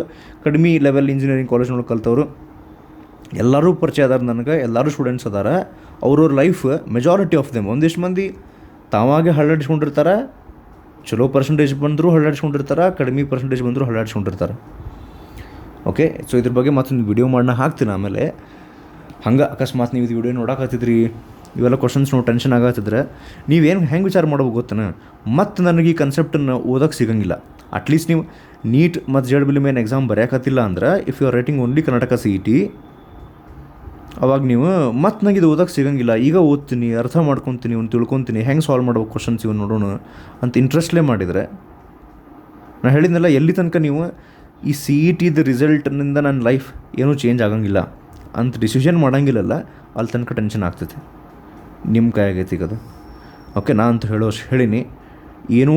ಕಡಿಮೆ ಲೆವೆಲ್ ಇಂಜಿನಿಯರಿಂಗ್ ಕಾಲೇಜ್ನೊಳಗೆ ಕಲ್ತವರು, ಎಲ್ಲರೂ ಪರಿಚಯ ಅದಾರ ನನಗೆ, ಎಲ್ಲರೂ ಸ್ಟೂಡೆಂಟ್ಸ್ ಅದಾರ. ಅವ್ರವ್ರ ಲೈಫ್ ಮೆಜಾರಿಟಿ ಆಫ್ ದೆಮ್, ಒಂದಿಷ್ಟು ಮಂದಿ ತಾವಾಗೆ ಹಳ್ಳಾಡಿಸ್ಕೊಂಡಿರ್ತಾರೆ, ಚಲೋ ಪರ್ಸೆಂಟೇಜ್ ಬಂದರೂ ಹಳ್ಳಾಡಿಸ್ಕೊಂಡಿರ್ತಾರೆ, ಕಡಿಮೆ ಪರ್ಸೆಂಟೇಜ್ ಬಂದರೂ ಹಳ್ಳಾಡಿಸ್ಕೊಂಡಿರ್ತಾರೆ. ಓಕೆ, ಸೊ ಇದ್ರ ಬಗ್ಗೆ ಮತ್ತೊಂದು ವಿಡಿಯೋ ಮಾಡೋಣ ಹಾಕ್ತೀನಿ ಆಮೇಲೆ. ಹಂಗೆ ಅಕಸ್ಮಾತ್ ನೀವು ಇದು ವಿಡಿಯೋ ನೋಡಾಕತ್ತಿದ್ರಿ, ಇವೆಲ್ಲ ಕ್ವಶನ್ಸ್ ನೋಡಿ ಟೆನ್ಷನ್ ಆಗತ್ತಿದ್ರೆ ನೀವೇನು ಹೆಂಗೆ ವಿಚಾರ ಮಾಡ್ಬೇಕು ಗೊತ್ತನ, ಮತ್ತು ನನಗೆ ಈ ಕನ್ಸೆಪ್ಟನ್ನು ಓದೋಕ್ಕೆ ಸಿಗೋಂಗಿಲ್ಲ. ಅಟ್ಲೀಸ್ಟ್ ನೀವು ನೀಟ್ ಮತ್ತು JEE ಮೇನ್ ಎಕ್ಸಾಮ್ ಬರೆಯೋಕತ್ತಿಲ್ಲ ಅಂದ್ರೆ, if you are writing only Karnataka CET, ಅವಾಗ ನೀವು ಮತ್ತು ನನಗೆ ಇದು ಓದೋಕ್ಕೆ ಸಿಗೋಂಗಿಲ್ಲ, ಈಗ ಓದ್ತೀನಿ, ಅರ್ಥ ಮಾಡ್ಕೊತೀನಿ, ಒಂದು ತಿಳ್ಕೊತೀನಿ, ಹೆಂಗೆ ಸಾಲ್ವ್ ಮಾಡ್ಬೇಕು ಕ್ವಶನ್ಸ್ ಇವು ನೋಡೋಣ ಅಂತ ಇಂಟ್ರೆಸ್ಟ್ಲೇ ಮಾಡಿದರೆ, ನಾನು ಹೇಳಿದ್ನಲ್ಲ, ಎಲ್ಲಿ ತನಕ ನೀವು ಈ CETದ ರಿಸಲ್ಟ್ನಿಂದ ನನ್ನ ಲೈಫ್ ಏನೂ ಚೇಂಜ್ ಆಗಂಗಿಲ್ಲ ಅಂತ ಡಿಸಿಷನ್ ಮಾಡೋಂಗಿಲ್ಲಲ್ಲ, ಅಲ್ಲಿ ತನಕ ಟೆನ್ಷನ್ ಆಗ್ತೈತಿ. ನಿಮ್ಮ ಕೈ ಆಗೈತಿ ಈಗ ಅದು. ಓಕೆ, ನಾ ಅಂತ ಹೇಳೀನಿ, ಏನೂ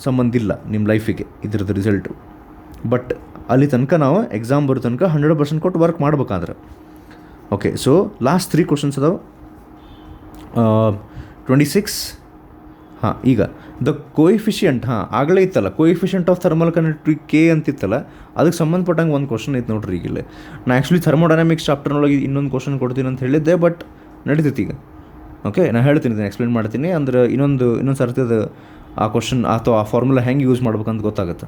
ಸಂಬಂಧ ಇಲ್ಲ ನಿಮ್ಮ ಲೈಫಿಗೆ ಇದ್ರದ್ದು ರಿಸಲ್ಟು. ಬಟ್ ಅಲ್ಲಿ ತನಕ ನಾವು ಎಕ್ಸಾಮ್ ಬರೋ ತನಕ 100% ಕೊಟ್ಟು ವರ್ಕ್ ಮಾಡ್ಬೇಕಾದ್ರೆ. ಓಕೆ, ಸೊ ಲಾಸ್ಟ್ 3 ಕ್ವಶನ್ಸ್ ಅದಾವೆ. 26. ಹಾಂ, ಈಗ ದ ಕೋಎಫಿಷಿಯಂಟ್, ಆಗಲೇ ಇತ್ತಲ್ಲ coefficient of thermal conductivity K ಅಂತಿತ್ತಲ್ಲ, ಅದಕ್ಕೆ ಸಂಬಂಧಪಟ್ಟಂಗೆ ಒಂದು ಕ್ವಶನ್ ಐತೆ ನೋಡ್ರಿ ಈಗಿಲ್ಲ. ನಾನು ಆ್ಯಕ್ಚುಲಿ ಥರ್ಮೋಡೈನಾಮಿಕ್ಸ್ ಚಾಪ್ಟರ್ನೊಳಗೆ ಇನ್ನೊಂದು ಕ್ವಶನ್ ಕೊಡ್ತೀನಿ ಅಂತ ಹೇಳಿದ್ದೆ, ಬಟ್ ನಡೀತೈತಿ ಈಗ. ಓಕೆ, ನಾನು ಹೇಳ್ತೀನಿ, ಇದನ್ನು ಎಕ್ಸ್ಪ್ಲೇನ್ ಮಾಡ್ತೀನಿ, ಅಂದ್ರೆ ಇನ್ನೊಂದು ಸರ್ತಿ ಅದು ಆ ಕ್ವಶನ್ ಅಥವಾ ಆ ಫಾರ್ಮುಲಾ ಹೆಂಗೆ ಯೂಸ್ ಮಾಡ್ಬೇಕಂತ ಗೊತ್ತಾಗುತ್ತೆ.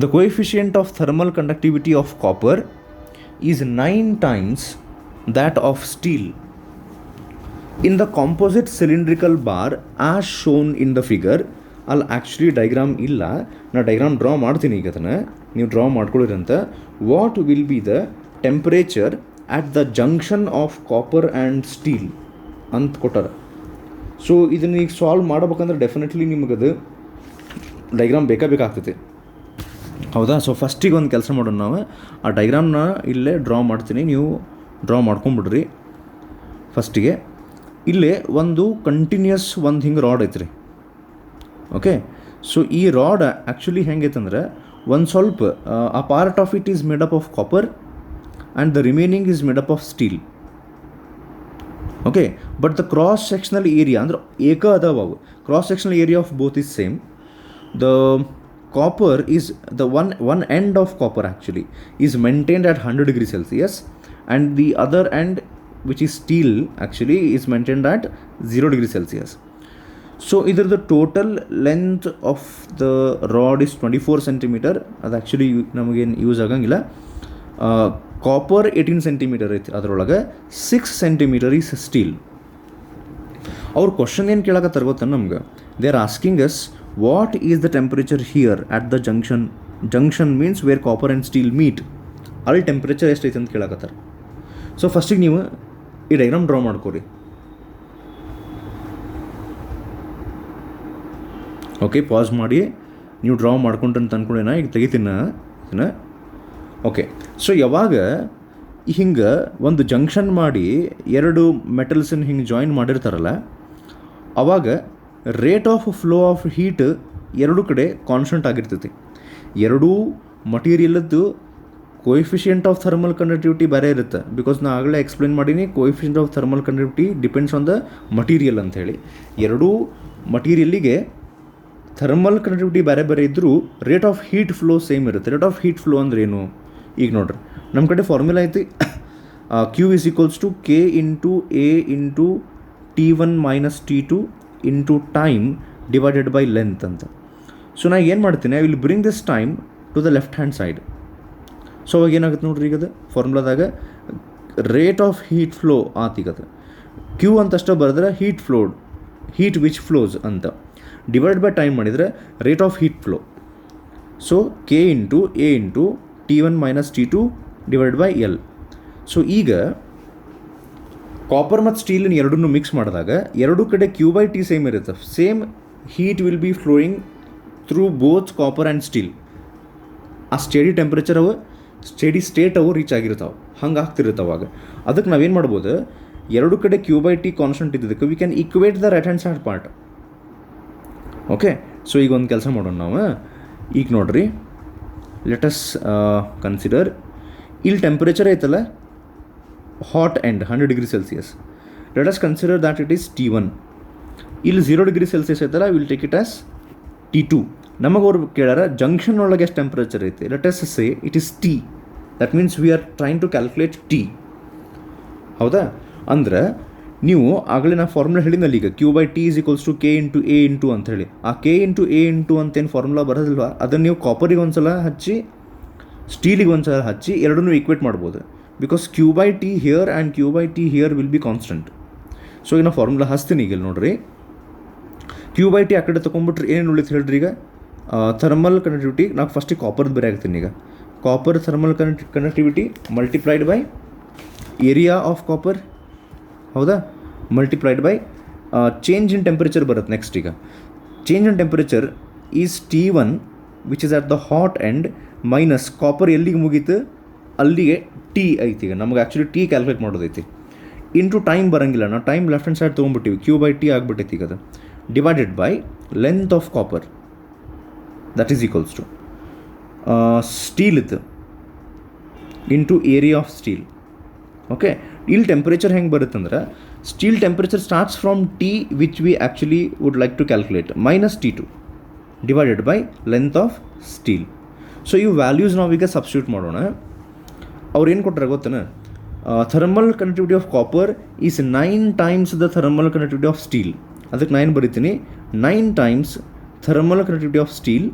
The coefficient of thermal conductivity of copper is 9 times that of steel in the composite cylindrical bar as shown in the figure. ಅಲ್ಲಿ ಆ್ಯಕ್ಚುಲಿ ಡೈಗ್ರಾಮ್ ಇಲ್ಲ, ನಾನು ಡೈಗ್ರಾಮ್ ಡ್ರಾ ಮಾಡ್ತೀನಿ ಈಗ, ಅದನ್ನು ನೀವು ಡ್ರಾ ಮಾಡ್ಕೊಳ್ಳಿರಂತ. What will be the temperature at the junction of copper and steel ಅಂತ ಕೊಟ್ಟಾರ. ಸೊ ಇದನ್ನು ಈಗ ಸಾಲ್ವ್ ಮಾಡ್ಬೇಕಂದ್ರೆ ಡೆಫಿನೆಟ್ಲಿ ನಿಮಗದು ಡೈಗ್ರಾಮ್ ಬೇಕಾಗ್ತೈತಿ, ಹೌದಾ? ಸೊ ಫಸ್ಟಿಗೆ ಒಂದು ಕೆಲಸ ಮಾಡೋಣ, ನಾವು ಆ ಡೈಗ್ರಾಮ್ನ ಇಲ್ಲೇ ಡ್ರಾ ಮಾಡ್ತೀನಿ, ನೀವು ಡ್ರಾ ಮಾಡ್ಕೊಂಬಿಡ್ರಿ. ಫಸ್ಟಿಗೆ ಇಲ್ಲೇ ಒಂದು ಕಂಟಿನ್ಯೂಸ್ ಒಂದು ಹಿಂಗೆ ರಾಡ್ ಐತ್ರಿ. ಓಕೆ, ಸೊ ಈ ರಾಡ್ ಆ್ಯಕ್ಚುಲಿ ಹೆಂಗೈತಂದ್ರೆ ಒಂದು ಸ್ವಲ್ಪ ಆ part of it is made up of copper and the remaining is made up of steel. Okay, but the cross sectional area ಅಂದ್ರೆ ಏಕ ಅದಾವ ಅವು, cross sectional area of both is same. The copper is the one end of copper actually is maintained at 100 degrees Celsius, and the other end, which is steel, actually is maintained at 0 degrees Celsius. So either the total length of the rod is 24 centimeter, ಅದು actually ನಮಗೇನು use ಆಗಂಗಿಲ್ಲ. Copper 18 centimetre ಐತಿ, ಅದರೊಳಗೆ 6 centimetre is steel. ಅವ್ರ question ಏನು ಕೇಳಕತ್ತಾರ ಗೊತ್ತಾ ನಮ್ಗೆ, they are asking us what is the temperature here at the junction means where copper and steel meet, ಅಲ್ಲಿ ಟೆಂಪ್ರೇಚರ್ ಎಷ್ಟೈತೆ ಅಂತ ಕೇಳಕತ್ತಾರೆ. ಸೊ ಫಸ್ಟಿಗೆ ನೀವು ಈ ಡೈಗ್ರಾಮ್ ಡ್ರಾ ಮಾಡ್ಕೊರಿ. ಓಕೆ, ಪಾಸ್ ಮಾಡಿ ನೀವು ಡ್ರಾ ಮಾಡ್ಕೊಂಡ್ರೆ ಅಂತ ಅಂದ್ಕೊಂಡೇನ, ಈಗ ತೆಗಿತೀನ ಇದನ್ನ. ಓಕೆ, ಸೊ ಯಾವಾಗ ಹಿಂಗೆ ಒಂದು ಜಂಕ್ಷನ್ ಮಾಡಿ ಎರಡು ಮೆಟಲ್ಸನ್ನು ಹಿಂಗೆ ಜಾಯಿನ್ ಮಾಡಿರ್ತಾರಲ್ಲ, ಆವಾಗ rate of flow of heat ಎರಡೂ ಕಡೆ ಕಾನ್ಸ್ಟೆಂಟ್ ಆಗಿರ್ತೈತಿ. ಎರಡೂ ಮಟೀರಿಯಲ್ದು ಕೋಎಫಿಷಿಯಂಟ್ ಆಫ್ ಥರ್ಮಲ್ ಕಂಡಕ್ಟಿವಿಟಿ ಬೇರೆ ಇರುತ್ತೆ. ಬಿಕಾಸ್ ನಾನು ಆಗಲೇ ಎಕ್ಸ್ಪ್ಲೇನ್ ಮಾಡೀನಿ, coefficient of thermal conductivity depends on the material ಅಂಥೇಳಿ. ಎರಡೂ ಮಟೀರಿಯಲ್ಲಿಗೆ ಥರ್ಮಲ್ ಕಂಡಕ್ಟಿವಿಟಿ ಬೇರೆ ಬೇರೆ ಇದ್ದರೂ rate of heat flow same ಇರುತ್ತೆ. ರೇಟ್ ಆಫ್ ಹೀಟ್ ಫ್ಲೋ ಅಂದ್ರೆ ಏನು? ಈಗ ನೋಡ್ರಿ, ನಮ್ಮ ಕಡೆ ಫಾರ್ಮುಲಾ ಐತಿ Q is equals to K into A into T1 minus T2 into time divided by length ಅಂತ. ಸೊ ನಾನು ಏನು ಮಾಡ್ತೀನಿ, I will bring this time to the left hand side. So ಅವಾಗ ಏನಾಗುತ್ತೆ ನೋಡ್ರಿ, ಈಗ ಅದು ಫಾರ್ಮುಲಾದಾಗ ರೇಟ್ ಆಫ್ ಹೀಟ್ ಫ್ಲೋ ಆತೀಗದು. ಕ್ಯೂ ಅಂತಷ್ಟೇ ಬರೆದ್ರೆ heat flowed, heat which flows ಅಂತ, ಡಿವೈಡ್ ಬೈ ಟೈಮ್ ಮಾಡಿದರೆ rate of heat flow. So K into A into T1 minus T2 divide by L. So ಈಗ ಕಾಪರ್ ಮತ್ತು ಸ್ಟೀಲನ್ನು ಎರಡನ್ನೂ ಮಿಕ್ಸ್ ಮಾಡಿದಾಗ ಎರಡೂ ಕಡೆ Q/T ಸೇಮ್ ಇರುತ್ತೆ. Same heat will be flowing through both copper and steel. ಆ ಸ್ಟಡಿ ಟೆಂಪ್ರೇಚರ್ ಅವು ಸ್ಟಡಿ ಸ್ಟೇಟ್ ಅವು ರೀಚ್ ಆಗಿರ್ತಾವೆ, ಹಂಗೆ ಆಗ್ತಿರುತ್ತೆ. ಅವಾಗ ಅದಕ್ಕೆ ನಾವೇನು ಮಾಡ್ಬೋದು, ಎರಡು ಕಡೆ Q/T ಕಾನ್ಸ್ಟೆಂಟ್ ಇದ್ದದಕ್ಕೆ we can equate the right hand side part. Okay, so ಈಗ ಒಂದು ಕೆಲಸ ಮಾಡೋಣ ನಾವು. ಈಗ ನೋಡ್ರಿ, ಲೆಟ್ ಅಸ್ ಕನ್ಸಿಡರ್ ಇಲ್ಲಿ ಟೆಂಪ್ರೇಚರ್ ಐತಲ್ಲ, hot end 100 degree Celsius. Let us consider that it is T1. ಇಲ್ಲಿ 0 ಡಿಗ್ರಿ ಸೆಲ್ಸಿಯಸ್ ಐತಲ್ಲ, will take it as T2. ನಮಗೆ ಅವ್ರು ಕೇಳಾರ ಜಂಕ್ಷನ್ ಒಳಗೆ ಎಷ್ಟು ಟೆಂಪ್ರೇಚರ್ ಐತಿ. Let us say it is T. That means we are trying to calculate T. ಹೌದಾ? ಅಂದ್ರೆ ನೀವು ಆಗಲೇ ನಾ ಫಾರ್ಮುಲಾ ಹೇಳಿದ್ನಲ್ಲಿ, ಈಗ Q/T is equals to K into A into ಅಂತ ಹೇಳಿ. ಆ K into A into ಅಂತೇನು ಫಾರ್ಮುಲಾ ಬರೋದಿಲ್ವ, ಅದನ್ನು ನೀವು ಕಾಪರಿಗೆ ಒಂದು ಸಲ ಹಚ್ಚಿ ಸ್ಟೀಲಿಗೆ ಒಂದು ಸಲ ಹಚ್ಚಿ ಎರಡನ್ನೂ ಈಕ್ವೇಟ್ ಮಾಡ್ಬೋದು. Because Q/T here and Q/T here will be constant. So ಈಗ ನಾ ಫಾರ್ಮುಲಾ ಹಚ್ತೀನಿ. ಈಗ ನೋಡ್ರಿ, Q/T ಆ ಕಡೆ ತೊಗೊಂಡ್ಬಿಟ್ರೆ ಏನೇನು ಉಳಿತು ಹೇಳ್ರಿ. ಈಗ ಥರ್ಮಲ್ ಕಂಡಕ್ಟಿವಿಟಿ ನಾವು ಫಸ್ಟಿಗೆ ಕಾಪರ್ದು ಬೇರೆ ಆಗ್ತೀನಿ. ಈಗ copper thermal conductivity multiplied by area of copper, ಹೌದಾ, multiplied by change in temperature ಬರುತ್ತೆ. ನೆಕ್ಸ್ಟ್ ಈಗ change in temperature is T1 which is at the hot end minus copper ಎಲ್ಲಿಗೆ ಮುಗೀತು ಅಲ್ಲಿಗೆ T ಐತಿ. ಈಗ ನಮಗೆ ಆ್ಯಕ್ಚುಲಿ T ಕ್ಯಾಲ್ಕುಲೇಟ್ ಮಾಡೋದೈತಿ. ಇಂಟು ಟೈಮ್ ಬರೋಂಗಿಲ್ಲ, ನಾವು ಟೈಮ್ ಲೆಫ್ಟ್ ಹ್ಯಾಂಡ್ ಸೈಡ್ ತೊಗೊಂಡ್ಬಿಟ್ಟಿವಿ, Q/T ಆಗಿಬಿಟ್ಟೈತಿ. ಈಗ ಅದು divided by length of copper, that is equals to steel ಇತ್ತು into area of steel. Okay, ಇಲ್ಲಿ ಟೆಂಪ್ರೇಚರ್ ಹೆಂಗೆ ಬರುತ್ತಂದ್ರೆ, steel temperature starts from T which we actually would like to calculate minus T2 divided by length of steel. So ಇವು values ನಾವೀಗ substitute ಮಾಡೋಣ. ಅವ್ರು ಏನು ಕೊಟ್ಟರೆ ಗೊತ್ತೇನ, thermal conductivity of copper is 9 times the thermal conductivity of steel. ಅದಕ್ಕೆ ನಾನು ಏನು ಬರೀತೀನಿ, 9 times thermal conductivity of steel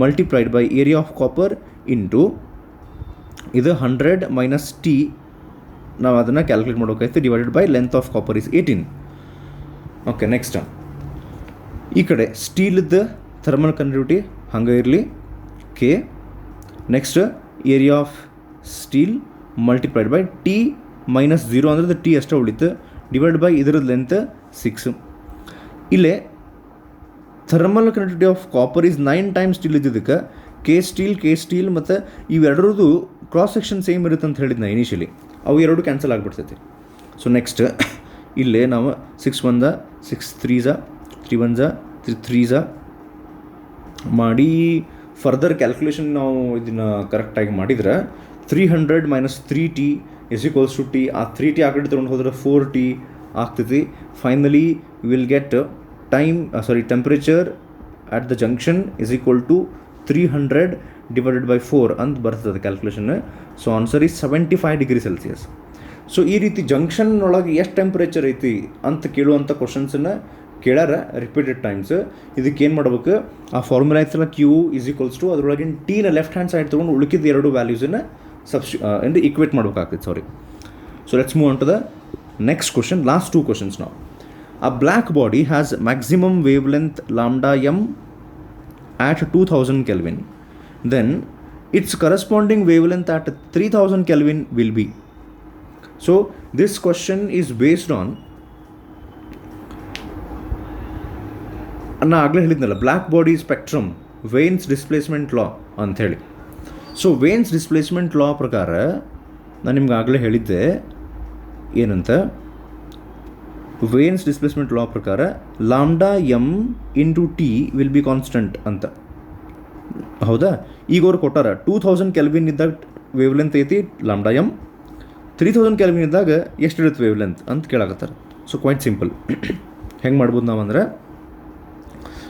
multiplied by area of copper into ಇದು 100 ಮೈನಸ್ T, ನಾವು ಅದನ್ನು ಕ್ಯಾಲ್ಕುಲೇಟ್ ಮಾಡೋಕೈತೆ, divided by length of copper is 18. Okay, next ಈ ಕಡೆ ಸ್ಟೀಲ್ದು ಥರ್ಮಲ್ ಕಂಡಕ್ಟಿವಿಟಿ ಹಂಗೆ ಇರಲಿ K. Next area of steel multiplied by T minus 0 ಅಂದರೆ T ಅಷ್ಟೇ ಉಳಿತು, ಡಿವೈಡ್ ಬೈ ಇದರದ್ದು ಲೆಂತ್ 6. ಇಲ್ಲೇ thermal conductivity of copper is 9 times steel ಇದ್ದಿದ್ದಕ್ಕೆ ಕೆ ಸ್ಟೀಲ್ ಮತ್ತು ಇವೆರಡರದ್ದು ಕ್ರಾಸ್ ಸೆಕ್ಷನ್ ಸೇಮ್ ಇರುತ್ತೆ ಅಂತ ಹೇಳಿದ್ನ ಇನಿಷಿಯಲಿ. ಅವು ಎರಡು ಕ್ಯಾನ್ಸಲ್ ಆಗಿಬಿಡ್ತೈತಿ. ಸೊ ನೆಕ್ಸ್ಟ್ ಇಲ್ಲೇ ನಾವು 6 1 6 3 3 1 3 3 ಮಾಡಿ ಫರ್ದರ್ ಕ್ಯಾಲ್ಕುಲೇಷನ್ ನಾವು ಇದನ್ನು ಕರೆಕ್ಟಾಗಿ ಮಾಡಿದ್ರೆ 300 minus 3T is equals to T. ಆ 3T ಆ ಕಡೆ ತೊಗೊಂಡು ಹೋದ್ರೆ 4T ಆಗ್ತೈತಿ. Finally will get temperature at the junction is equal to 300 divided by 4 ಅಂತ ಬರ್ತದೆ calculation. So answer is 75 degree Celsius. So ಈ ರೀತಿ ಜಂಕ್ಷನ್ ಒಳಗೆ ಎಷ್ಟು ಟೆಂಪ್ರೇಚರ್ ಐತಿ ಅಂತ ಕೇಳುವಂಥ ಕ್ವಶನ್ಸನ್ನು ಕೇಳ್ಯಾರ ರಿಪೀಟೆಡ್ ಟೈಮ್ಸ್. ಇದಕ್ಕೆ ಏನು ಮಾಡ್ಬೇಕು, ಆ ಫಾರ್ಮುಲಾ ಇತ್ತಲ್ಲ Q ಇಸ್ ಈಕ್ವಲ್ಸ್ ಟು ಅದರೊಳಗಿನ Tನ ಲೆಫ್ಟ್ ಹ್ಯಾಂಡ್ ಸೈಡ್ ತೊಗೊಂಡು ಉಳಿಕಿದ ಎರಡು ವ್ಯಾಲ್ಯೂಸನ್ನು ಅಂದರೆ ಈಕ್ವೇಟ್ ಮಾಡ್ಬೇಕಾಗ್ತೈತೆ. Sorry. So let's move on to the next question. Last 2 questions ನಾವು. A black body has maximum wavelength lambda m at 2000 Kelvin. Then its corresponding wavelength at 3000 Kelvin will be. So this question is based on ನಾ ಆಗಲೇ ಹೇಳಿದ್ನಲ್ಲ black body spectrum Wien's displacement law ಅಂಥೇಳಿ. So veins displacement ಲಾ ಪ್ರಕಾರ ನಾನು ನಿಮ್ಗೆ ಆಗಲೇ ಹೇಳಿದ್ದೆ ಏನಂತ, ವೇನ್ಸ್ ಡಿಸ್ಪ್ಲೇಸ್ಮೆಂಟ್ ಲಾ ಪ್ರಕಾರ lambda M into T will be constant ಅಂತ. ಹೌದಾ? ಈಗ ಅವ್ರು ಕೊಟ್ಟಾರ 2000 ಕೆಲ್ವಿನ್ ಇದ್ದಾಗ ವೇವ್ ಲೆಂತ್ ಐತಿ ಲಾಮ್ಡಾ ಎಮ್, 3000 ಕೆಲ್ವಿನ್ ಇದ್ದಾಗ ಎಷ್ಟು ಇರುತ್ತೆ ವೇವ್ ಲೆಂತ್ ಅಂತ ಕೇಳಾಕತ್ತಾರೆ. So quite simple. ಹೆಂಗೆ ಮಾಡ್ಬೋದು ನಾವು ಅಂದರೆ,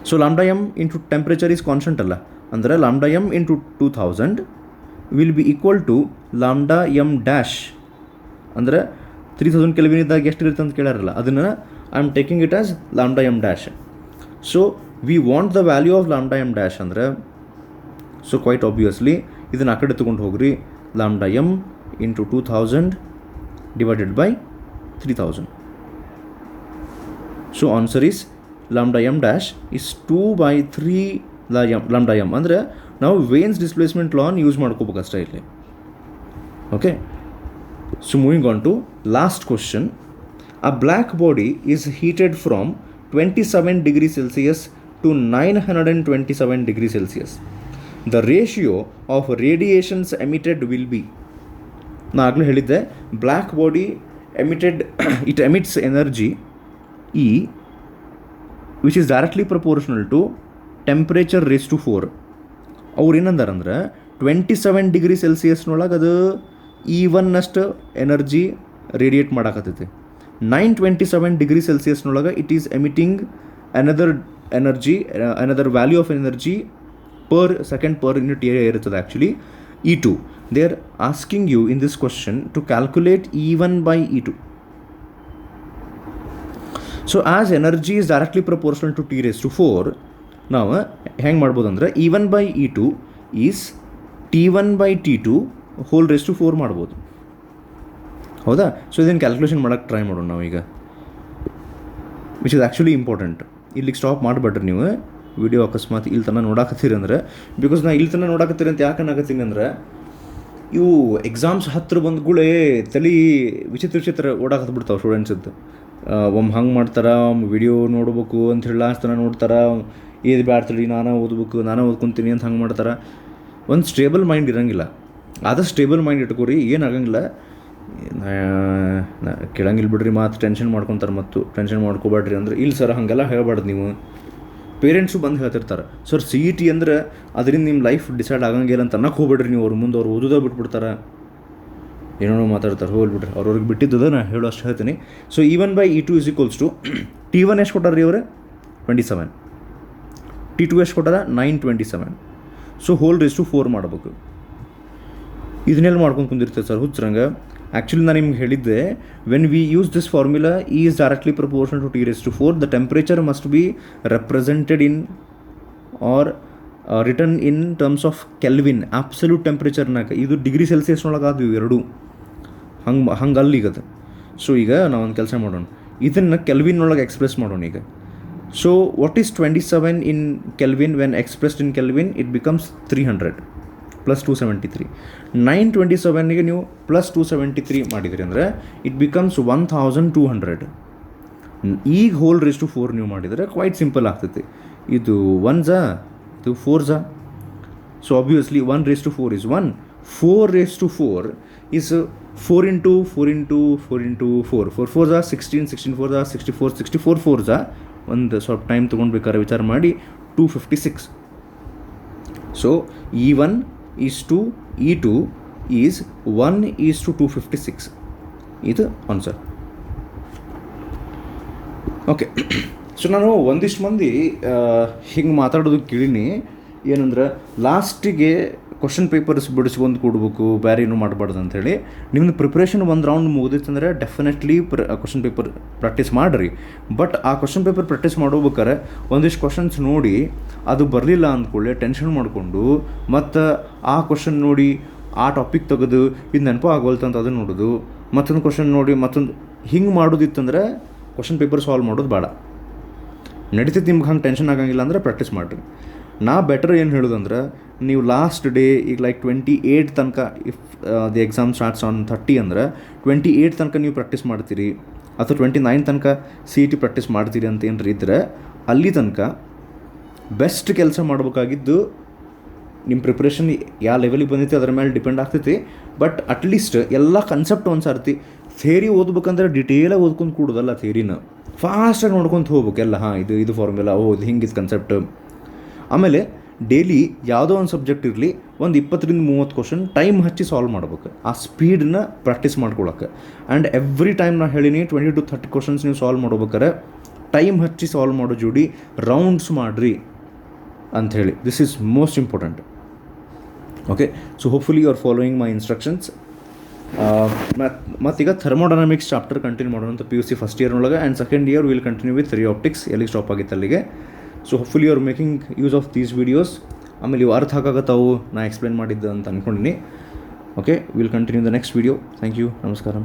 so lambda M into temperature is constant ಅಲ್ಲ, ಅಂದರೆ lambda M into 2000 will be equal to lambda M dash, ಅಂದರೆ 3000 ಕೆಲ್ವಿನ್ ಇದ್ದಾಗ ಎಷ್ಟು ಇರುತ್ತೆ ಅಂತ ಕೇಳಾರಲ್ಲ, ಅದನ್ನು I am taking it as lambda M dash. So we want the value of lambda M dash ಅಂದರೆ, ಸೊ ಕ್ವೈಟ್ ಆಬ್ವಿಯಸ್ಲಿ ಇದನ್ನು ಆ ಕಡೆ ತೊಗೊಂಡು ಹೋಗ್ರಿ, lambda M into 2000 divided by 3000. So answer is lambda M dash is 2/3 lambda M. ಅಂದರೆ ನಾವು Wien's displacement ಲಾನ್ use ಮಾಡ್ಕೋಬೇಕಷ್ಟೇ ಇಲ್ಲಿ. Okay, so moving on to last question. A black body is heated from 27 degree Celsius to 927 degree Celsius. The ratio of radiations emitted will be. ನಾನು ಆಗಲೇ ಹೇಳಿದ್ದೆ black body it emits energy E which is directly proportional to temperature raised to 4. ಅವ್ರು ಏನಂದಾರಂದ್ರೆ 27 degree ಸೆಲ್ಸಿಯಸ್ನೊಳಗೆ ಅದು E1 energy radiate ಮಾಡಾಕತ್ತೈತಿ. 927 degree ಸೆಲ್ಸಿಯಸ್ನೊಳಗೆ it is emitting another energy, another value of energy per second per unit area ಇರ್ತದೆ actually E2. They are asking you in this question to calculate E1/E2. So as energy is directly proportional to T raised to 4, ನಾವು ಹೆಂಗೆ ಮಾಡ್ಬೋದು ಅಂದರೆ E1/E2 is T1/T2 hole raised to 4 ಮಾಡ್ಬೋದು. ಹೌದಾ? So ಇದನ್ನು calculation ಮಾಡೋಕ್ಕೆ try ಮಾಡೋಣ ನಾವೀಗ, ವಿಚ್ ಇಸ್ ಆ್ಯಕ್ಚುಲಿ ಇಂಪಾರ್ಟೆಂಟ್. ಇಲ್ಲಿಗೆ ಸ್ಟಾಪ್ ಮಾಡಿಬಿಟ್ರಿ ನೀವು ವಿಡಿಯೋ ಅಕಸ್ಮಾತ್ ಇಲ್ಲಿ ತನಕ ನೋಡಾಕತ್ತೀರಿ ಅಂದರೆ, ಬಿಕಾಸ್ ನಾನು ಇಲ್ಲಿ ತನಕ ನೋಡಾಕತ್ತೀರಿ ಅಂತ ಯಾಕೆ ಅನ್ನಾಕತ್ತೀನಿ ಅಂದರೆ, ಇವು ಎಕ್ಸಾಮ್ಸ್ ಹತ್ತಿರ ಬಂದ್ಗಳೇ ತಲೆ ವಿಚಿತ್ರ ಓಡಾಕತ್ ಬಿಡ್ತಾವೆ ಸ್ಟೂಡೆಂಟ್ಸದ್ದು. ಒಮ್ಮೆ ಹಂಗೆ ಮಾಡ್ತಾರೆ, ಒಮ್ಮೆ ವಿಡಿಯೋ ನೋಡ್ಬೇಕು ಅಂತ ಹೇಳಿ ಲಾಸ್ಟ್ ತನಕ ನೋಡ್ತಾರೆ, ಏದು ಬ್ಯಾಡ್ತಳಿ ನಾನು ಓದ್ಬೇಕು ನಾನು ಓದ್ಕೊತೀನಿ ಅಂತ ಹಂಗೆ ಮಾಡ್ತಾರೆ. ಒಂದು ಸ್ಟೇಬಲ್ ಮೈಂಡ್ ಇರೋಂಗಿಲ್ಲ. ಆದಷ್ಟು ಸ್ಟೇಬಲ್ ಮೈಂಡ್ ಇಟ್ಕೋರಿ, ಏನಾಗಂಗಿಲ್ಲ. ಕೇಳಂಗಿಲ್ಲ ಬಿಡ್ರಿ, ಮಾತು ಟೆನ್ಷನ್ ಮಾಡ್ಕೊತಾರೆ. ಮತ್ತು ಟೆನ್ಷನ್ ಮಾಡ್ಕೋಬೇಡ್ರಿ ಅಂದರೆ, ಇಲ್ಲ ಸರ್ ಹಾಗೆಲ್ಲ ಹೇಳ್ಬಾರ್ದು. ನೀವು ಪೇರೆಂಟ್ಸು ಬಂದು ಹೇಳ್ತಿರ್ತಾರೆ, ಸರ್ CET ಅಂದರೆ ಅದರಿಂದ ನಿಮ್ಮ ಲೈಫ್ ಡಿಸೈಡ್ ಆಗಂಗಿಲ್ಲ ಅಂತ ಅನ್ನಕ್ಕೆ ಹೋಗ್ಬೇಡ್ರಿ ನೀವು. ಅವ್ರ ಮುಂದೆ ಅವ್ರು ಓದೋದೇ ಬಿಟ್ಬಿಡ್ತಾರೆ, ಏನೋ ಮಾತಾಡ್ತಾರೆ, ಹೋಗ್ಬಿಡ್ರಿ. ಅವ್ರವ್ರಿಗೆ ಬಿಟ್ಟಿದ್ದದ ನಾನು ಹೇಳೋ ಅಷ್ಟು ಹೇಳ್ತೀನಿ. So E1/E2 is equals to T1 ಎಷ್ಟು ಕೊಟ್ಟಾರ ರೀ ಅವರೇ 27, T2 ಎಷ್ಟು ಕೊಟ್ಟಾರ 927. ಸೊ ಹೋಲ್ raised to 4 ಮಾಡಬೇಕು. ಇದನ್ನೆಲ್ಲ ಮಾಡ್ಕೊಂಡು ಕುಂದಿರ್ತೇವೆ ಸರ್ ಹುಚ್ಚರಂಗೆ. ಆ್ಯಕ್ಚುಲಿ ನಾನು ನಿಮ್ಗೆ ಹೇಳಿದ್ದೆ, when we use this formula E is directly proportional to T raised to 4, the temperature must be represented in or written in terms of Kelvin, absolute temperature-ನಾಗ. ಇದು degree ಸೆಲ್ಸಿಯಸ್ನೊಳಗೆ ಅದು ಎರಡು ಹಂಗೆ ಅಲ್ಲಿಗದು. ಸೊ ಈಗ ನಾವೊಂದು ಕೆಲಸ ಮಾಡೋಣ, ಇದನ್ನು ಕೆಲ್ವಿನ್ನೊಳಗೆ ಎಕ್ಸ್ಪ್ರೆಸ್ ಮಾಡೋಣ ಈಗ. So what is 27 in kelvin? When expressed in kelvin it becomes 300 plus 273. 927ಗೆ ನೀವು ಪ್ಲಸ್ 273 ಮಾಡಿದ್ರಿ ಅಂದರೆ ಇಟ್ ಬಿಕಮ್ಸ್ 1200. ಈಗ ಹೋಲ್ raised to 4 ನೀವು ಮಾಡಿದರೆ ಕ್ವೈಟ್ ಸಿಂಪಲ್ ಆಗ್ತೈತಿ. ಇದು 1 ಇದು 4. So obviously 1 raised to 4 is 1. 4 raised to 4 is 4 into 4 into 4 into 4. 4 4s are 16, 16 4s are 64, 64 4s are ಒಂದು ಸ್ವಲ್ಪ ಟೈಮ್ ತೊಗೊಂಡ್ಬೇಕಾದ್ರೆ ವಿಚಾರ ಮಾಡಿ 256. So E1 is to E2 is 1 is to 256. ಇದು ಆನ್ಸರ್. ಓಕೆ, ಸೊ ನಾನು ಒಂದಿಷ್ಟು ಮಂದಿ ಹಿಂಗೆ ಮಾತಾಡೋದು ಕೇಳೀನಿ. ಏನಂದ್ರೆ ಲಾಸ್ಟಿಗೆ ಕ್ವಶನ್ ಪೇಪರ್ಸ್ ಬಿಡಿಸ್ಕೊಂಡು ಕೊಡ್ಬೇಕು, ಬೇರೆ ಏನೂ ಮಾಡಬಾರ್ದು ಅಂಥೇಳಿ. ನಿಮ್ಮದು ಪ್ರಿಪ್ರೇಷನ್ ಒಂದು ರೌಂಡ್ ಮುಗಿದಿತ್ತಂದರೆ ಡೆಫಿನೆಟ್ಲಿ ಕ್ವಶನ್ ಪೇಪರ್ ಪ್ರಾಕ್ಟೀಸ್ ಮಾಡಿರಿ. ಬಟ್ ಆ ಕ್ವಶನ್ ಪೇಪರ್ ಪ್ರಾಕ್ಟೀಸ್ ಮಾಡೋಬೇಕಾರೆ ಒಂದಿಷ್ಟು ಕ್ವಶನ್ಸ್ ನೋಡಿ ಅದು ಬರಲಿಲ್ಲ ಅಂದ್ಕೊಳ್ಳಿ ಟೆನ್ಷನ್ ಮಾಡಿಕೊಂಡು ಮತ್ತು ಆ ಕ್ವಶನ್ ನೋಡಿ ಆ ಟಾಪಿಕ್ ತೆಗೆದು ಇದು ನೆನಪು ಆಗೋಲ್ತಂತ ಅದನ್ನು ನೋಡೋದು, ಮತ್ತೊಂದು ಕ್ವಶನ್ ನೋಡಿ ಮತ್ತೊಂದು ಹಿಂಗೆ ಮಾಡೋದಿತ್ತಂದ್ರೆ ಕ್ವಶನ್ ಪೇಪರ್ ಸಾಲ್ವ್ ಮಾಡೋದು ಬೇಡ. ನಡೀತೈತೆ ನಿಮ್ಗೆ ಹಂಗೆ ಟೆನ್ಷನ್ ಆಗಂಗಿಲ್ಲ ಅಂದರೆ ಪ್ರಾಕ್ಟೀಸ್ ಮಾಡಿರಿ. ನಾ ಬೆಟರ್ ಏನು ಹೇಳೋದಂದ್ರೆ, ನೀವು ಲಾಸ್ಟ್ ಡೇ ಈಗ ಲೈಕ್ 28 ತನಕ, if the exam starts on 30 ಅಂದರೆ 28 ತನಕ ನೀವು ಪ್ರಾಕ್ಟೀಸ್ ಮಾಡ್ತೀರಿ ಅಥವಾ 29 ತನಕ CET ಪ್ರಾಕ್ಟೀಸ್ ಮಾಡ್ತೀರಿ ಅಂತ ಏನಾರು ಇದ್ದರೆ ಅಲ್ಲಿ ತನಕ ಬೆಸ್ಟ್ ಕೆಲಸ ಮಾಡಬೇಕಾಗಿದ್ದು ನಿಮ್ಮ ಪ್ರಿಪ್ರೇಷನ್ ಯಾವ ಲೆವೆಲಿಗೆ ಬಂದೈತಿ ಅದ್ರ ಮೇಲೆ ಡಿಪೆಂಡ್ ಆಗ್ತೈತಿ. ಬಟ್ ಅಟ್ಲೀಸ್ಟ್ ಎಲ್ಲ ಕನ್ಸೆಪ್ಟ್ ಒಂದು ಸರ್ತಿ ಥೇರಿ ಓದ್ಬೇಕಂದ್ರೆ ಡಿಟೇಲಾಗಿ ಓದ್ಕೊಂಡು ಕೂಡೋದಲ್ಲ, ಥೇರಿನ ಫಾಸ್ಟಾಗಿ ನೋಡ್ಕೊತ ಹೋಗ್ಬೇಕು ಎಲ್ಲ. ಹಾಂ, ಇದು ಫಾರ್ಮುಲಾ, ಇದು ಹಿಂಗಿದು ಕನ್ಸೆಪ್ಟ್. ಆಮೇಲೆ ಡೈಲಿ ಯಾವುದೋ ಒಂದು ಸಬ್ಜೆಕ್ಟ್ ಇರಲಿ, ಒಂದು 20-30 ಕ್ವಶನ್ ಟೈಮ್ ಹಚ್ಚಿ ಸಾಲ್ವ್ ಮಾಡ್ಬೇಕು. ಆ ಸ್ಪೀಡನ್ನ ಪ್ರಾಕ್ಟೀಸ್ ಮಾಡ್ಕೊಳಕ್ಕೆ. ಆ್ಯಂಡ್ ಎವ್ರಿ ಟೈಮ್ ನಾನು ಹೇಳೀನಿ 20-30 ಕ್ವಶನ್ಸ್ ನೀವು ಸಾಲ್ವ್ ಮಾಡ್ಬೇಕಾರೆ ಟೈಮ್ ಹಚ್ಚಿ ಸಾಲ್ವ್ ಮಾಡೋ ಜೋಡಿ ರೌಂಡ್ಸ್ ಮಾಡಿರಿ ಅಂಥೇಳಿ. This is most important. Okay, so hopefully you are following my instructions. ಮತ್ತೀಗ ಥರ್ಮೋಡೈನಮಿಕ್ಸ್ ಚಾಪ್ಟರ್ ಕಂಟಿನ್ಯೂ ಮಾಡೋಣ PUC ಫಸ್ಟ್ ಇಯರ್ನೊಳಗೆ. And second year will continue with ray optics. ಎಲ್ಲಿಗೆ ಸ್ಟಾಪ್ ಆಗಿತ್ತು ಅಲ್ಲಿಗೆ. So hopefully you are making use of these videos. ಆಮೇಲೆ ಇವು ಅರ್ಥ ಆಗಾಗತ್ತಾವು ನಾ ಎಕ್ಸ್ಪ್ಲೇನ್ ಮಾಡಿದ್ದು ಅಂತ ಅಂದ್ಕೊಂಡಿನಿ. Okay, will continue the next video. Thank you. ನಮಸ್ಕಾರ.